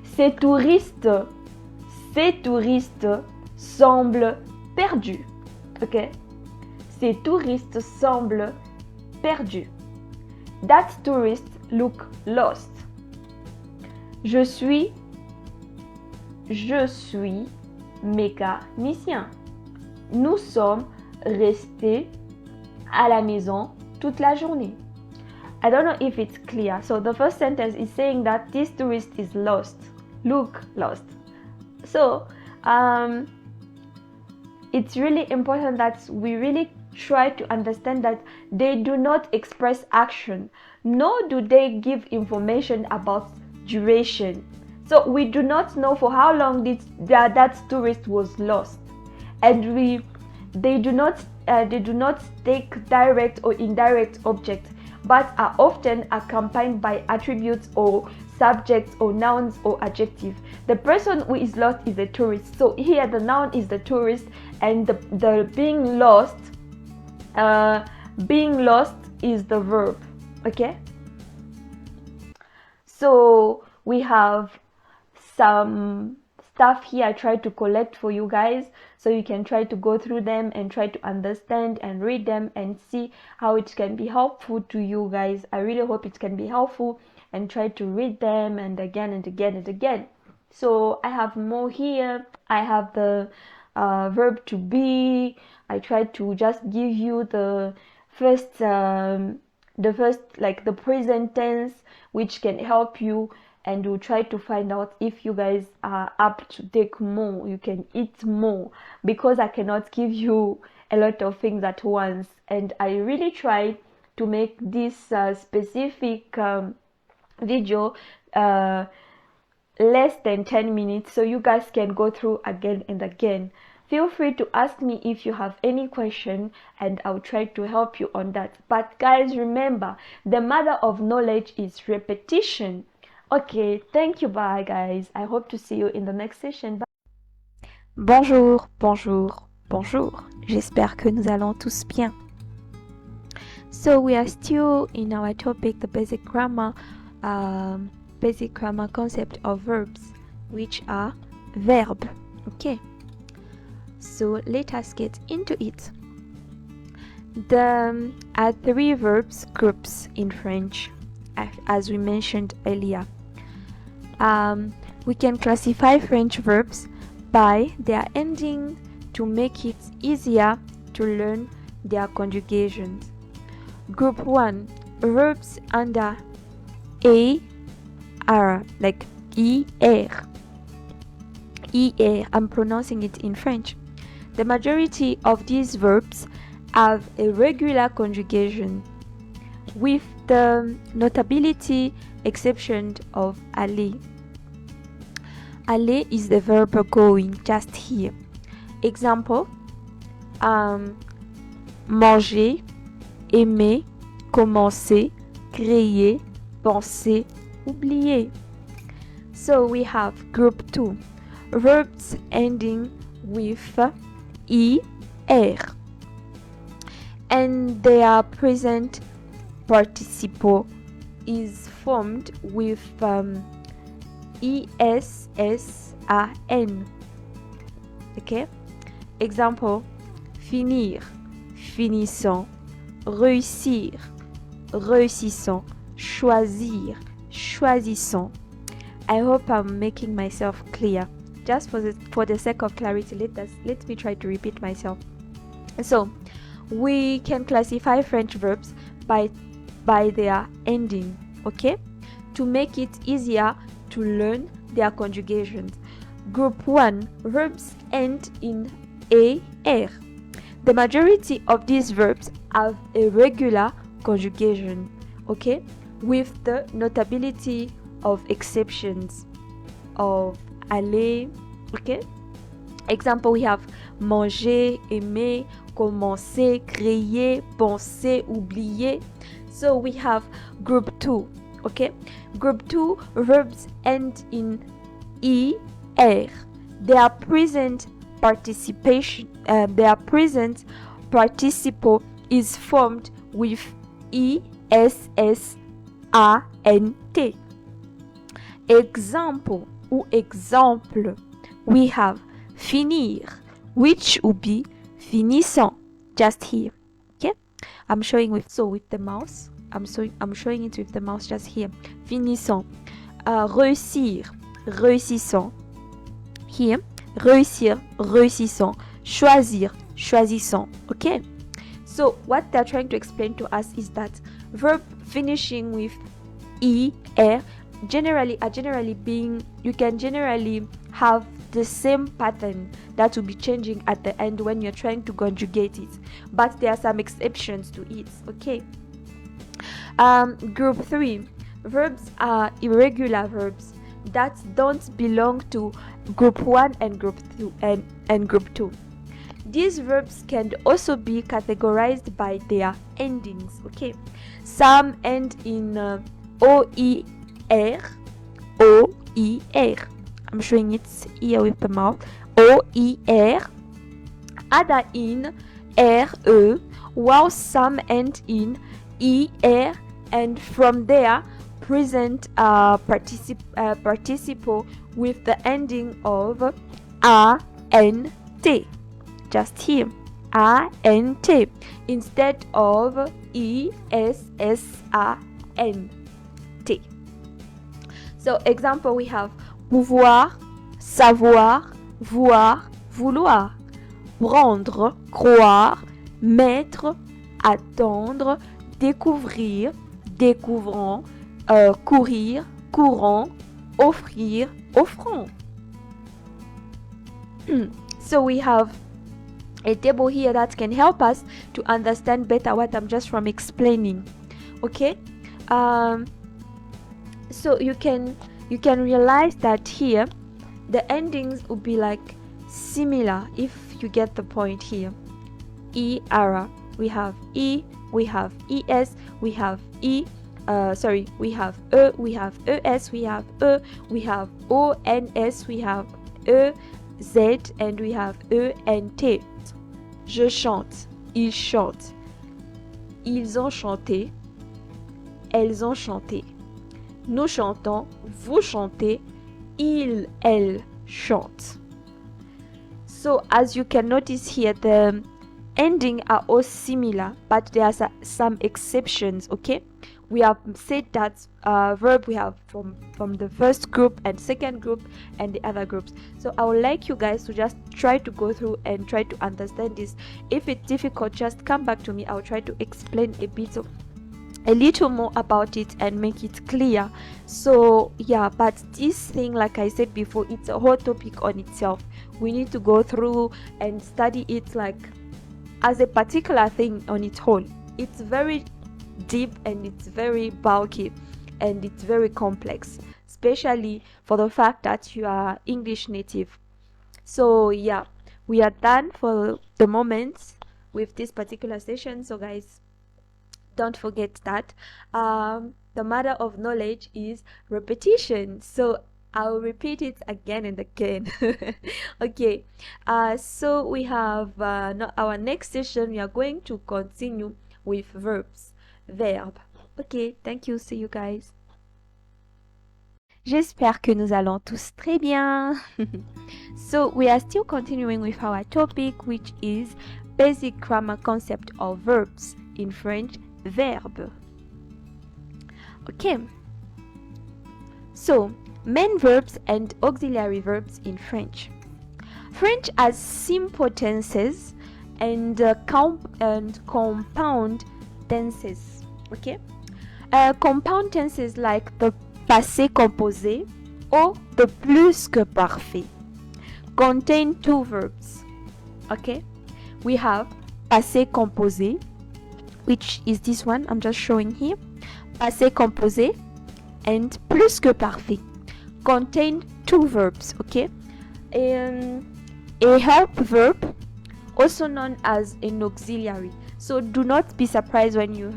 Ces touristes semblent perdus. Okay? Ces touristes semblent perdus. That tourist look lost. Je suis mécanicien. Nous sommes restés à la maison toute la journée. I don't know if it's clear. So the first sentence is saying that this tourist is lost. Look lost. So it's really important that we really try to understand that they do not express action, nor do they give information about duration. So we do not know for how long that tourist was lost, and they do not take direct or indirect objects, but are often accompanied by attributes or subjects or nouns or adjectives. The person who is lost is a tourist. So here the noun is the tourist, and the being lost is the verb. Okay? So we have some stuff here I try to collect for you guys, so you can try to go through them and try to understand and read them and see how it can be helpful to you guys. I really hope it can be helpful, and try to read them and again and again and again. So I have more here. I have the verb to be. I try to just give you the first like the present tense, which can help you, and we'll try to find out if you guys are up to take more. You can eat more, because I cannot give you a lot of things at once, and I really try to make this specific video less than 10 minutes, so you guys can go through again and again. Feel free to ask me if you have any question, and I'll try to help you on that. But guys, remember, the mother of knowledge is repetition. Okay, thank you. Bye guys. I hope to see you in the next session. Bye. Bonjour, bonjour, bonjour. J'espère que nous allons tous bien. So we are still in our topic, the basic grammar. basic grammar concept of verbs, which are verb. Okay, so let us get into it. There are three verbs groups in French, as we mentioned earlier. We can classify French verbs by their ending to make it easier to learn their conjugations. Group 1, verbs under ER, like ER. ER, I'm pronouncing it in French. The majority of these verbs have a regular conjugation, with the notability exception of aller. Aller is the verb going, just here. Example, manger, aimer, commencer, créer, penser, oublier. So we have group 2, verbs ending with ER, and their present participle is formed with ESSAN. Okay? Example, finir, finissant, réussir, réussissant, choisir, choisissant. I hope I'm making myself clear. Just for the sake of clarity, let me try to repeat myself. So, we can classify French verbs by their ending, okay? To make it easier to learn their conjugations. Group 1, verbs end in AR. The majority of these verbs have a regular conjugation, okay? With the notability of exceptions of aller, okay? Example, we have manger, aimer, commencer, créer, penser, oublier. So we have group 2, okay? Group 2, verbs end in ER. Their present participle is formed with ESSANT. Example ou exemple, we have finir, which would be finissant, just here. Okay, I'm showing with the mouse. I'm showing it with the mouse just here. Finissant. Réussir, réussissant. Here, réussir, réussissant. Choisir, choisissant. Okay. So what they're trying to explain to us is that verb finishing with er generally being, you can generally have the same pattern that will be changing at the end when you're trying to conjugate it, but there are some exceptions to it. Okay. Group 3, verbs are irregular verbs that don't belong to group 1 and group 2 and group 2. These verbs can also be categorized by their endings. Okay, some end in OER. I'm showing it here with the mouth. OER. Other in RE, while some end in ER, and from there present participle with the ending of ANT. Just here, ANT instead of ESSANT. So example, we have pouvoir, savoir, voir, vouloir, prendre, croire, mettre, attendre, découvrir, découvrant, courir, courant, offrir, offrant. So we have a table here that can help us to understand better what I'm just from explaining. Okay, so you can realize that here the endings will be like similar, if you get the point here. ER, we have E, we have ES, we have we have we have ES, we have we have ONS, we have EZ, and we have ENT. Je chante, il chante, ils ont chanté, elles ont chanté, nous chantons, vous chantez, il, elle chante. So as you can notice here, the ending are all similar, but there are some exceptions. Okay, we have said that verb we have from the first group and second group and the other groups. So I would like you guys to just try to go through and try to understand this. If it's difficult, just come back to me. I'll try to explain a little more about it and make it clear. So yeah, but this thing, like I said before, it's a whole topic on itself. We need to go through and study it like as a particular thing on its whole. It's very deep and it's very bulky and it's very complex, especially for the fact that you are English native. So yeah, we are done for the moment with this particular session. So guys, don't forget that the matter of knowledge is repetition. So I'll repeat it again and again. Okay, so we have our next session. We are going to continue with verbs, verb. Okay, thank you. See you guys. J'espère que nous allons tous très bien. So we are still continuing with our topic, which is basic grammar concept of verbs, in French, verbe. Okay, so main verbs and auxiliary verbs in French. French has simple tenses and compound tenses. Okay, compound tenses like the passé composé or the plus que parfait contain two verbs. Okay, we have passé composé, which is this one I'm just showing here. Passé composé and plus que parfait contain two verbs. Okay, a help verb, also known as an auxiliary. So do not be surprised when you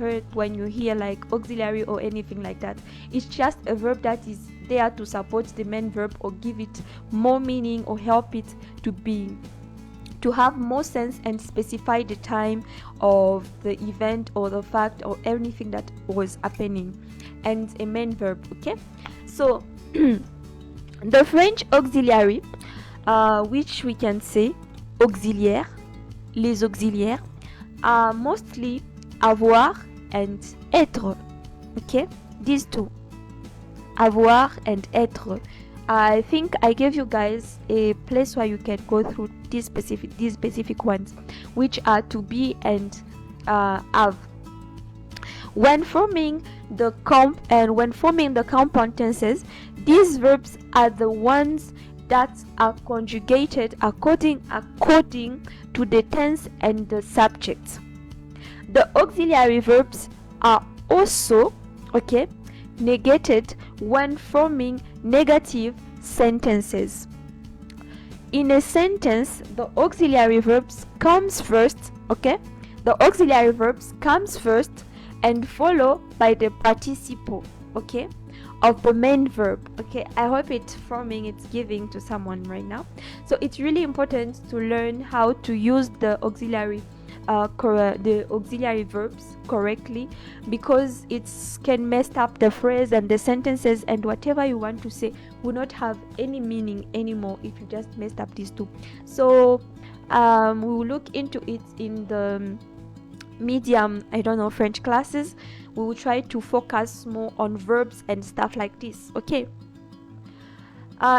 hear like auxiliary or anything like that. It's just a verb that is there to support the main verb or give it more meaning or help it to have more sense and specify the time of the event or the fact or anything that was happening, and a main verb. Okay, so the French auxiliary, which we can say auxiliaire, les auxiliaires, are mostly avoir and être. Okay, these two, avoir and être. I think I gave you guys a place where you can go through these specific ones, which are to be and have. When forming the compound tenses, these verbs are the ones that are conjugated according to the tense and the subject. The auxiliary verbs are also negated when forming negative sentences. In a sentence, the auxiliary verbs comes first. The auxiliary verbs comes first and follow by the participle of the main verb. I hope it's giving to someone right now. So it's really important to learn how to use the auxiliary verbs correctly, because it can mess up the phrase and the sentences, and whatever you want to say will not have any meaning anymore if you just messed up these two. So we will look into it in the medium French classes. We will try to focus more on verbs and stuff like this.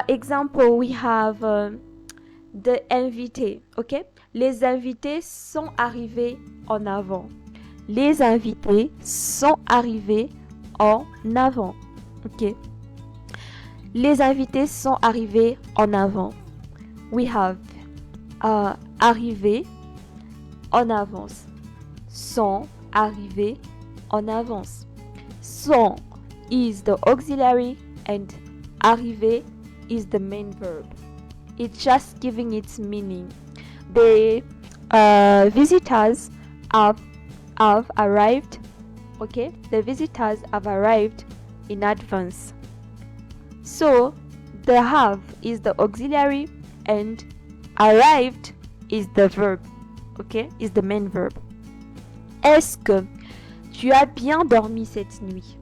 Example, we have the invité. Les invités sont arrivés en avant. Les invités sont arrivés en avant. Les invités sont arrivés en avant. We have arrivé en avance. Sont arrivés en avance. Sont is the auxiliary and arrivé is the main verb. It's just giving its meaning. The visitors have arrived. The visitors have arrived in advance. So the have is the auxiliary and arrived is the verb. Is the main verb. Est-ce que tu as bien dormi cette nuit?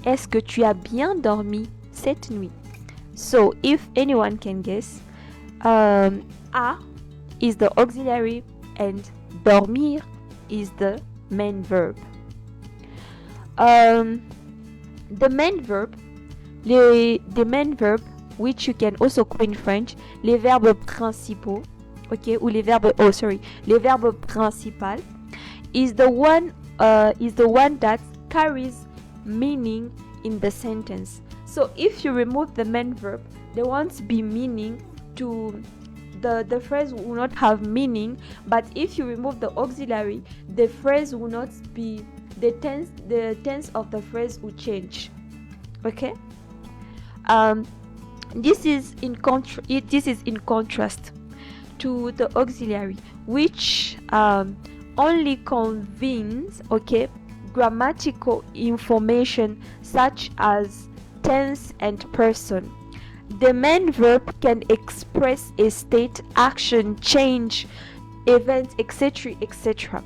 est-ce que tu as bien dormi cette nuit? So, if anyone can guess, a is the auxiliary and dormir is the main verb. The main verb, the main verb, which you can also call in French, les verbes principaux, okay, ou les verbes, les verbes principal, is the one that carries meaning in the sentence. So if you remove the main verb, there won't be meaning to the phrase will not have meaning. But if you remove the auxiliary, the phrase will not be the tense of the phrase will change. Okay. This is in contrast to the auxiliary, which only conveys grammatical information such as tense and person. The main verb can express a state, action, change, event, etc., etc.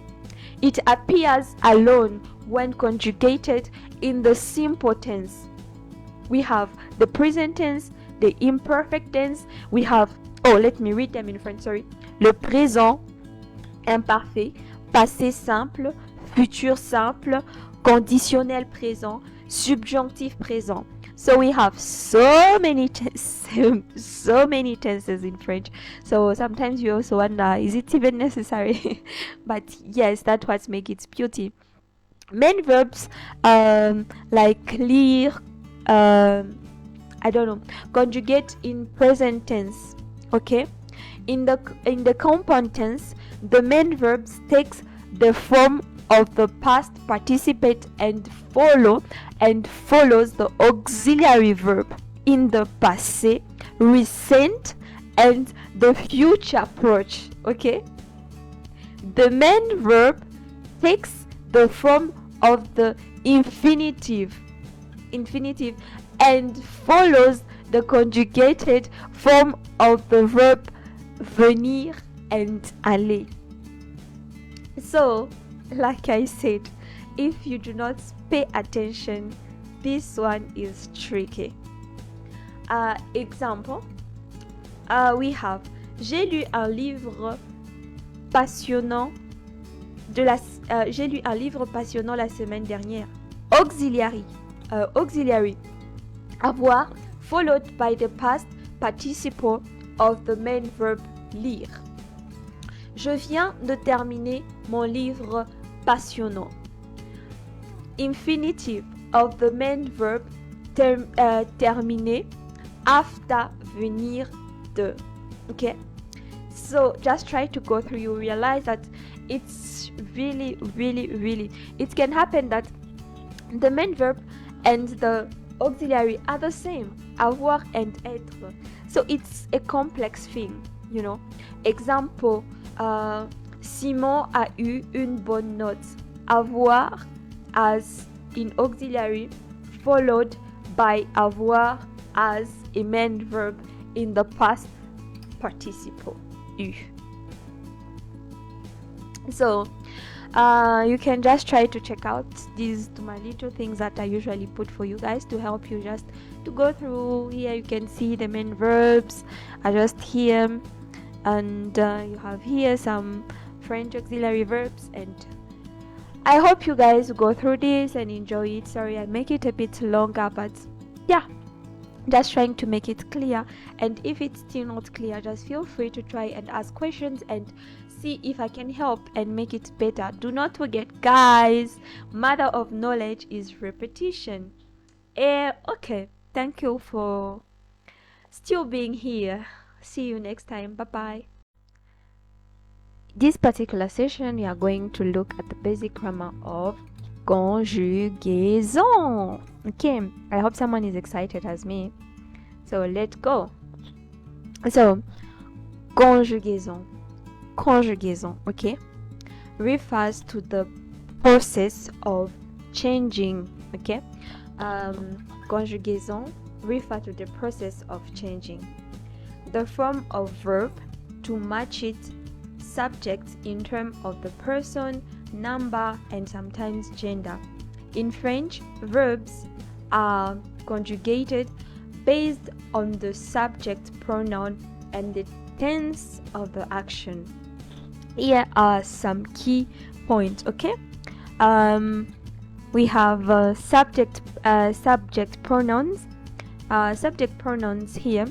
It appears alone when conjugated in the simple tense. We have the present tense, the imperfect tense. We have, let me read them in French, le présent imparfait, passé simple, futur simple, conditionnel présent, subjonctif présent. So we have so many tenses in French. So sometimes you also wonder, is it even necessary? But yes, that's what makes its beauty. Main verbs like lire, conjugate in present tense. Okay, in the compound tense, the main verbs takes the form of the past participate and follows the auxiliary verb in the passé, recent, and the future approach. Okay, the main verb takes the form of the infinitive and follows the conjugated form of the verb venir and aller. So, like I said, if you do not pay attention, this one is tricky. Example, we have j'ai lu un livre passionnant la semaine dernière. Auxiliary, avoir, followed by the past participle of the main verb lire. Je viens de terminer mon livre passionnant. Infinitive of the main verb terminer after venir de. Okay, so just try to go through. You realize that it's really it can happen that the main verb and the auxiliary are the same, avoir and être. So it's a complex thing, you know. Example, Simon a eu une bonne note. Avoir as in auxiliary followed by avoir as a main verb in the past participle eu. So you can just try to check out these my little things that I usually put for you guys to help you just to go through. Here you can see the main verbs are just here, and you have here some French auxiliary verbs, and I hope you guys go through this and enjoy it. Sorry I make it a bit longer, but yeah, just trying to make it clear. And if it's still not clear, just feel free to try and ask questions and see if I can help and make it better. Do not forget, guys, mother of knowledge is repetition. Okay, thank you for still being here. See you next time. Bye bye. This particular session we are going to look at the basic grammar of conjugaison. Okay, I hope someone is excited as me, so let's go. So conjugaison, okay, refers to the process of changing. Okay, conjugaison refers to the process of changing the form of verb to match its subject in terms of the person, number, and sometimes gender. In French, verbs are conjugated based on the subject pronoun and the tense of the action. Here are some key points, okay? We have subject pronouns. Subject pronouns here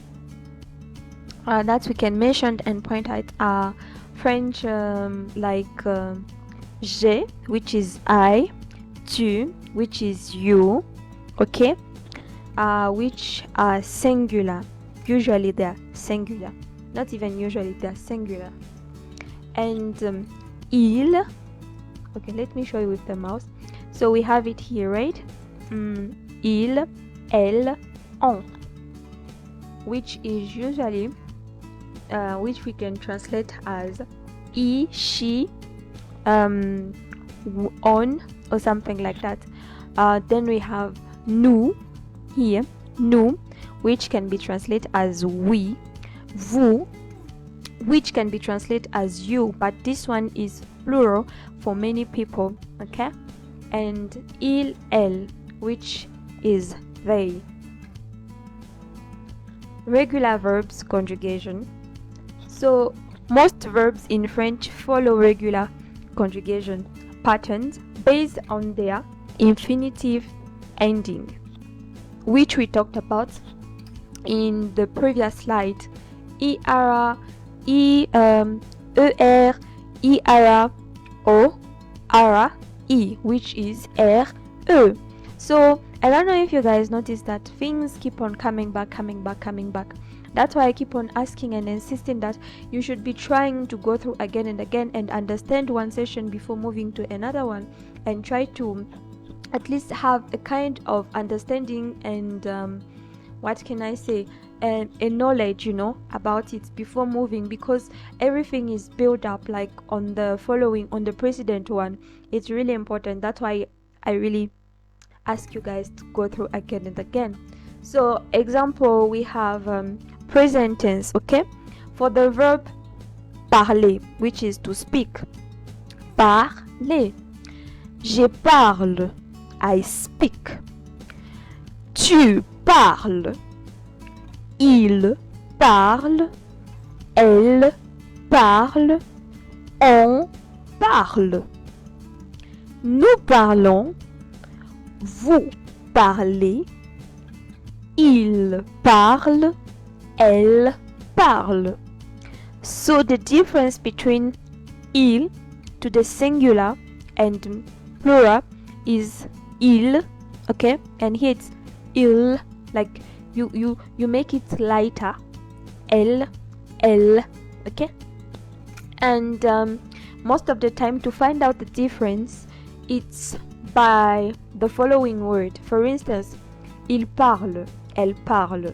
that we can mention and point out are French, like je, which is I, tu, which is you, okay, which are singular. Usually they are singular, not even usually, they are singular. And il, okay, let me show you with the mouse. So we have it here, right? Il, elle, on, which is usually which we can translate as he, she, on, or something like that. Then we have nous here, nous, which can be translated as we, vous, which can be translated as you, but this one is plural for many people, okay? And il, elle, which is they. Regular verbs conjugation. So most verbs in French follow regular conjugation patterns based on their infinitive ending, which we talked about in the previous slide. ER, ER, ER, O, R, E, which is R, E. So I don't know if you guys noticed that things keep on coming back. That's why I keep on asking and insisting that you should be trying to go through again and again and understand one session before moving to another one, and try to at least have a kind of understanding and what can I say, a knowledge, about it before moving, because everything is built up like on the precedent one. It's really important. That's why I really ask you guys to go through again and again. So example, we have present tense, okay? For the verb parler, which is to speak. Parler. Je parle. I speak. Tu parles. Il parle. Elle parle. On parle. Nous parlons. Vous parlez. Il parle. Elle parle. So the difference between il to the singular and plural is il, okay, and here it's il, like you make it lighter, elle, okay. And most of the time, to find out the difference, it's by the following word. For instance, il parle, elle parle.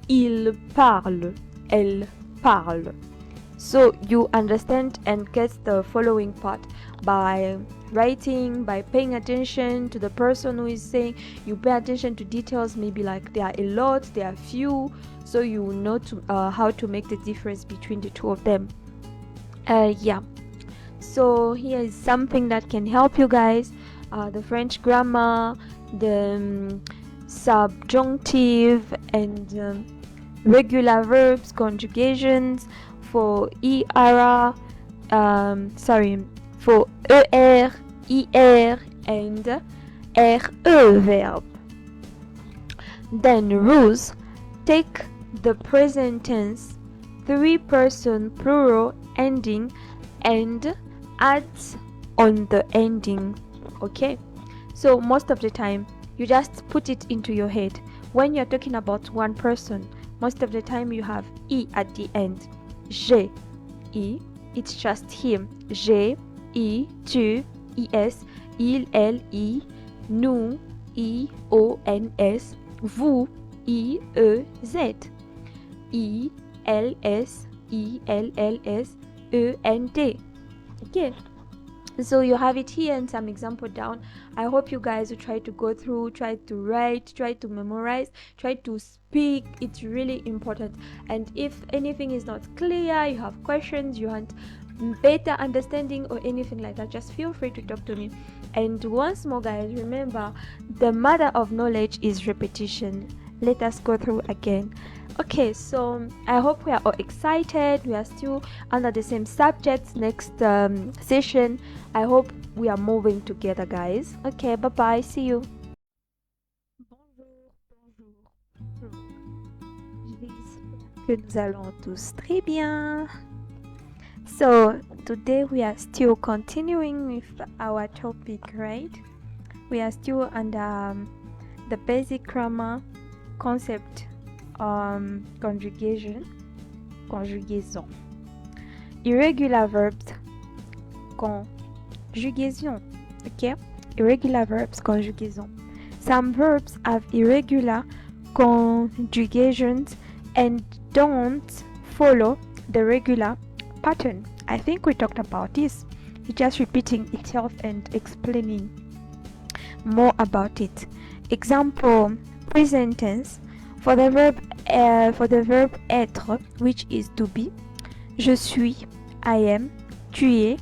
Il parle, elle parle. So you understand and get the following part by writing, by paying attention to the person who is saying. You pay attention to details, maybe like there are a lot, there are few, so you know how to make the difference between the two of them. Yeah. So here is something that can help you guys. The French grammar, the subjunctive, and regular verbs, conjugations for for ER, IR, and RE verb. Then rules: take the present tense, 3-person plural ending, and add on the ending, okay? So most of the time, you just put it into your head. When you're talking about one person, most of the time you have I at the end. Je, I, it's just him. Je, I, tu, is, il, elle, I, nous, I, o, n, s, vous, I, e, z, I, l, s, I, l, l, s, e, n, t. Okay. So you have it here and some example down. I hope you guys will try to go through, try to write, try to memorize, try to speak. It's really important. And if anything is not clear, you have questions, you want better understanding or anything like that, just feel free to talk to me. And once more, guys, remember, the mother of knowledge is repetition. Let us go through again. Okay, so I hope we are all excited. We are still under the same subjects. Next session, I hope we are moving together, guys. Okay, bye bye, see you. Bonjour. Que nous allons tous très bien. So today we are still continuing with our topic, right? We are still under the basic grammar concept, conjugaison. Irregular verbs, conjugaison. Okay, irregular verbs, conjugaison. Some verbs have irregular conjugations and don't follow the regular pattern. I think we talked about this. It's just repeating itself and explaining more about it. Example: present tense. For the verb être, which is to be, je suis, I am, tu es,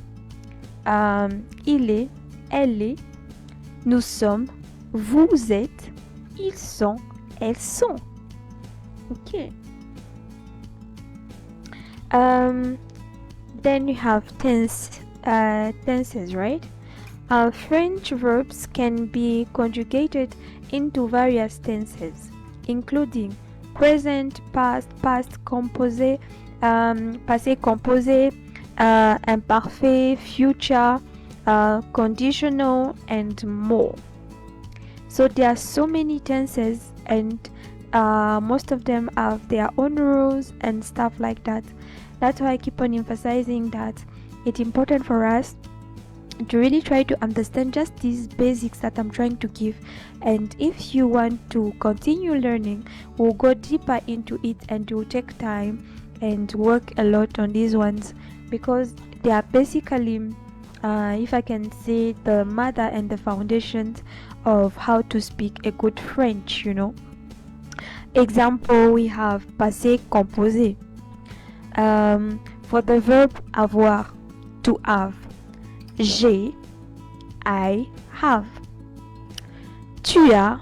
il est, elle est, nous sommes, vous êtes, ils sont, elles sont. Okay. Then you have tenses, right? French verbs can be conjugated into various tenses, including present, past, past composé, passé composé, imparfait, future, conditional, and more. So there are so many tenses, and most of them have their own rules and stuff like that. That's why I keep on emphasizing that it's important for us to really try to understand just these basics that I'm trying to give. And if you want to continue learning, we'll go deeper into it and it will take time and work a lot on these ones, because they are basically, if I can say, the mother and the foundations of how to speak a good French, you know. Example, we have passé composé. For the verb avoir, to have, j'ai, I have, tu as,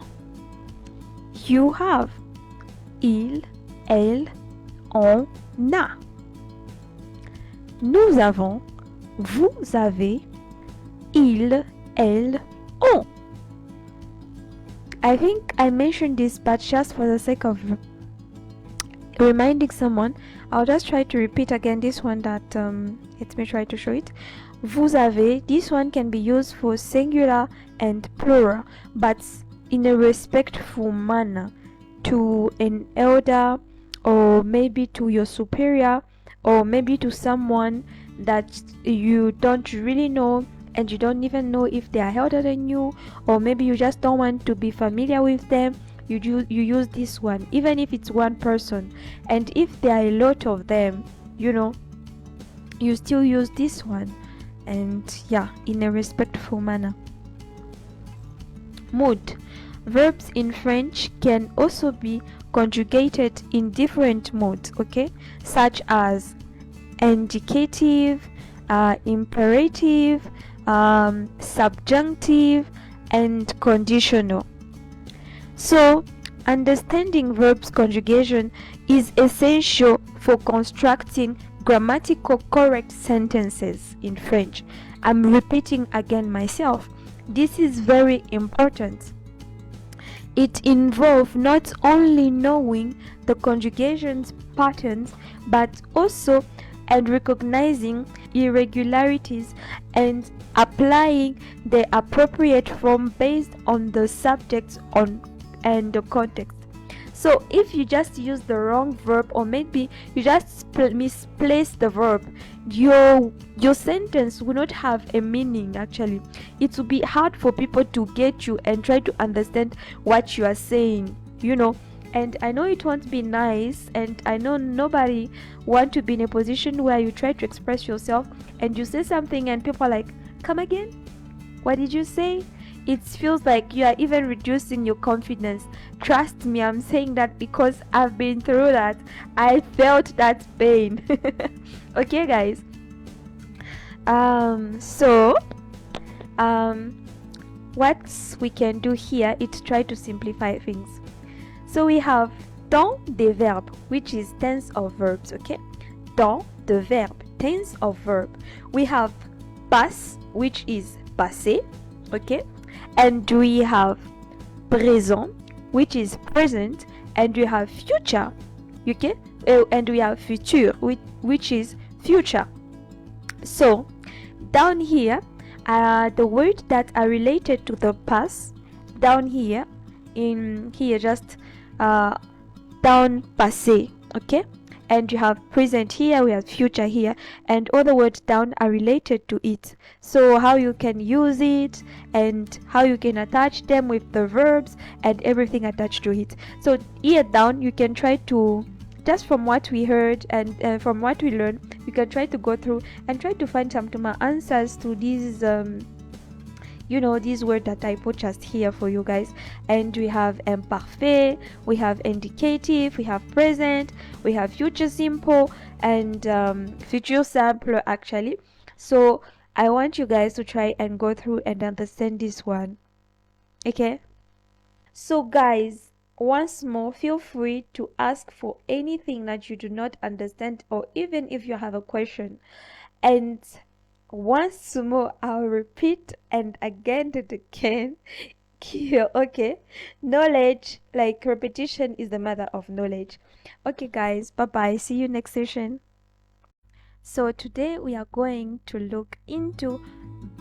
you have, il, elle, on a, nous avons, vous avez, ils, elles, ont. I think I mentioned this, but just for the sake of reminding someone, I'll just try to repeat again this one that let me try to show it. Vous avez, this one can be used for singular and plural, but in a respectful manner to an elder, or maybe to your superior, or maybe to someone that you don't really know and you don't even know if they are elder than you, or maybe you just don't want to be familiar with them. You use this one, even if it's one person, and if there are a lot of them, you know, you still use this one, and yeah, in a respectful manner. Mood. Verbs in French can also be conjugated in different modes, okay, such as indicative, imperative, subjunctive, and conditional. So, understanding verbs conjugation is essential for constructing grammatical correct sentences in French. I'm repeating again myself. This is very important. It involves not only knowing the conjugation's patterns, but also recognizing irregularities and applying the appropriate form based on the subjects and the context. So if you just use the wrong verb, or maybe you just misplace the verb, your sentence will not have a meaning. Actually, it will be hard for people to get you and try to understand what you are saying, you know. And I know it won't be nice, and I know nobody want to be in a position where you try to express yourself and you say something and people are like, come again, what did you say? It feels like you are even reducing your confidence. Trust me, I'm saying that because I've been through that. I felt that pain. Okay, guys. So what we can do here is try to simplify things. So we have temps des verbes, which is tense of verbs, okay? Temps de verbe, tense of verb. We have passe, which is passé, okay? And we have présent, which is present, and we have future, okay? And we have futur, which is future. So down here, the words that are related to the past, down here, in here, just down passé, okay? And you have present here, we have future here, and all the words down are related to it. So how you can use it and how you can attach them with the verbs and everything attached to it. So here down, you can try to, just from what we heard and from what we learned, you can try to go through and try to find some answers to these these words that I put just here for you guys. And we have imparfait, we have indicative, we have present, we have future simple, and future simple actually. So I want you guys to try and go through and understand this one, okay? So guys, once more, feel free to ask for anything that you do not understand, or even if you have a question. And once more, I'll repeat and again and again here, okay? Knowledge, like repetition, is the mother of knowledge. Okay guys, bye bye, see you next session. So today we are going to look into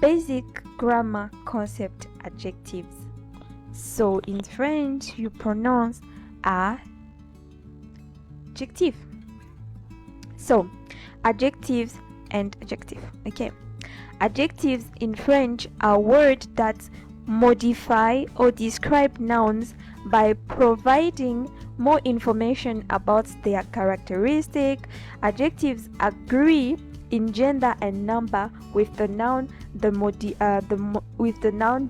basic grammar concept adjectives. So in French you pronounce adjective. So adjectives and adjective, okay? Adjectives in French are words that modify or describe nouns by providing more information about their characteristic. Adjectives agree in gender and number with the noun they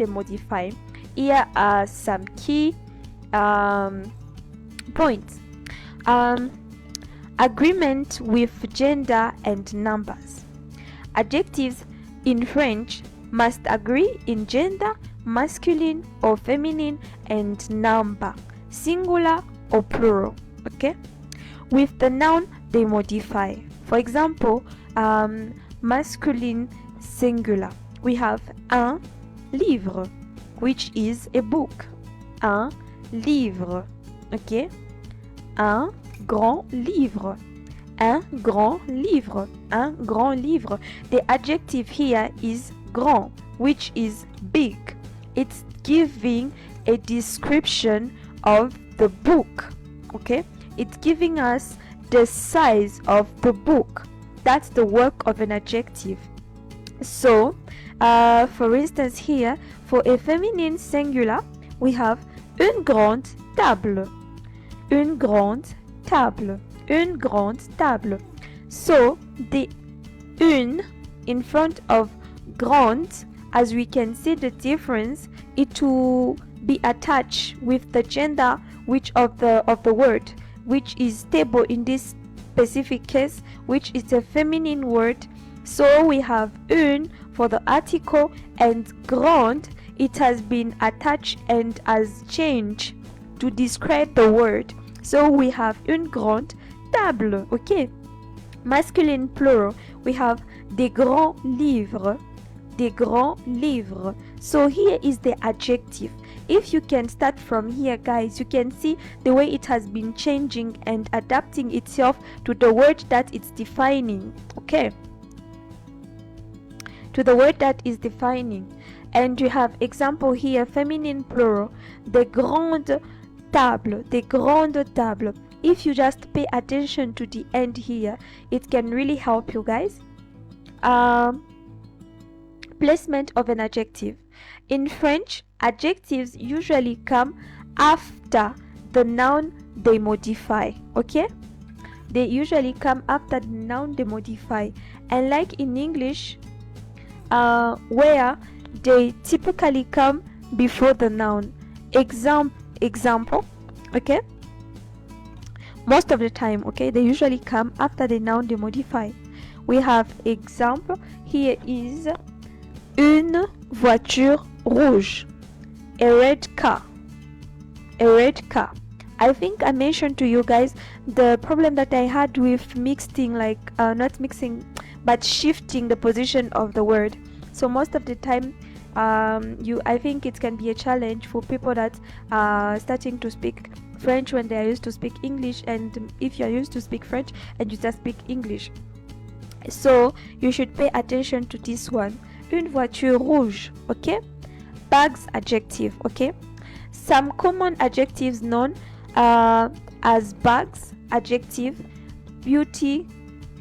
modify. Here are some key points. Agreement with gender and numbers. Adjectives in French must agree in gender, masculine or feminine, and number, singular or plural, okay? With the noun they modify. For example, masculine singular, we have un livre, which is a book. Un livre, okay? Un grand livre. Un grand livre. Un grand livre. The adjective here is grand, which is big. It's giving a description of the book, okay? It's giving us the size of the book. That's the work of an adjective. So for instance here, for a feminine singular, we have une grande table. Une grande table. Une grande table. So the une in front of grande, as we can see the difference, it will be attached with the gender which of the word, which is stable in this specific case, which is a feminine word. So we have une for the article, and grande, it has been attached and has changed to describe the word. So we have une grande table, okay? Masculine plural, we have des grands livres. Des grands livres. So here is the adjective. If you can start from here, guys, you can see the way it has been changing and adapting itself to the word that it's defining, okay? To the word that is defining. And you have example here, feminine plural, des grandes tables, des grandes tables. If you just pay attention to the end here, it can really help you guys. Placement of an adjective. In French, adjectives usually come after the noun they modify, okay? They usually come after the noun they modify. And like in English, where they typically come before the noun. Example, okay? Most of the time, okay, they usually come after the noun they modify. we have example. Here is une voiture rouge, a red car, a red car. I think I mentioned to you guys the problem that I had with mixing, like not mixing, but shifting the position of the word. So most of the time, I think it can be a challenge for people that are starting to speak French when they are used to speak English, and if you are used to speak French and you just speak English. So you should pay attention to this one. Une voiture rouge, okay? Bags, adjective, okay? Some common adjectives known as bags, adjective: beauty,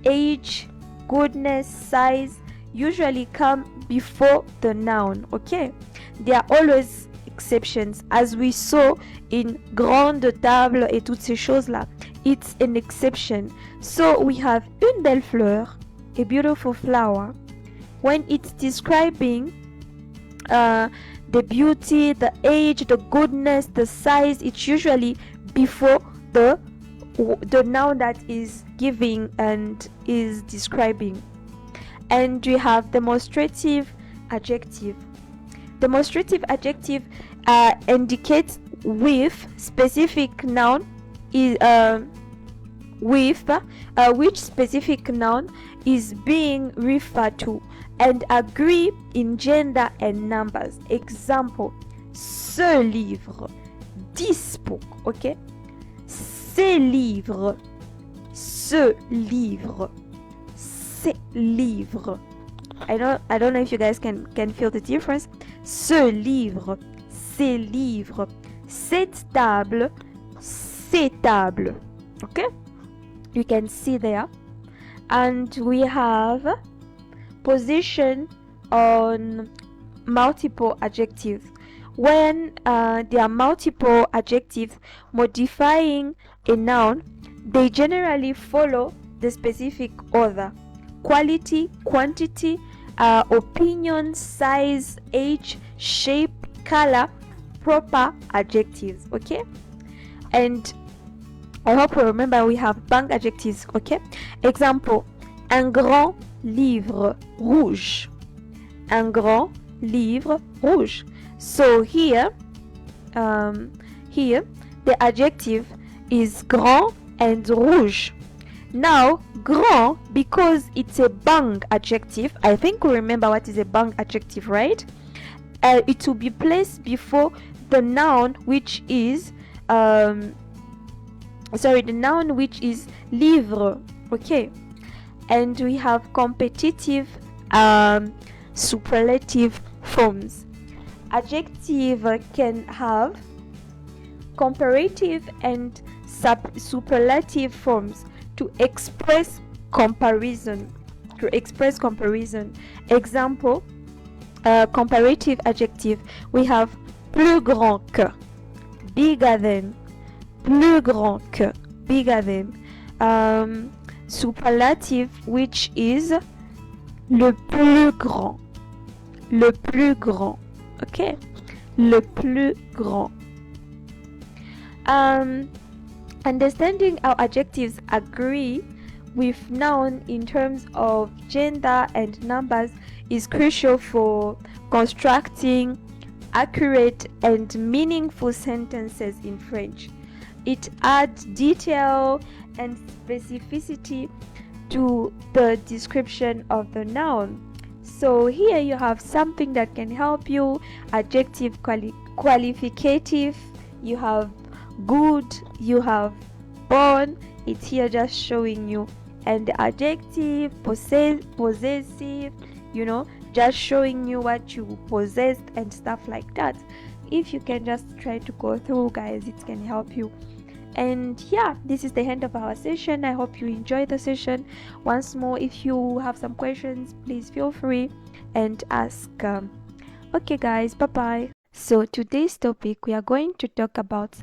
age, goodness, size, usually come before the noun, okay? There are always exceptions, as we saw in grande table et toutes ces choses là. It's an exception. So we have une belle fleur, a beautiful flower. When it's describing the beauty, the age, the goodness, the size, it's usually before the noun that is giving and is describing. And we have demonstrative adjective. Demonstrative adjective indicates with specific noun is which specific noun is being referred to and agree in gender and numbers. Example: ce livre, this book, okay? Ces livres, ce livre, ces livres. I don't know if you guys can feel the difference. Ce livre, ces livres, cette table, ces tables. Okay? You can see there. And we have position on multiple adjectives. When there are multiple adjectives modifying a noun, they generally follow the specific order: quality, quantity, opinion, size, age, shape, color, proper adjectives, okay? And I hope you remember we have bank adjectives, okay? Example: un grand livre rouge, un grand livre rouge. So here the adjective is grand and rouge. Now grand, because it's a bang adjective, I think we remember what is a bang adjective, right? It will be placed before the noun which is the noun which is livre, okay? And we have competitive superlative forms. Adjective can have comparative and superlative forms to express comparison. Example: comparative adjective, we have plus grand que, bigger than, plus grand que, bigger than. Superlative, which is le plus grand, okay? Le plus grand. Understanding how adjectives agree with noun in terms of gender and numbers is crucial for constructing accurate and meaningful sentences in French. It adds detail and specificity to the description of the noun. So here you have something that can help you: adjective qualificative, you have good, you have born. It's here just showing you, and the adjective possessive, just showing you what you possessed and stuff like that. If you can just try to go through, guys, it can help you. And yeah, this is the end of our session. I hope you enjoyed the session. Once more, if you have some questions, please feel free and ask. Okay guys, bye bye. So today's topic, we are going to talk about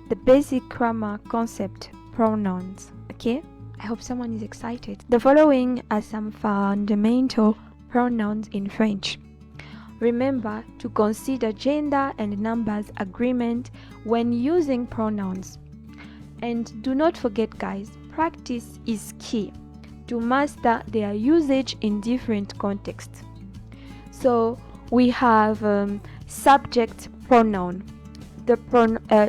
the basic grammar concept: pronouns. Okay, I hope someone is excited. The following are some fundamental pronouns in French. Remember to consider gender and numbers agreement when using pronouns. And do not forget, guys, practice is key. to master their usage in different contexts. So we have subject pronoun. The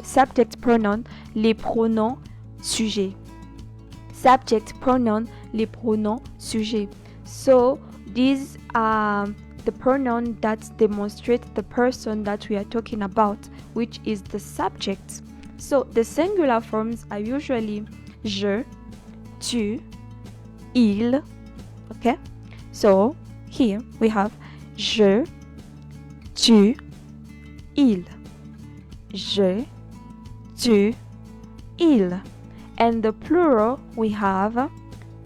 subject pronoun, les pronoms sujets. Subject pronoun, les pronoms sujets. So these are the pronoun that demonstrate the person that we are talking about, which is the subject. So the singular forms are usually je, tu, il. Okay, so here we have je, tu, il. Je, tu, il. And the plural we have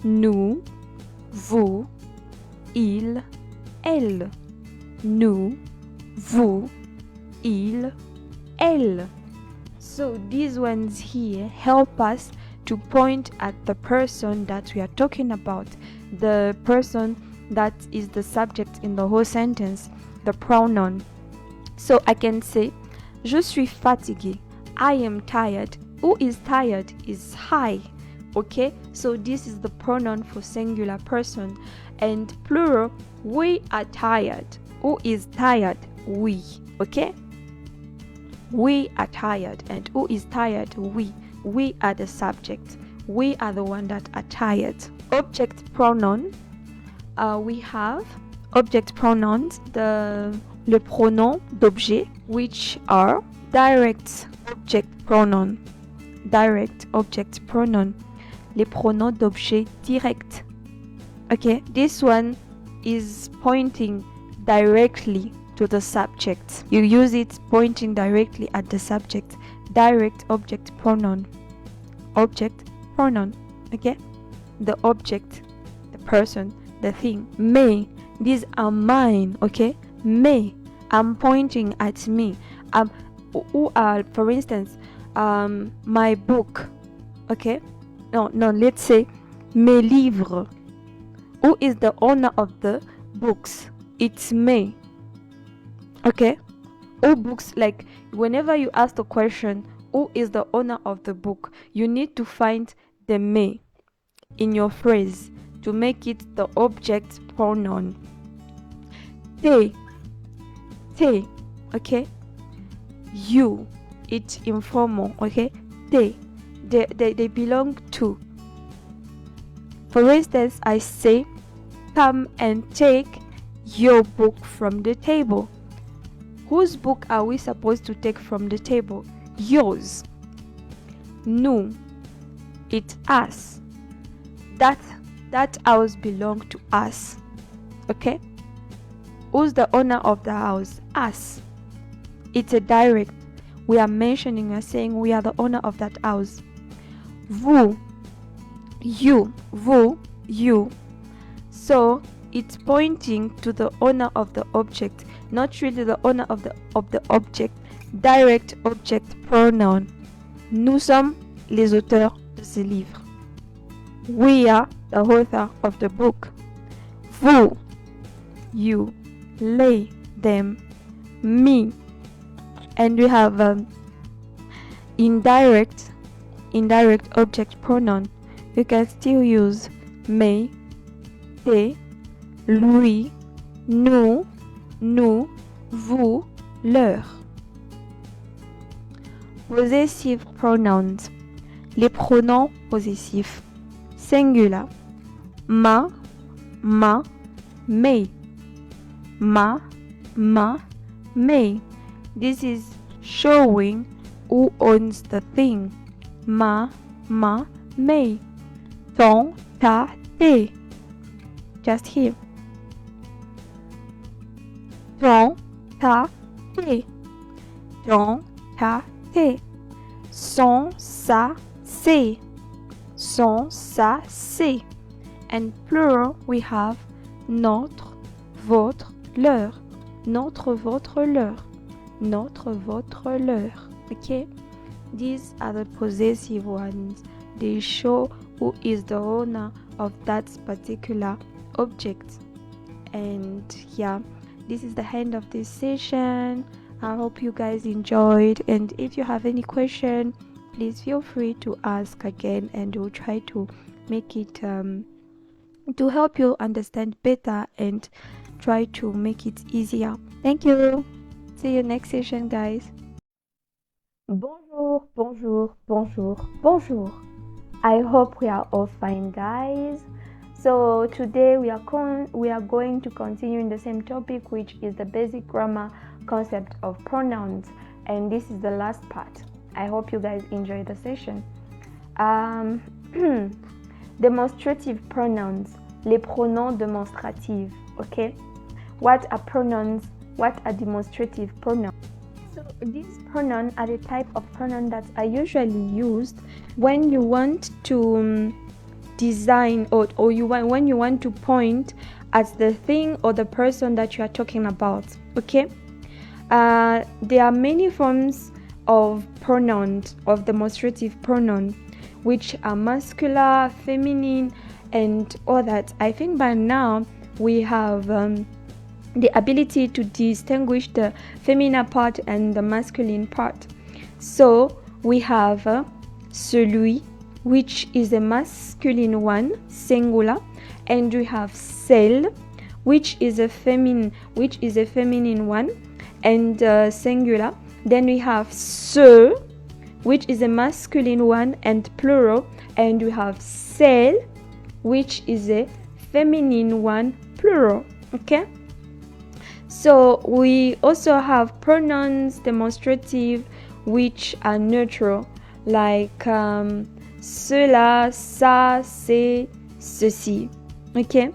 nous, vous, il, elle. Nous, vous, il, elle. So these ones here help us to point at the person that we are talking about, the person that is the subject in the whole sentence, the pronoun. So I can say, je suis fatigué. I am tired. Who is tired is I. Okay, so this is the pronoun for singular person. And plural, we are tired. Who is tired? We. Okay, we are tired. And who is tired? We. We are the subject. We are the one that are tired. Object pronoun. We have object pronouns, le pronom d'objet, which are direct object pronoun. Direct object pronoun. Les pronoms d'objet direct. Okay, this one is pointing directly to the subject. You use it pointing directly at the subject. Direct object pronoun. Object pronoun. Okay, the object, the person, the thing. Me, these are mine. Okay, me, I'm pointing at me. For instance, my book. Okay, no, let's say mes livres. Who is the owner of the books? It's me. Okay, all books, like whenever you ask the question, who is the owner of the book, you need to find the me in your phrase to make it the object pronoun. Te, okay, you, it's informal. Okay, they belong to. For instance, I say, come and take your book from the table. Whose book are we supposed to take from the table? Yours. Nous, it's us. That house belongs to us. Okay, who's the owner of the house? Us. It's a direct. We are mentioning, we are saying we are the owner of that house. Vous, you, vous, you. So it's pointing to the owner of the object, not really the owner of the object. Direct object pronoun. Nous sommes les auteurs de ce livre. We are the author of the book. Vous, you, they, them, me. And we have indirect object pronoun. You can still use me, te, lui, nous, vous, leur. Possessive pronouns. Les pronoms possessifs. Singular. Ma, me. Ma, me. This is showing who owns the thing. Ma, me. Ton, ta, te. Just here. Ton, ta, te. Ton, ta, te. Son, sa, c'est. Son, sa, c'est. And plural we have notre, votre, leur. Notre, votre, leur. Notre, votre, leur. Okay, these are the possessive ones. They show who is the owner of that particular object. And yeah, this is the end of this session. I hope you guys enjoyed, and if you have any question, please feel free to ask again, and we'll try to make it to help you understand better and try to make it easier. Thank you. See you next session, guys. Bonjour, bonjour, bonjour, bonjour. I hope we are all fine, guys. So today we are going to continue in the same topic, which is the basic grammar concept of pronouns, and this is the last part. I hope you guys enjoy the session. Demonstrative pronouns, les pronoms démonstratifs. Okay, what are pronouns? What are demonstrative pronouns? So these pronouns are the type of pronoun that are usually used when you want to design when you want to point at the thing or the person that you are talking about. Okay, there are many forms of pronouns, of demonstrative pronoun, which are masculine, feminine, and all that. I think by now we have the ability to distinguish the feminine part and the masculine part. So we have celui, which is a masculine one, singular, and we have celle, which is a feminine one, and singular. Then we have ce, which is a masculine one and plural, and we have celle, which is a feminine one, plural. Okay, so we also have pronouns demonstrative which are neutral, like cela, ça, c'est, ceci. Okay,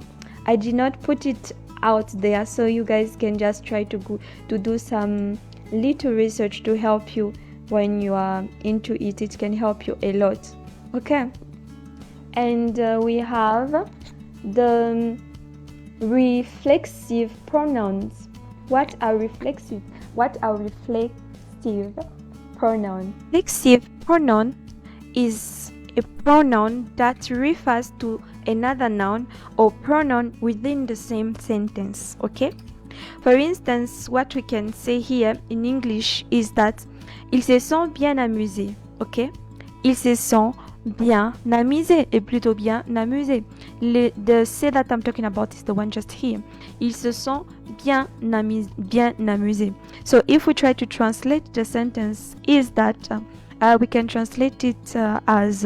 I did not put it out there, so you guys can just try to do some little research to help you when you are into it. It can help you a lot. Okay, and we have the reflexive pronouns. What are reflexive? What are reflexive pronoun? Reflexive pronoun is a pronoun that refers to another noun or pronoun within the same sentence. Okay, for instance, what we can say here in English is that ils se sont bien amusés. Okay, ils se sont bien amusés, et plutôt bien amusés. The say that I'm talking about is the one just here. Ils se sont bien amusés. So if we try to translate the sentence, is that we can translate it as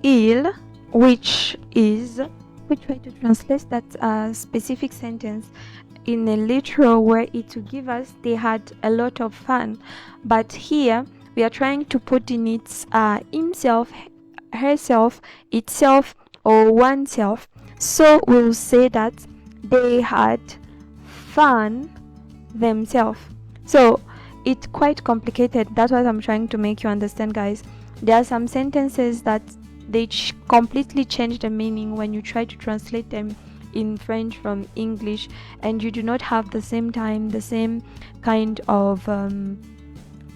il, which is, we try to translate that specific sentence in a literal way, it will give us they had a lot of fun. But here we are trying to put in its himself, herself, itself, or oneself. So we'll say that they had fun themselves. So it's quite complicated. That's what I'm trying to make you understand, guys. There are some sentences that they completely change the meaning when you try to translate them in French from English, and you do not have the same kind of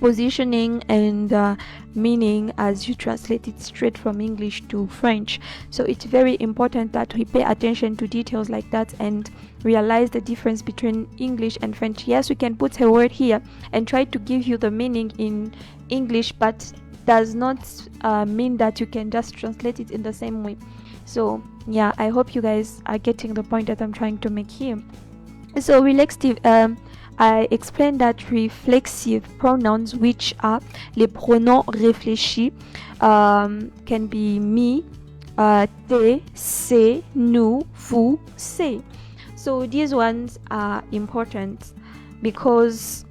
positioning and meaning as you translate it straight from English to French. So it's very important that we pay attention to details like that and realize the difference between English and French. Yes, we can put a word here and try to give you the meaning in English, but does not mean that you can just translate it in the same way. So yeah, I hope you guys are getting the point that I'm trying to make here. So reflexive, I explained that reflexive pronouns, which are les pronoms réfléchis, can be me, te, c'est, nous, vous, c'est. So these ones are important because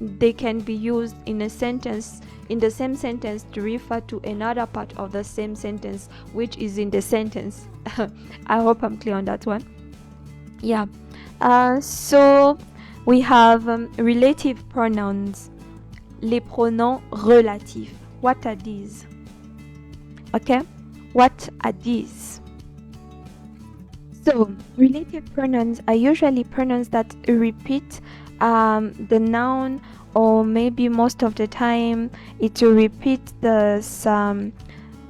they can be used in a sentence, in the same sentence, to refer to another part of the same sentence which is in the sentence. I hope I'm clear on that one. Yeah. So we have relative pronouns, les pronoms relatifs. What are these? Okay, what are these? So relative pronouns are usually pronouns that repeat the noun, or maybe most of the time it will repeat the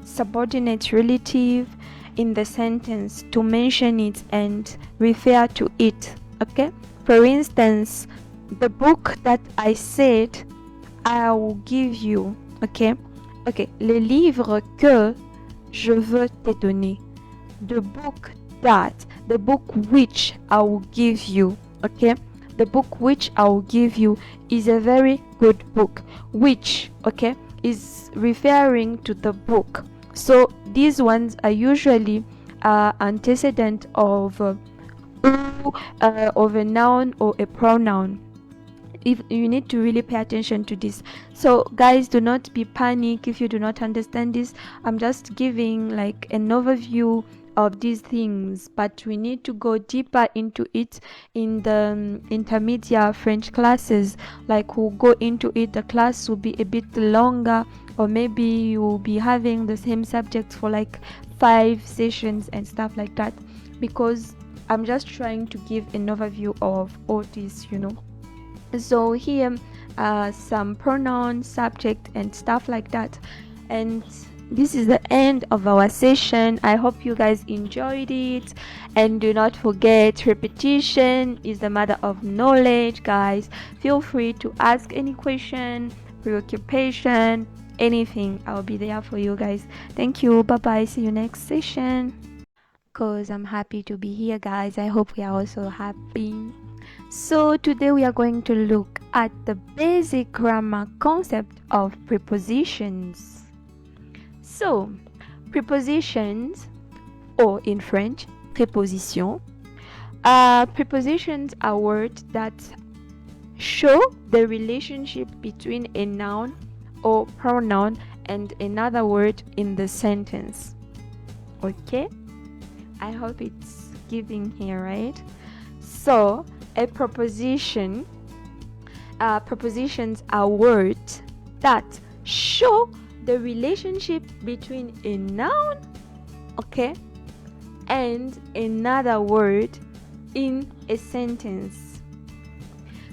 subordinate relative in the sentence to mention it and refer to it. Okay, for instance, the book that I said I will give you. Okay, le livre que je veux te donner. the book that, the book which I will give you. Okay, the book which I will give you is a very good book. Which, okay, is referring to the book. So these ones are usually antecedent of a noun or a pronoun. If you need to really pay attention to this. So guys, do not be panic if you do not understand this. I'm just giving like an overview of these things, but we need to go deeper into it in the intermediate French classes. Like we'll go into it, the class will be a bit longer, or maybe you'll be having the same subject for like 5 sessions and stuff like that, because I'm just trying to give an overview of all this, So here some pronoun, subject and stuff like that. And this is the end of our session. I hope you guys enjoyed it, and do not forget, repetition is the mother of knowledge. Guys, feel free to ask any question, preoccupation, anything. I'll be there for you guys. Thank you. Bye bye. See you next session. Cause I'm happy to be here, guys. I hope we are also happy. So today we are going to look at the basic grammar concept of prepositions. So, prepositions, or in French, prépositions. Prepositions are words that show the relationship between a noun or pronoun and another word in the sentence. Okay? I hope it's giving here, right? So, a preposition, prepositions are words that show the relationship between a noun, okay, and another word in a sentence.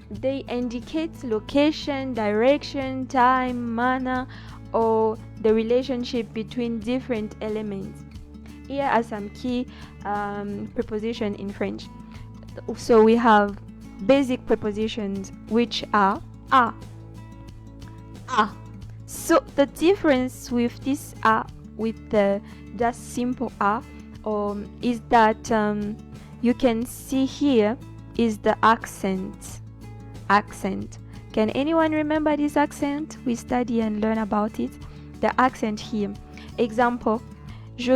They indicate location, direction, time, manner, or the relationship between different elements. Here are some key prepositions in French. So we have basic prepositions, which are a. So the difference with this with the just simple is that you can see here is the accent. Can anyone remember this accent? We study and learn about it. The accent here. Example, je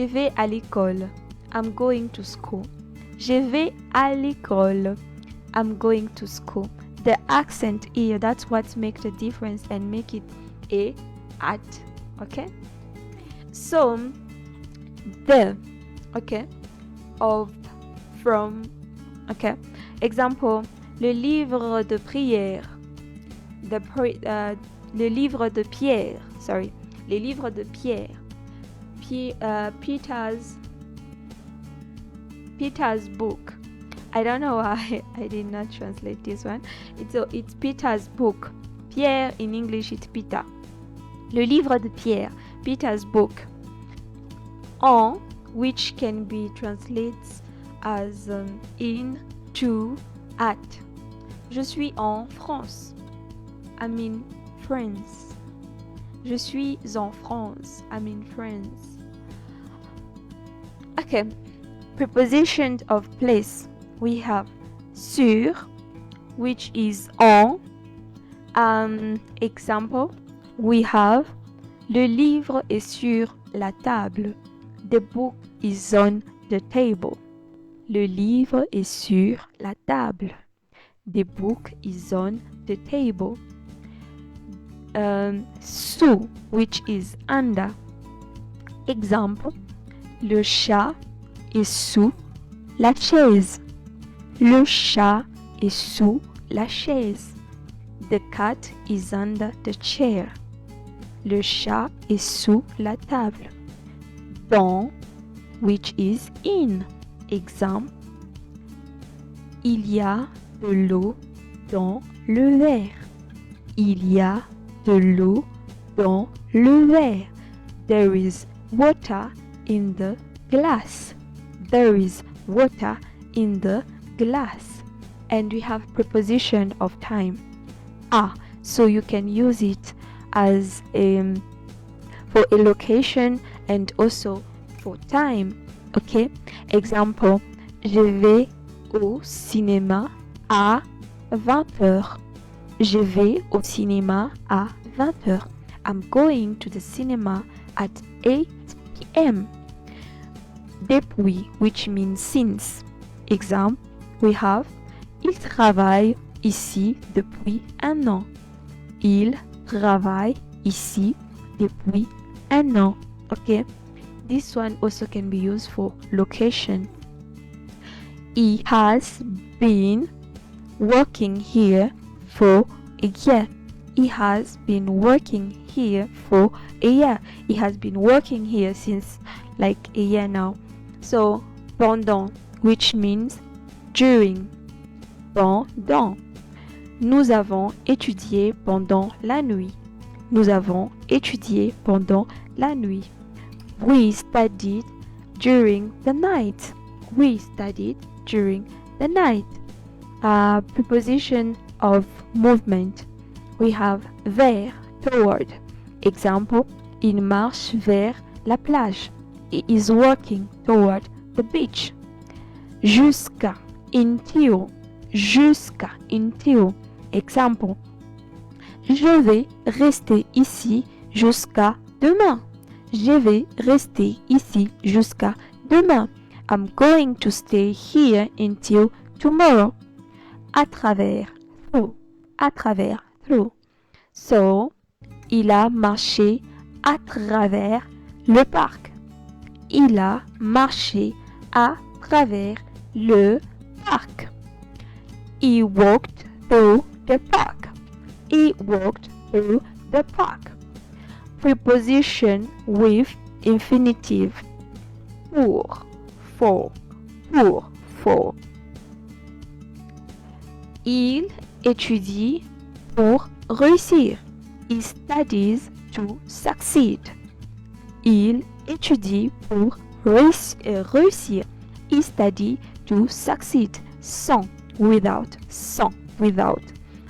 vais à l'école. I'm going to school. Je vais à l'école. I'm going to school. The accent here, that's what makes the difference and make it a, at, okay? So, the, okay, of, from, okay? Example, le livre de prière, le livre de Pierre, sorry, le livre de Pierre, Peter's book. I don't know why I did not translate this one. It's Peter's book. Pierre in English, it's Peter. Le livre de Pierre, Peter's book. En, which can be translated as in, to, at. Je suis en France. I'm in France. Je suis en France. I'm in France. Okay. Prepositions of place. We have sur, which is en. Example, we have le livre est sur la table. The book is on the table. Le livre est sur la table. The book is on the table. Sous, which is under. Example, le chat est sous la chaise. Le chat est sous la chaise. The cat is under the chair. Le chat est sous la table. Dans, which is in. Exemple, il y a de l'eau dans le verre. Il y a de l'eau dans le verre. There is water in the glass. There is water in the glass. And we have preposition of time. So you can use it as for a location and also for time. Okay, example, je vais au cinéma à 20h. Je vais au cinéma à 20h. I'm going to the cinema at 8 p.m. Depuis, which means since. Example, we have il travaille ici depuis un an. Il travaille ici depuis un an. Okay, this one also can be used for location. He has been working here for a year. He has been working here for a year. He has been working here since like a year now. So, pendant, which means during. Pendant. Nous avons étudié pendant la nuit. Nous avons étudié pendant la nuit. We studied during the night. We studied during the night. Preposition of movement. We have vers, toward. Example, il marche vers la plage. He is walking toward the beach. Jusqu'à, until. Jusqu'à, until. Example, je vais rester ici jusqu'à demain. Je vais rester ici jusqu'à demain. I'm going to stay here until tomorrow. À travers, through. À travers, through. So, il a marché à travers le parc. Il a marché à travers le parc. He walked through the park. He walked through the park. Preposition with infinitive. Pour, for, for. Il étudie pour réussir. He studies to succeed. Il étudie pour réussir. He studies to succeed. Sans, without, sans, without.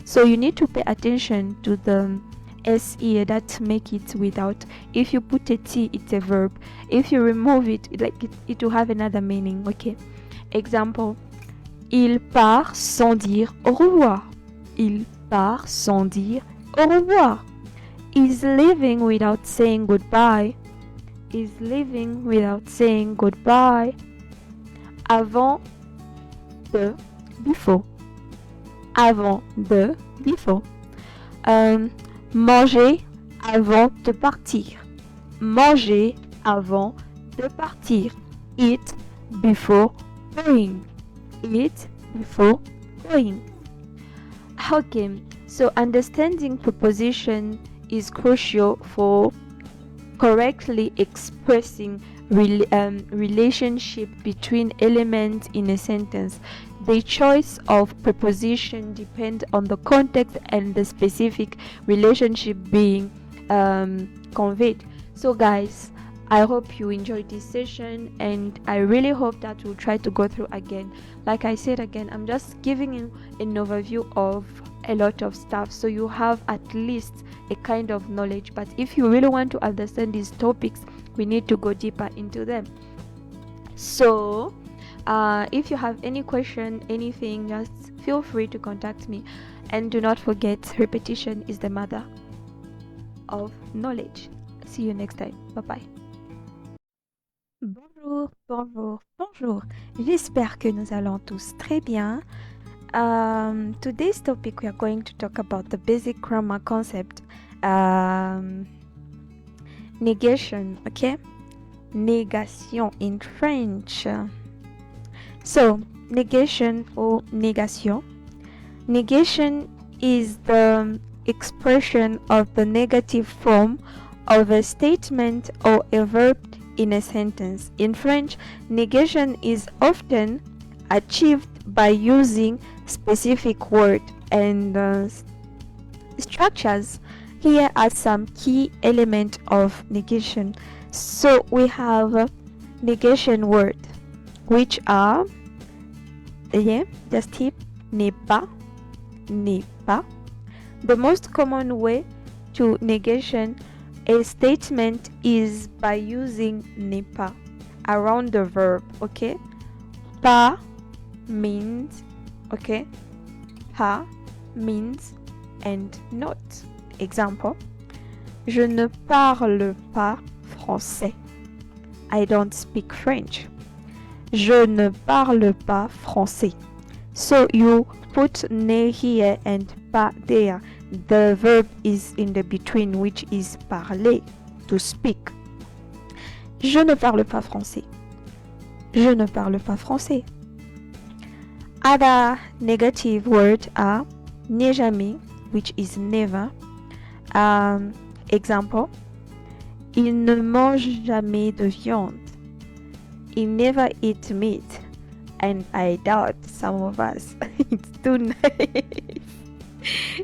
So you need to pay attention to the S here that make it without. If you put a T, it's a verb. If you remove it, it will have another meaning. Okay. Example. Il part sans dire au revoir. Il part sans dire au revoir. Is leaving without saying goodbye. Is leaving without saying goodbye. Avant de, before. Avant de, before. Manger avant de partir. Manger avant de partir. Eat before going. Eat before going. Okay, so understanding preposition is crucial for correctly expressing relationship between elements in a sentence. The choice of preposition depends on the context and the specific relationship being conveyed. So guys, I hope you enjoyed this session, and I really hope that we'll try to go through again. Like I said again, I'm just giving you an overview of a lot of stuff so you have at least a kind of knowledge. But if you really want to understand these topics, we need to go deeper into them. So if you have any question, anything, just feel free to contact me. And do not forget, repetition is the mother of knowledge. See you next time. Bye bye. Bonjour, bonjour, bonjour. J'espère que nous allons tous très bien. Today's topic, we are going to talk about the basic grammar concept. Negation, okay? Négation in French. So, negation or négation. Negation is the expression of the negative form of a statement or a verb in a sentence. In French, negation is often achieved by using specific words and structures. Here are some key elements of negation. So we have negation word, which are just tip, n'est pas, n'est pas. The most common way to negation A statement is by using n'est pas around the verb, okay? Pas means, okay? Ha means and not. Example, je ne parle pas français. I don't speak French. Je ne parle pas français. So you put ne here and pas there. The verb is in the between, which is parler, to speak. Je ne parle pas français. Je ne parle pas français. Other negative words are n'est jamais, which is never. Example, il ne mange jamais de viande. He never eat meat. And I doubt some of us. It's too nice.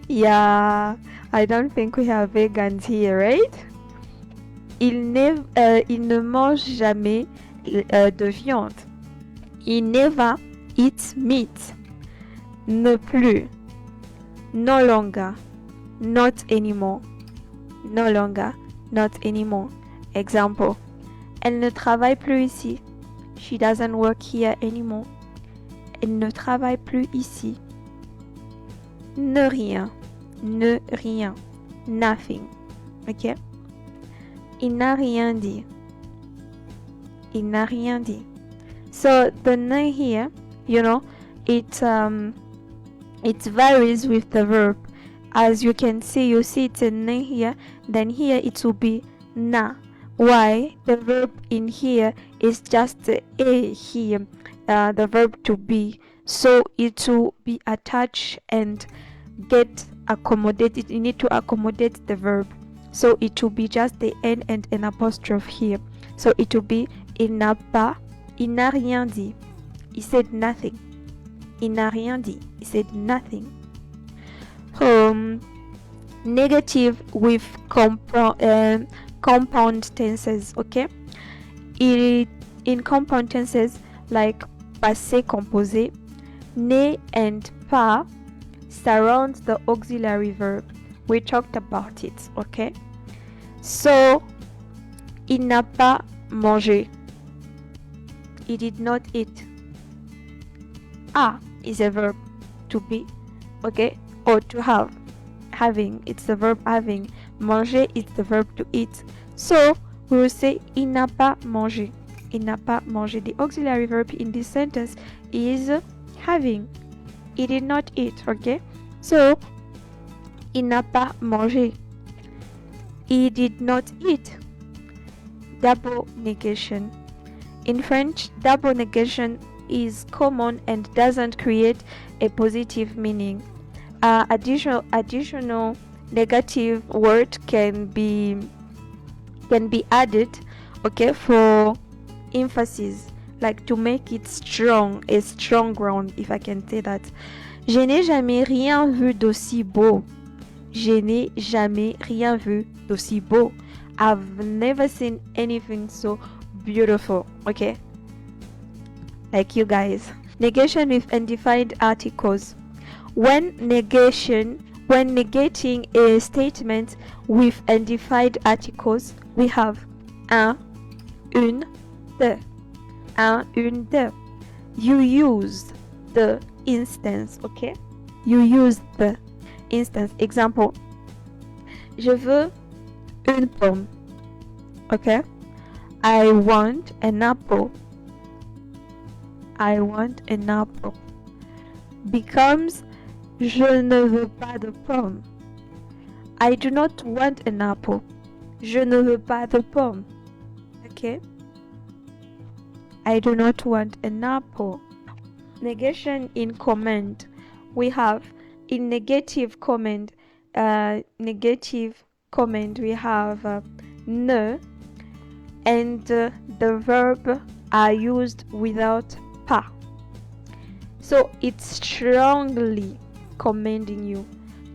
Yeah, I don't think we have vegans here, right? Il ne mange jamais de viande. He never eats meat. Ne plus. No longer. Not anymore. No longer. Not anymore. Example. Elle ne travaille plus ici. She doesn't work here anymore. Elle ne travaille plus ici. Ne rien. Ne rien. Nothing. Okay? Il n'a rien dit. Il n'a rien dit. So the ne here, you know, it varies with the verb. As you can see, you see it's a ne here, then here it will be na. Why? The verb in here is just a here, the verb to be. So it will be attached and get accommodated. You need to accommodate the verb. So it will be just the n and an apostrophe here. So it will be il n'a pas, il n'a rien dit. He said nothing. Il n'a rien dit. He said nothing. Negative with compound tenses, okay? In compound tenses like passé composé, ne and pas surrounds the auxiliary verb. We talked about it, okay? So, il n'a pas mangé. He did not eat. A is a verb, to be, okay? Or to have. Having, it's the verb having. Manger is the verb to eat. So, we will say il n'a pas mangé. Il n'a pas mangé. The auxiliary verb in this sentence is having. He did not eat, okay? So, il n'a pas mangé. He did not eat. Double negation. In French, double negation is common and doesn't create a positive meaning. Additional negative word can be added, okay, for emphasis, like to make it strong, a strong ground, if I can say that. Je n'ai jamais rien vu d'aussi beau. Je n'ai jamais rien vu d'aussi beau. I've never seen anything so beautiful, okay? Like you guys. Negation with undefined articles. When negating a statement with undefined articles, we have un, une, de. Un, une, de. You use the instance, okay? You use the instance. Example, je veux une pomme, okay? I want an apple. I want an apple. Becomes je ne veux pas de pomme. I do not want an apple. Je ne veux pas de pomme. Okay? I do not want an apple. Negation in command. We have in negative command we have ne, and the verb are used without pas. So it's strongly commanding you.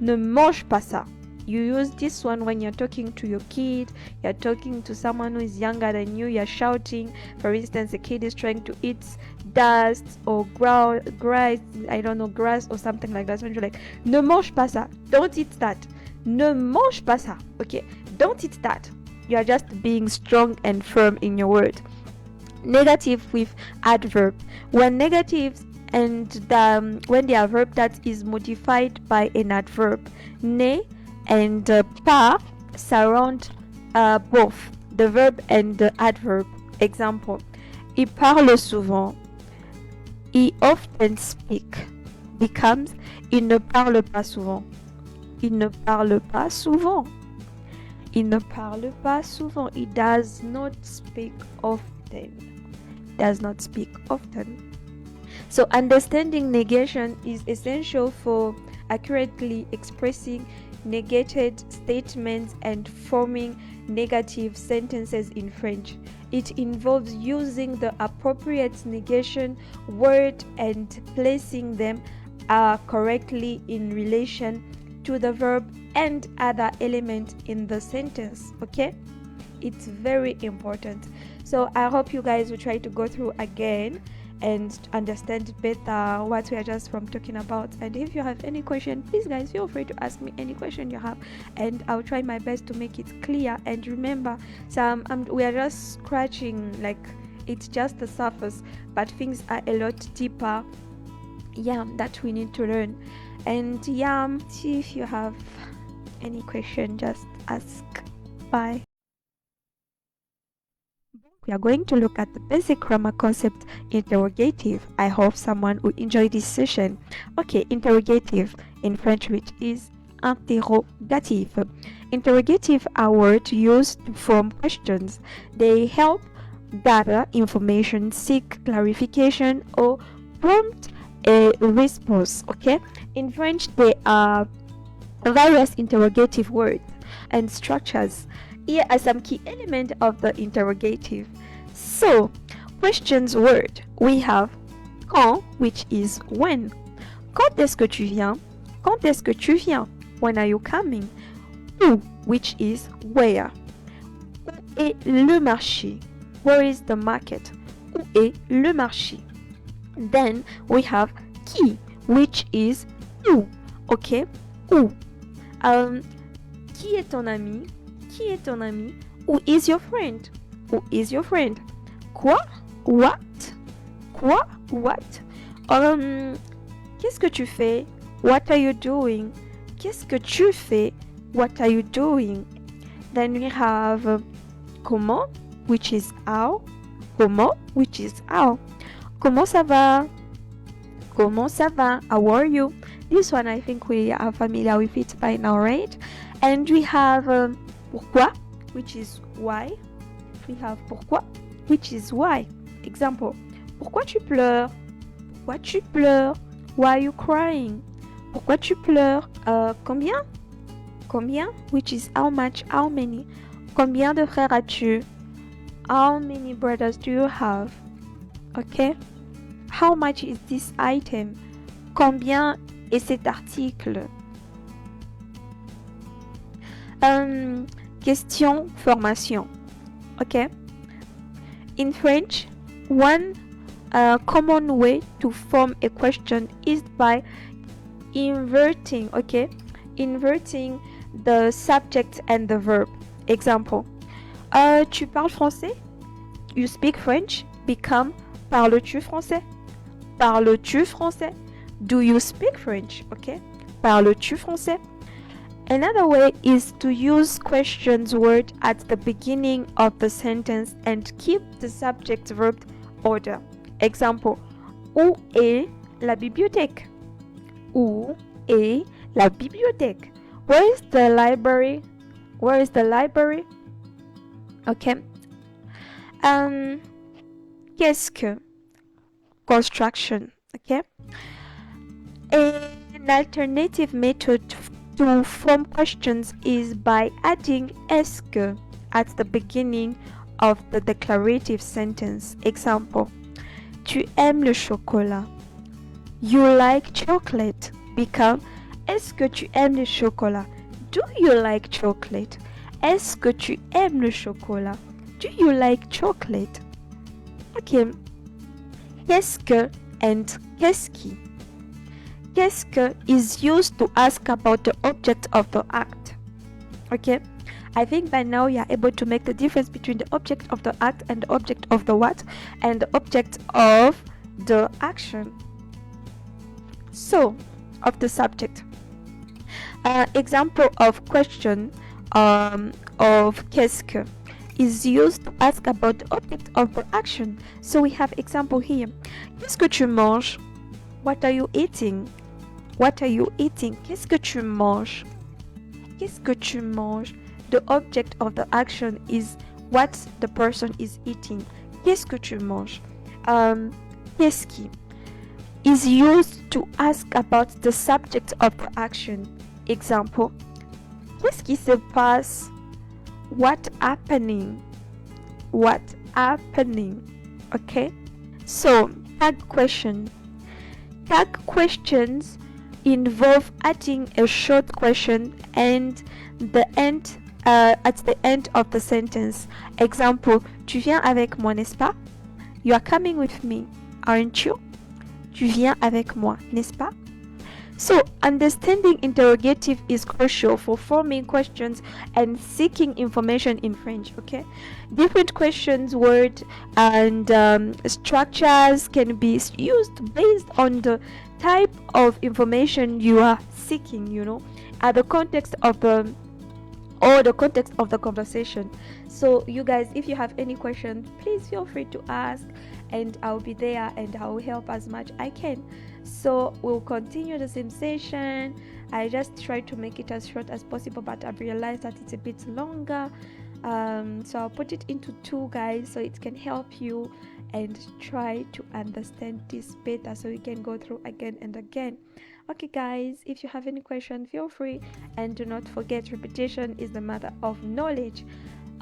Ne mange pas ça. You use this one when you're talking to your kid, you're talking to someone who is younger than you, you're shouting. For instance, a kid is trying to eat dust or grass, I don't know, grass or something like that. When you're like, ne mange pas ça, don't eat that. Ne mange pas ça, okay? Don't eat that. You are just being strong and firm in your word. Negative with adverb. When negatives and when they are verb that is modified by an adverb, ne and pas surround both the verb and the adverb. Example, il parle souvent. He often speak becomes il ne parle pas souvent. Il ne parle pas souvent. Il ne parle pas souvent. He does not speak often. Does not speak often. So understanding negation is essential for accurately expressing negated statements and forming negative sentences in French. It involves using the appropriate negation word and placing them correctly in relation to the verb and other element in the sentence. Okay, it's very important. So I hope you guys will try to go through again and understand better what we are just from talking about. And if you have any question, please guys feel free to ask me any question you have, and I'll try my best to make it clear. And remember, we are just scratching, like it's just the surface, but things are a lot deeper, that we need to learn. And if you have any question, just ask. Bye. We are going to look at the basic grammar concept, interrogative. I hope someone will enjoy this session. Okay, interrogative in French, which is interrogative. Interrogative are words used to form questions. They help gather information, seek clarification, or prompt a response. Okay, in French there are various interrogative words and structures. Here are some key elements of the interrogative. So, questions word. We have quand, which is when. Quand est-ce que tu viens? Quand est-ce que tu viens? When are you coming? Où, which is where. Où est le marché? Where is the market? Où est le marché? Then we have qui, which is où. Okay, où. Qui est ton ami? Qui est ton ami? Who is your friend? Who is your friend? Quoi? What? Quoi? What? Qu'est-ce que tu fais? What are you doing? Qu'est-ce que tu fais? What are you doing? Then we have comment, which is how. Comment, which is how. Comment ça va? Comment ça va? How are you? This one I think we are familiar with it by now, right? And we have pourquoi, which is why. We have pourquoi, which is why. Example, pourquoi tu pleures? Pourquoi tu pleures? Why are you crying? Pourquoi tu pleures? Combien? Combien, which is how much, how many. Combien de frères as-tu? How many brothers do you have? Okay. How much is this item? Combien est cet article? Question, formation. Okay. In French, one common way to form a question is by inverting. Okay, inverting the subject and the verb. Example: tu parles français? You speak French? Become parles-tu français? Parles-tu français? Do you speak French? Okay. Parles-tu français? Another way is to use questions word at the beginning of the sentence and keep the subject verb order. Example: où est la bibliothèque? Où est la bibliothèque? Where is the library? Where is the library? Okay. Qu'est-ce que? Construction. Okay. An alternative method to form questions is by adding est-ce que at the beginning of the declarative sentence. Example: tu aimes le chocolat? You like chocolate. Become: est-ce que tu aimes le chocolat? Do you like chocolate? Est-ce que tu aimes le chocolat? Do you like chocolate? Okay. Qu'est-ce que and qu'est-ce qui? Qu'est-ce que is used to ask about the object of the act. Okay. I think by now you are able to make the difference between the object of the act and the object of the what and the object of the action. So, of the subject. Example of question of qu'est-ce que is used to ask about the object of the action. So we have example here. Qu'est-ce que tu manges? What are you eating? What are you eating? Qu'est-ce que tu manges? Qu'est-ce que tu manges? The object of the action is what the person is eating. Qu'est-ce que tu manges? Qu'est-ce qui is used to ask about the subject of the action. Example. Qu'est-ce qui se passe? What happening? What happening? Okay? So, tag question. Tag questions involve adding a short question and the end at the end of the sentence. Example, tu viens avec moi, n'est-ce pas? You are coming with me, aren't you? Tu viens avec moi, n'est-ce pas? So, understanding interrogative is crucial for forming questions and seeking information in French, okay? Different questions, words, and structures can be used based on the type of information you are seeking, you know, at the context of the conversation. So you guys, if you have any questions, please feel free to ask and I'll be there and I'll help as much I can. So we'll continue the same session. I just try to make it as short as possible, but I've realized that it's a bit longer. So I'll put it into 2, guys, so it can help you and try to understand this better so you can go through again and again. Okay guys, if you have any question, feel free, and do not forget, repetition is the mother of knowledge.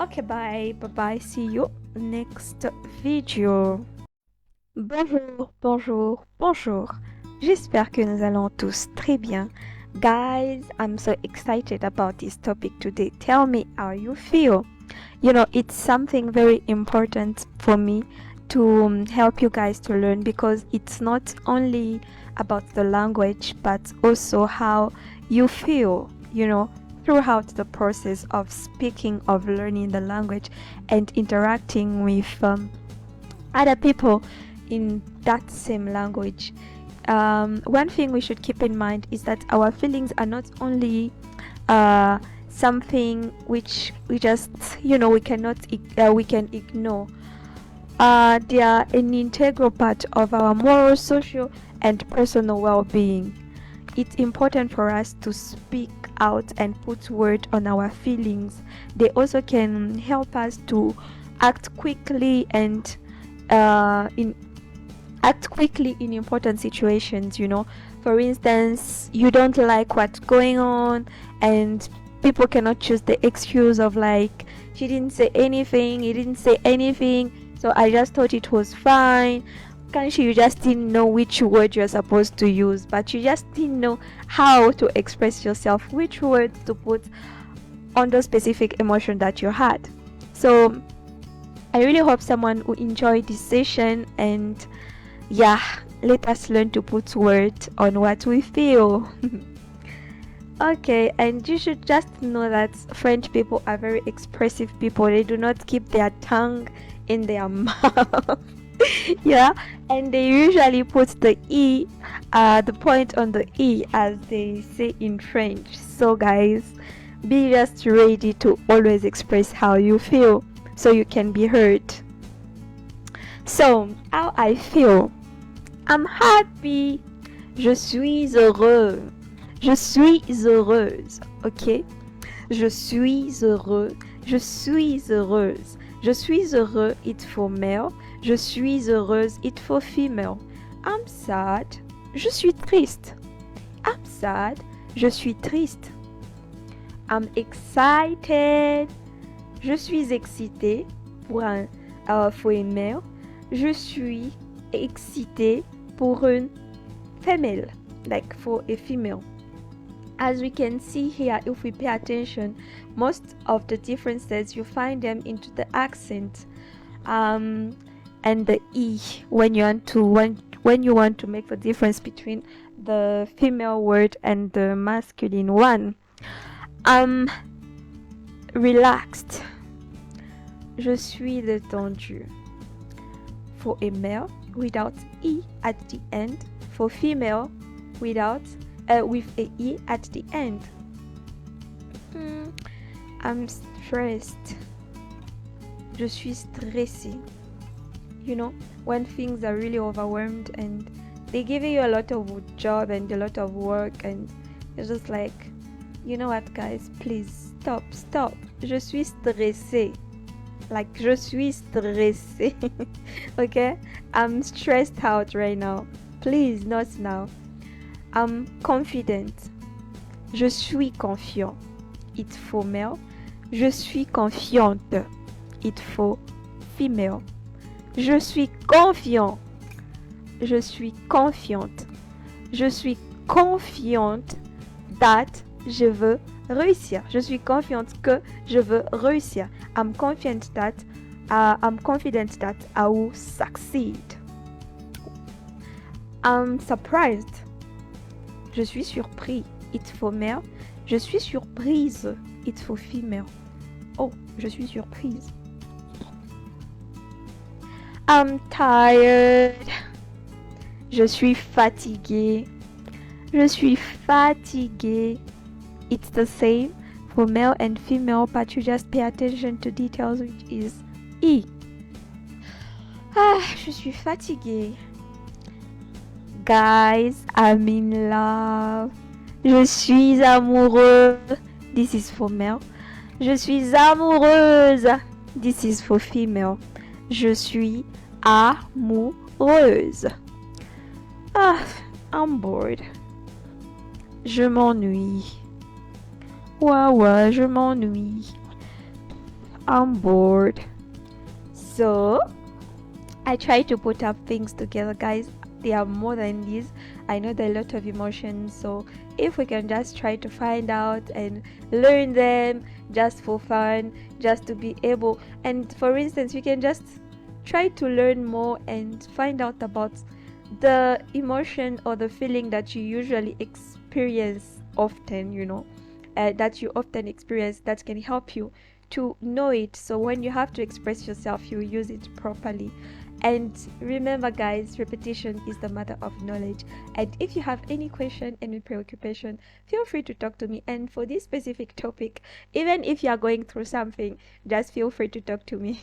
Okay, bye, see you next video. Bonjour. J'espère que nous allons tous très bien. Guys, I'm so excited about this topic today. Tell me how you feel. You know, it's something very important for me to help you guys to learn, because it's not only about the language but also how you feel, you know, throughout the process of speaking, of learning the language and interacting with other people in that same language. One thing we should keep in mind is that our feelings are not only something which we just, you know, we can ignore. They are an integral part of our moral, social, and personal well-being. It's important for us to speak out and put word on our feelings. They also can help us to act quickly and in important situations, you know. For instance, you don't like what's going on and people cannot choose the excuse of like, she didn't say anything, he didn't say anything, so I just thought it was fine. You just didn't know which word you're supposed to use, but you just didn't know how to express yourself, which words to put on the specific emotion that you had. So I really hope someone will enjoy this session, and yeah, let us learn to put words on what we feel. Okay, and you should just know that French people are very expressive people. They do not keep their tongue in their mouth. Yeah, and they usually put the the point on the E, as they say in French. So guys, be just ready to always express how you feel so you can be heard. So, how I feel? I'm happy. Je suis heureux. Je suis heureuse. Okay? Je suis heureux. Je suis heureuse. Je suis heureux, it's for male. Je suis heureuse, it's for female. I'm sad. Je suis triste. I'm sad. Je suis triste. I'm excited. Je suis excitée pour un male. Je suis excitée pour une femelle, like for a female. As we can see here, if we pay attention, most of the differences, you find them into the accent and the E when you want to make the difference between the female word and the masculine one. relaxed. Je suis détendu. For a male, without E at the end. For female, with a E at the end. I'm stressed. Je suis stressé. You know, when things are really overwhelmed and they give you a lot of job and a lot of work and it's just like, you know what guys, please stop. Je suis stressé. Like, je suis stressé. Okay? I'm stressed out right now. Please, not now. I'm confident. Je suis confiant. It faut male. Je suis confiante. It faut female. Je suis confiant. Je suis confiante. Je suis confiante that je veux réussir. Je suis confiante que je veux réussir. I'm confident that I will succeed. I'm surprised. Je suis surpris. It faut male. Je suis surprise. It faut female. Oh, je suis surprise. I'm tired. Je suis fatiguée. Je suis fatiguée. It's the same for male and female, but you just pay attention to details, which is E. Je suis fatiguée. Guys, I'm in love. Je suis amoureux. This is for male. Je suis amoureuse. This is for female. Je suis amoureuse. I'm bored. Je m'ennuie. Ouais, je m'ennuie. I'm bored. So, I try to put up things together, guys. There are more than these. I know there are a lot of emotions, so if we can just try to find out and learn them just for fun, just to be able, and for instance, we can just try to learn more and find out about the emotion or the feeling that you usually experience often, you know, that you often experience, that can help you to know it. So when you have to express yourself, you use it properly. And remember guys, repetition is the mother of knowledge. And if you have any question, any preoccupation, feel free to talk to me. And for this specific topic, even if you are going through something, just feel free to talk to me.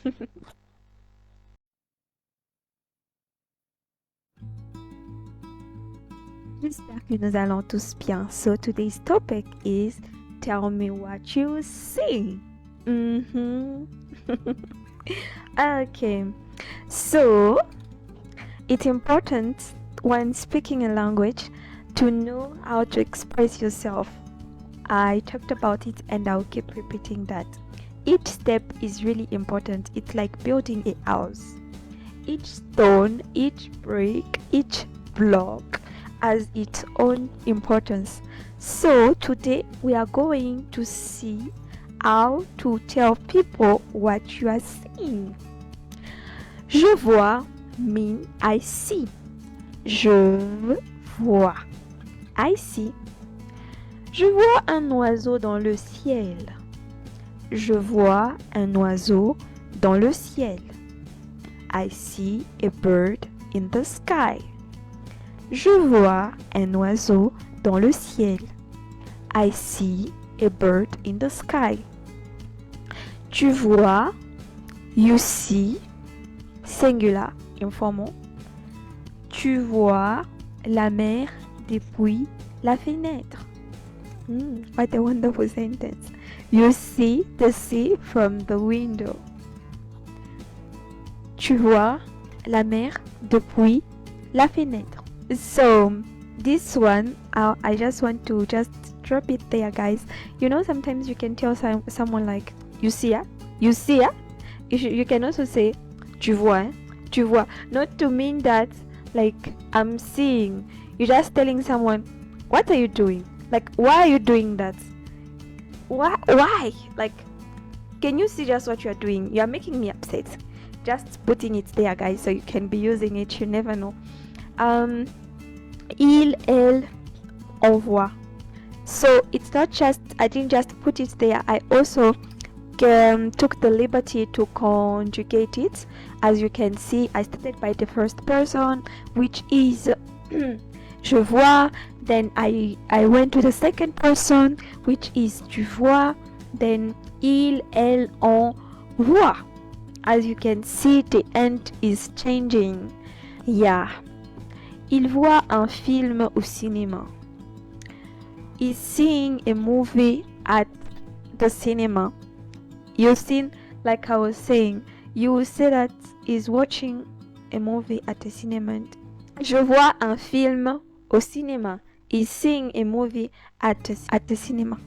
J'espère que nous allons tous bien. So today's topic is tell me what you see. Okay. So, it's important when speaking a language to know how to express yourself. I talked about it and I'll keep repeating that. Each step is really important. It's like building a house. Each stone, each brick, each block has its own importance. So, today we are going to see how to tell people what you are seeing. Je vois mean I see. Je vois. I see. Je vois un oiseau dans le ciel. Je vois un oiseau dans le ciel. I see a bird in the sky. Je vois un oiseau dans le ciel. I see a bird in the sky. Tu vois, you see, singular, informal. Tu vois la mer depuis la fenêtre. What a wonderful sentence. You see the sea from the window. Tu vois la mer depuis la fenêtre. So, this one, I just want to just drop it there, guys. You know, sometimes you can tell someone like, you see ya? You see ya? You can also say, tu vois, hein? Tu vois. Not to mean that, like, I'm seeing. You're just telling someone, what are you doing? Like, why are you doing that? Why? Like, can you see just what you're doing? You're making me upset. Just putting it there, guys, so you can be using it. You never know. Il, elle, on voit. So it's not just, I didn't just put it there. I also took the liberty to conjugate it. As you can see, I started by the first person, which is je vois. Then I went to the second person, which is tu vois. Then il, elle, on voit. As you can see, the end is changing. Yeah. Il voit un film au cinéma. He's seeing a movie at the cinema. You see, like I was saying, you will say that he's watching a movie at the cinema. Je vois un film au cinéma. He's seeing a movie at the cinema.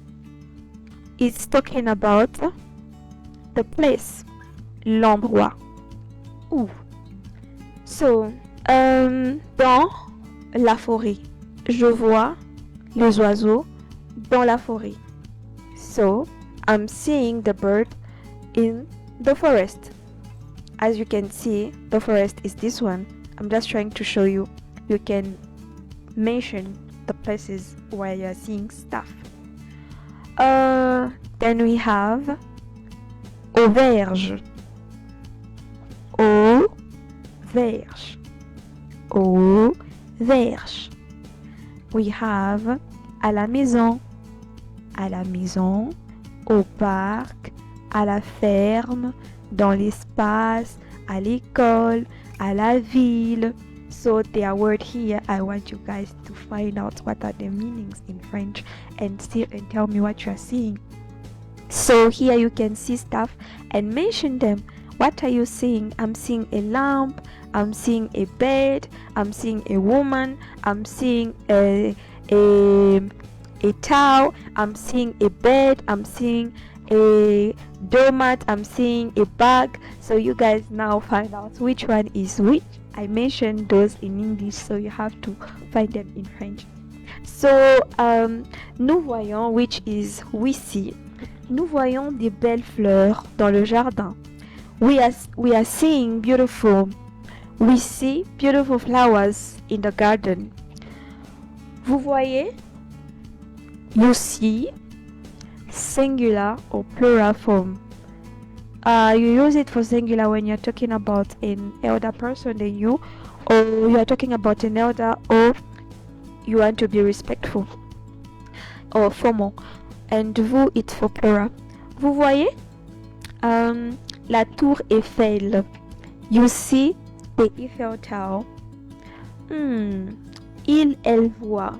It's talking about the place, l'endroit. Où. So, dans la forêt. Je vois les oiseaux dans la forêt. So, I'm seeing the bird in the forest. As you can see, the forest is this one. I'm just trying to show you. You can mention the places where you're seeing stuff. Then we have auberge. Auberge. Auberge. We have à la maison. À la maison. Au parc. À la ferme. Dans l'espace. À l'école. À la ville. So there are words here. I want you guys to find out what are the meanings in French and tell me what you are seeing. So here you can see stuff and mention them. What are you seeing? I'm seeing a lamp. I'm seeing a bed. I'm seeing a woman. I'm seeing a towel. I'm seeing a bed. I'm seeing a doormat. I'm seeing a bag. So you guys now find out which one is which. I mentioned those in English, so you have to find them in French. So, nous voyons, which is we see. Nous voyons des belles fleurs dans le jardin. We are seeing beautiful. We see beautiful flowers in the garden. Vous voyez? You see. Singular or plural form. You use it for singular when you're talking about an elder person than you, or you are talking about an elder, or you want to be respectful or formal. And vous, it's for plural. Vous voyez? La tour Eiffel. You see the Eiffel Tower. Il, elle voit.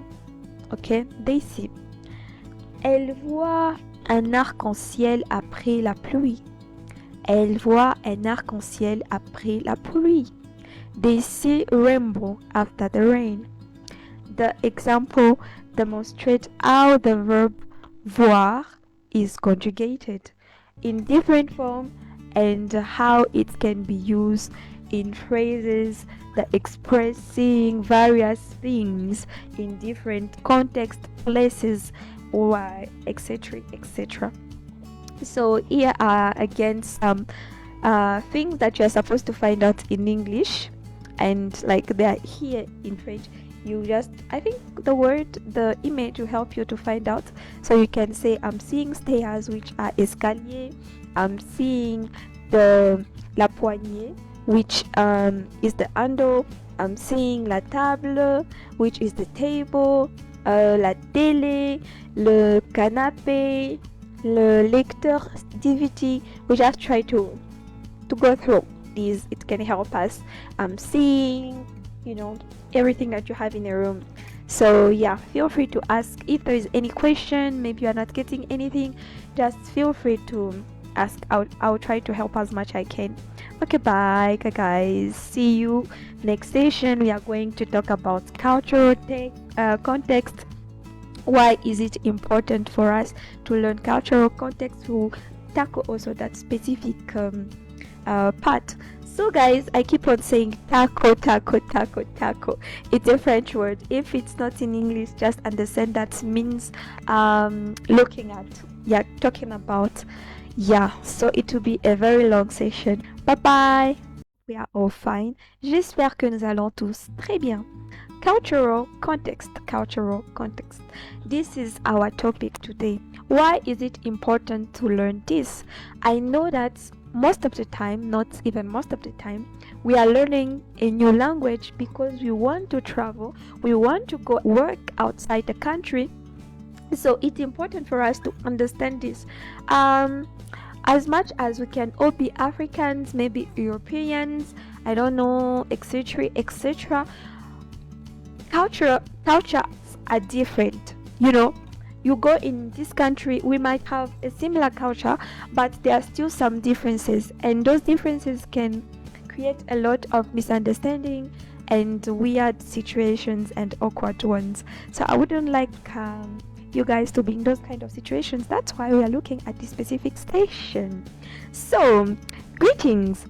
Okay, they see. Elle voit un arc-en-ciel après la pluie. Elle voit un arc-en-ciel après la pluie. They see a rainbow after the rain. The example demonstrates how the verb voir is conjugated in different form and how it can be used in phrases that expressing various things in different contexts, places, or etc. etc. So here are again some things that you are supposed to find out in English, and like they are here in French. You just, I think the image will help you to find out. So you can say, I'm seeing stairs, which are escalier. I'm seeing la poignée, which is the handle. I'm seeing la table, which is the table. La télé, le canapé, le lecteur DVD. We just try to go through these. It can help us seeing, everything that you have in a room. So yeah, feel free to ask if there is any question. Maybe you are not getting anything, just feel free to ask. I'll try to help as much I can. Okay, bye guys, see you next session. We are going to talk about cultural context. Why is it important for us to learn cultural context? To tackle also that specific part. So guys, I keep on saying taco. It's a French word. If it's not in English, just understand that means looking at. Yeah, talking about. Yeah, so it will be a very long session. Bye bye. We are all fine. J'espère que nous allons tous très bien. Cultural context. Cultural context. This is our topic today. Why is it important to learn this? I know that most of the time, not even most of the time, we are learning a new language because we want to travel, we want to go work outside the country. So it's important for us to understand this. As much as we can all be Africans, maybe Europeans, I don't know, etc., etc. Cultures are different. You go in this country, we might have a similar culture, but there are still some differences, and those differences can create a lot of misunderstanding and weird situations and awkward ones. So I wouldn't like you guys to be in those kind of situations. That's why we are looking at this specific station. So, greetings.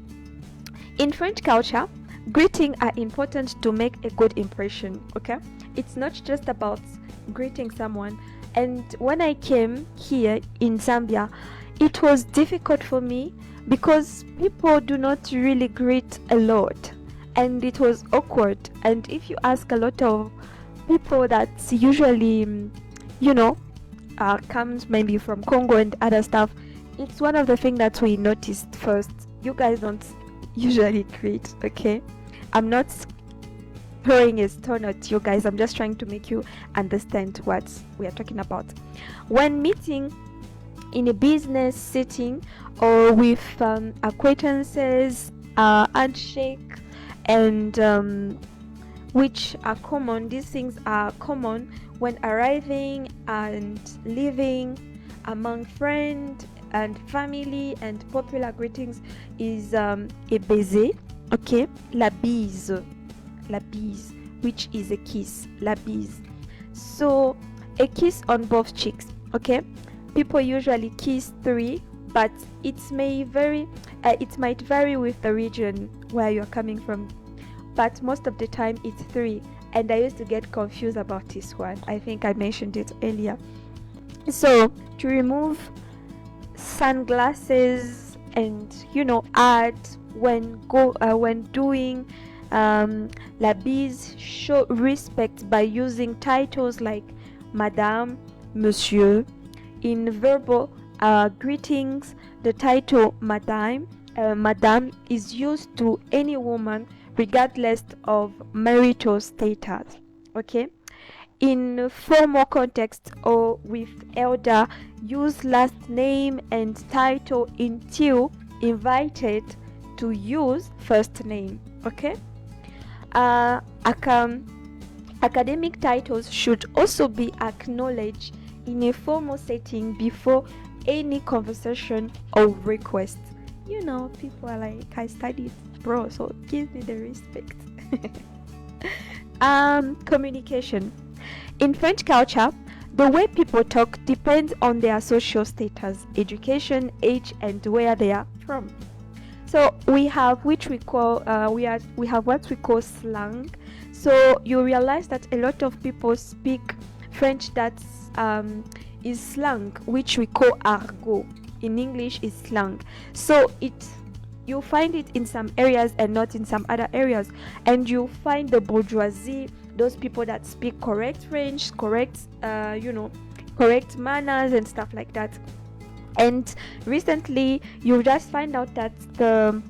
In French culture, greetings are important to make a good impression. Okay, it's not just about greeting someone. And when I came here in Zambia, it was difficult for me because people do not really greet a lot, and it was awkward. And if you ask a lot of people that's usually comes maybe from Congo and other stuff, it's one of the things that we noticed first. You guys don't usually greet. Okay, I'm not throwing a stone at you guys, I'm just trying to make you understand what we are talking about. When meeting in a business setting or with acquaintances, handshake and which are common, these things are common when arriving and leaving among friends and family, and popular greetings is a baiser. Okay, la bise, which is a kiss, la bise. So a kiss on both cheeks. Okay, people usually kiss 3, but it might vary with the region where you're coming from, but most of the time it's 3. And I used to get confused about this one. I think I mentioned it earlier. So to remove sunglasses and art when doing la bise, show respect by using titles like Madame, Monsieur. In verbal greetings, the title Madame is used to any woman regardless of marital status. Okay, in formal context or with elder, use last name and title until invited to use first name. Okay, academic titles should also be acknowledged in a formal setting before any conversation or request. People are like, I studied, bro, so give me the respect. Communication. In French culture, the way people talk depends on their social status, education, age, and where they are from. So we have what we call slang. So you realize that a lot of people speak French that's is slang, which we call argot. In English is slang. So you find it in some areas and not in some other areas. And you find the bourgeoisie, those people that speak correct French, correct manners and stuff like that. And recently you just find out that the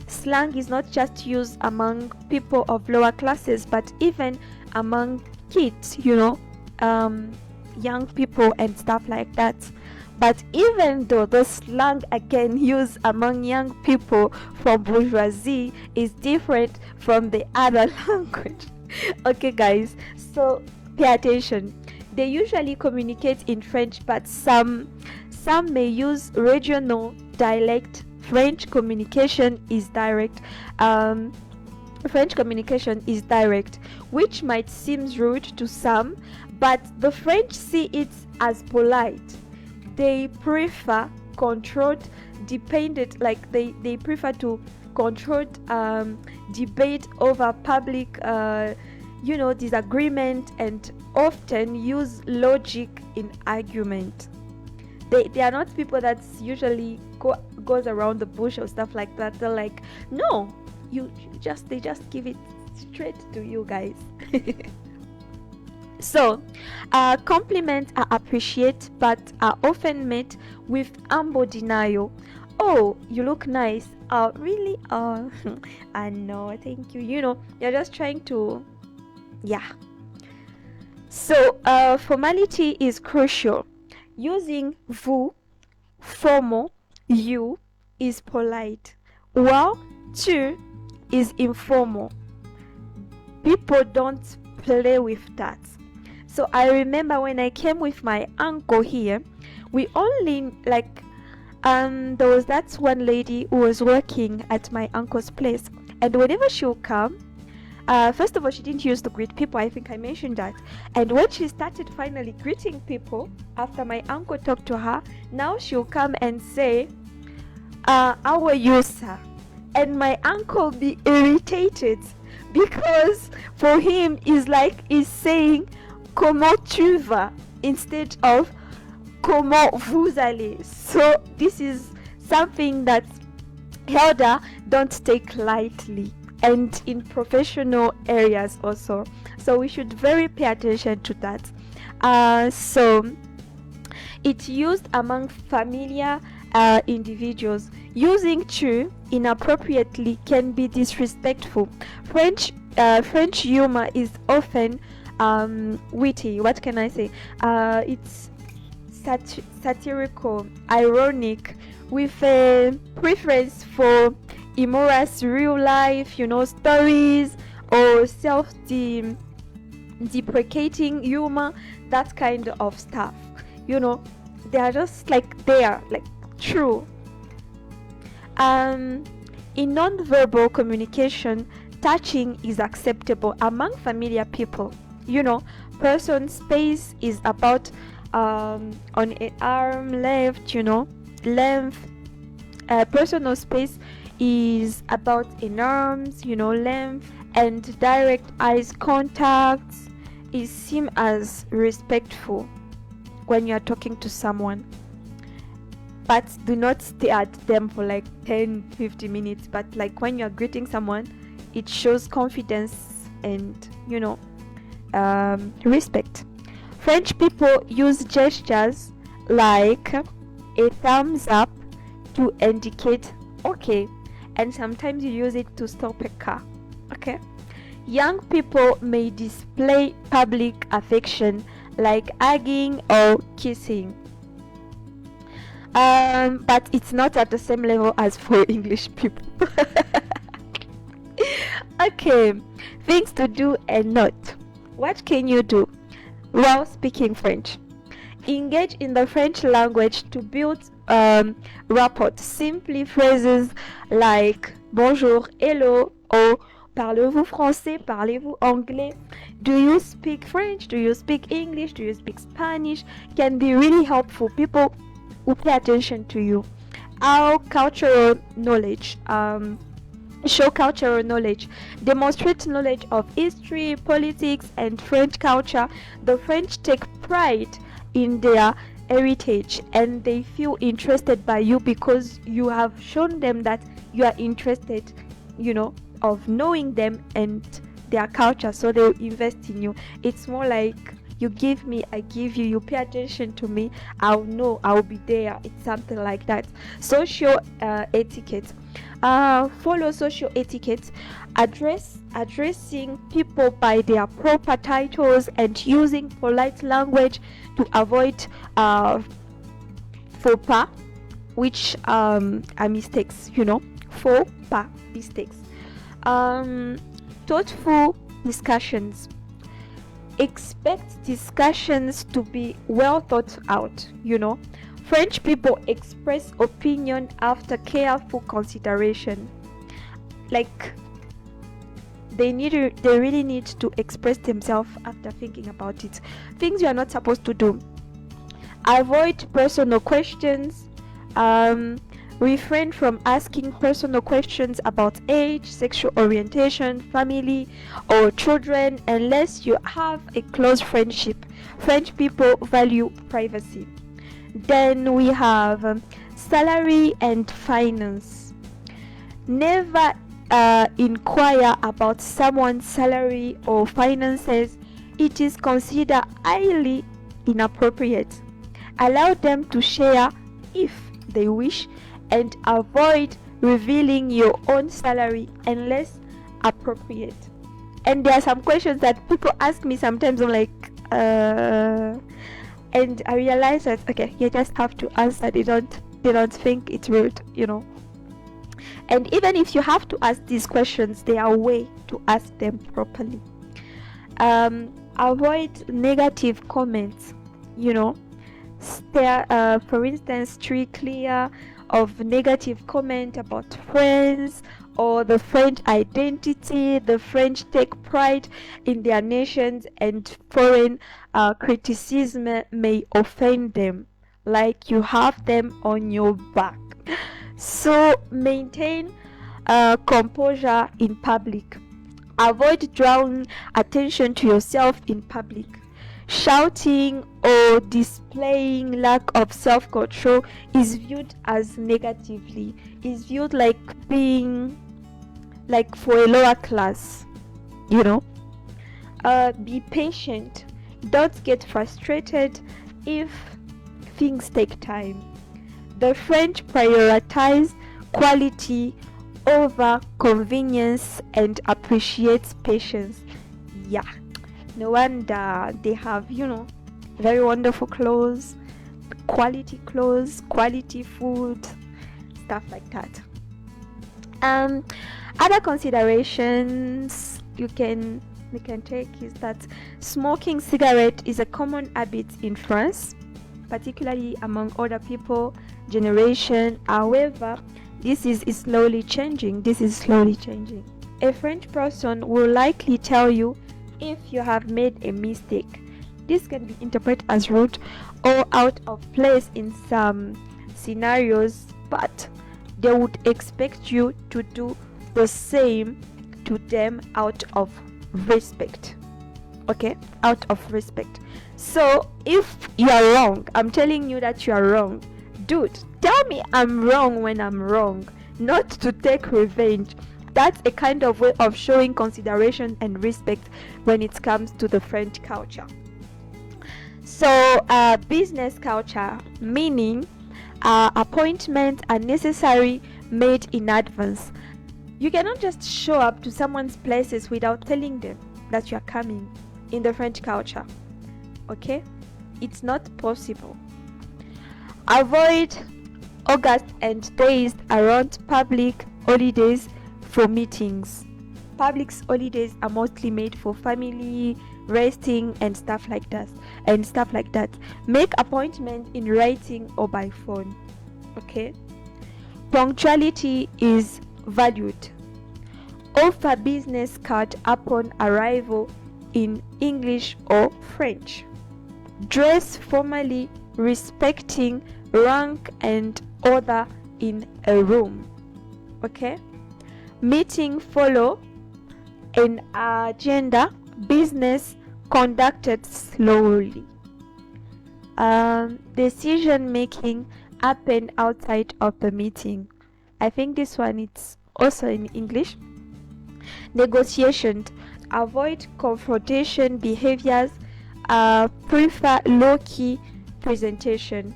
slang is not just used among people of lower classes, but even among kids, young people and stuff like that. But even though the slang again used among young people from bourgeoisie is different from the other language. Okay guys, so pay attention. They usually communicate in French, but some may use regional dialect. French communication is direct. Which might seem rude to some, but the French see it as polite. They prefer controlled, they prefer to controlled debate over public disagreement, and often use logic in argument. They are not people that usually goes around the bush or stuff like that. They're like, no, they just give it straight to you guys. So, compliments are appreciated but are often met with humble denial. Oh, you look nice. Oh, really? Oh, I know, thank you. You're just trying to, yeah. So, formality is crucial. Using vous, formal, you is polite, while tu is informal. People don't play with that. So I remember when I came with my uncle here, we only there was that one lady who was working at my uncle's place, and whenever she would come, first of all, she didn't use to greet people. I think I mentioned that. And when she started finally greeting people after my uncle talked to her, now she'll come and say, how are you, sir? And my uncle be irritated because for him is saying comment tu vas instead of comment vous allez. So this is something that elder don't take lightly, and in professional areas also. So we should very pay attention to that. So it's used among familiar individuals. Using tu inappropriately can be disrespectful. French humor is often witty. What can I say? It's satirical, ironic, with a preference for humorous real life, stories, or self-deprecating humor, that kind of stuff. They are just true. In non-verbal communication, touching is acceptable among familiar people. Person space is about on an arm length. Personal space is about an arm's length, and direct eyes contact is seen as respectful when you are talking to someone. But do not stay at them for 10-50 minutes. But when you're greeting someone, it shows confidence and respect. French people use gestures like a thumbs up to indicate okay, and sometimes you use it to stop a car. Okay. Young people may display public affection like hugging or kissing. But it's not at the same level as for English people. Okay, things to do and not. What can you do while speaking French? Engage in the French language to build rapport. Simply phrases like bonjour, hello, or parlez-vous français, parlez-vous anglais? Do you speak French? Do you speak English? Do you speak Spanish? Can be really helpful. People who pay attention to you. Our cultural knowledge. Show cultural knowledge. Demonstrate knowledge of history, politics, and French culture. The French take pride in their heritage, and they feel interested by you because you have shown them that you are interested, of knowing them and their culture, so they will invest in you. It's more like you give me, I give you, you pay attention to me, I'll know, I'll be there. It's something like that. Social etiquette. Follow social etiquette. Addressing people by their proper titles and using polite language to avoid faux pas, which are mistakes, faux pas, mistakes. Thoughtful discussions. Expect discussions to be well thought out. French people express opinion after careful consideration. They really need to express themselves after thinking about it. Things you are not supposed to do. Avoid personal questions. Refrain from asking personal questions about age, sexual orientation, family, or children unless you have a close friendship. French people value privacy. Then we have salary and finance. Never inquire about someone's salary or finances, it is considered highly inappropriate. Allow them to share if they wish, and avoid revealing your own salary unless appropriate. And there are some questions that people ask me sometimes. I'm like, and I realize that okay, you just have to answer. They don't think it's rude, And even if you have to ask these questions, there are ways to ask them properly. Avoid negative comments, for instance, steer clear of negative comment about friends or the French identity. The French take pride in their nations, and foreign criticism may offend them, like you have them on your back. So maintain composure in public. Avoid drawing attention to yourself in public. Shouting or displaying lack of self-control is viewed as negatively, is viewed like being like for a lower class. Be patient. Don't get frustrated if things take time. The French prioritize quality over convenience and appreciates patience. Yeah, no wonder they have, very wonderful clothes, quality food, stuff like that. Other considerations you can take is that smoking cigarette is a common habit in France, particularly among older people generation. However, this is slowly changing. A French person will likely tell you if you have made a mistake. This can be interpreted as rude or out of place in some scenarios, but they would expect you to do the same to them out of respect. Okay? Out of respect. So if you are wrong, I'm telling you that you are wrong. Dude, tell me I'm wrong when I'm wrong, not to take revenge. That's a kind of way of showing consideration and respect when it comes to the French culture. So business culture, meaning appointments are necessary, made in advance. You cannot just show up to someone's places without telling them that you are coming in the French culture. Okay? It's not possible. Avoid August and days around public holidays for meetings. Public holidays are mostly made for family, resting, and stuff like that. Make appointments in writing or by phone. Okay? Punctuality is valued. Offer business card upon arrival in English or French. Dress formally, respecting rank and order in a room. Okay? Meeting follow an agenda. Business conducted slowly. Decision making happen outside of the meeting. I think this one is also in English. Negotiations. Avoid confrontation behaviors. Prefer low-key presentation.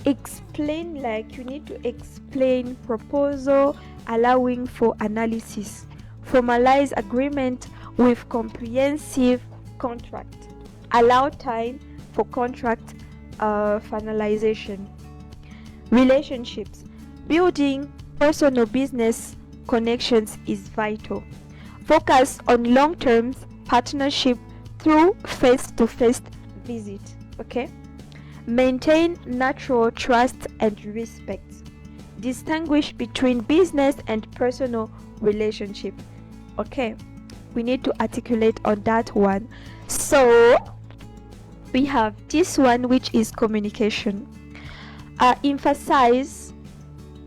Explain, like you need to explain proposal, allowing for analysis. Formalize agreement with comprehensive contract. Allow time for contract finalization. Relationships. Building personal business connections is vital. Focus on long-term partnership through face-to-face visit. Okay? Maintain natural trust and respect. Distinguish between business and personal relationship. Okay? We need to articulate on that one. So we have this one, which is communication. Emphasize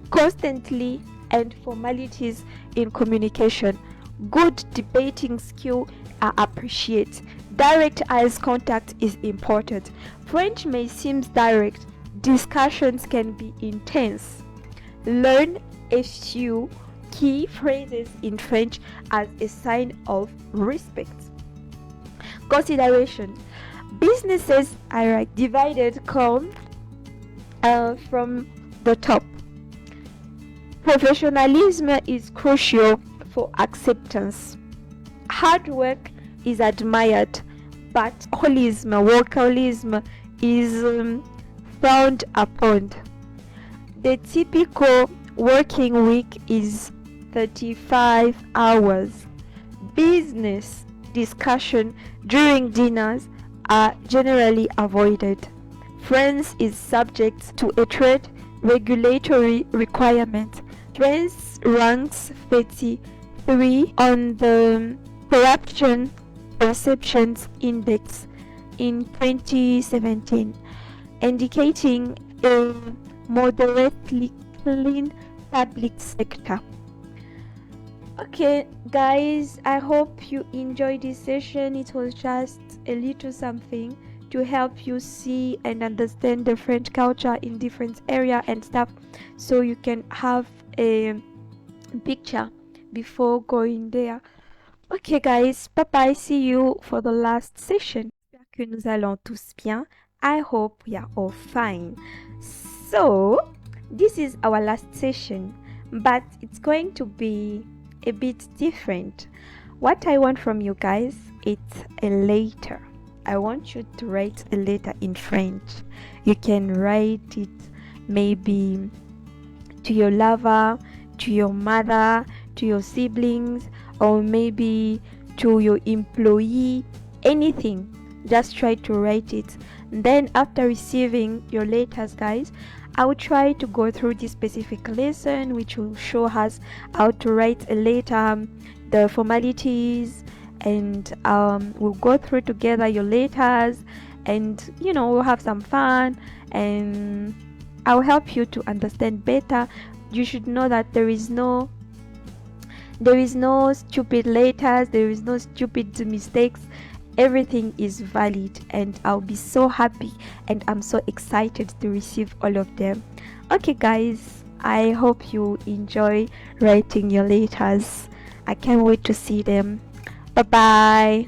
constantly and formalities in communication. Good debating skill are appreciated. Direct eyes contact is important. French may seem direct. Discussions can be intense. Learn a few key phrases in French as a sign of respect. Consideration. Businesses are divided come from the top. Professionalism is crucial for acceptance. Hard work is admired, but workaholism is frowned upon. The typical working week is 35 hours. Business discussion during dinners are generally avoided. France is subject to a trade regulatory requirement. France ranks 33 on the Corruption Perceptions Index in 2017, indicating a moderately clean public sector. Okay, guys, I hope you enjoyed this session. It was just a little something to help you see and understand the French culture in different area and stuff, so you can have a picture before going there. Okay, guys, bye bye. See you for the last session. J'espère que nous allons tous bien. I hope we are all fine. So, this is our last session, but it's going to be a bit different. What I want from you guys, it's a letter. I want you to write a letter in French. You can write it maybe to your lover, to your mother, to your siblings, or maybe to your employee, anything. Just try to write it. Then after receiving your letters, guys, I will try to go through this specific lesson which will show us how to write a letter, the formalities, and we'll go through together your letters, and we'll have some fun, and I'll help you to understand better. You should know that there is no stupid letters, there is no stupid mistakes. Everything is valid, and I'll be so happy and I'm so excited to receive all of them. Okay, guys, I hope you enjoy writing your letters. I can't wait to see them. Bye bye.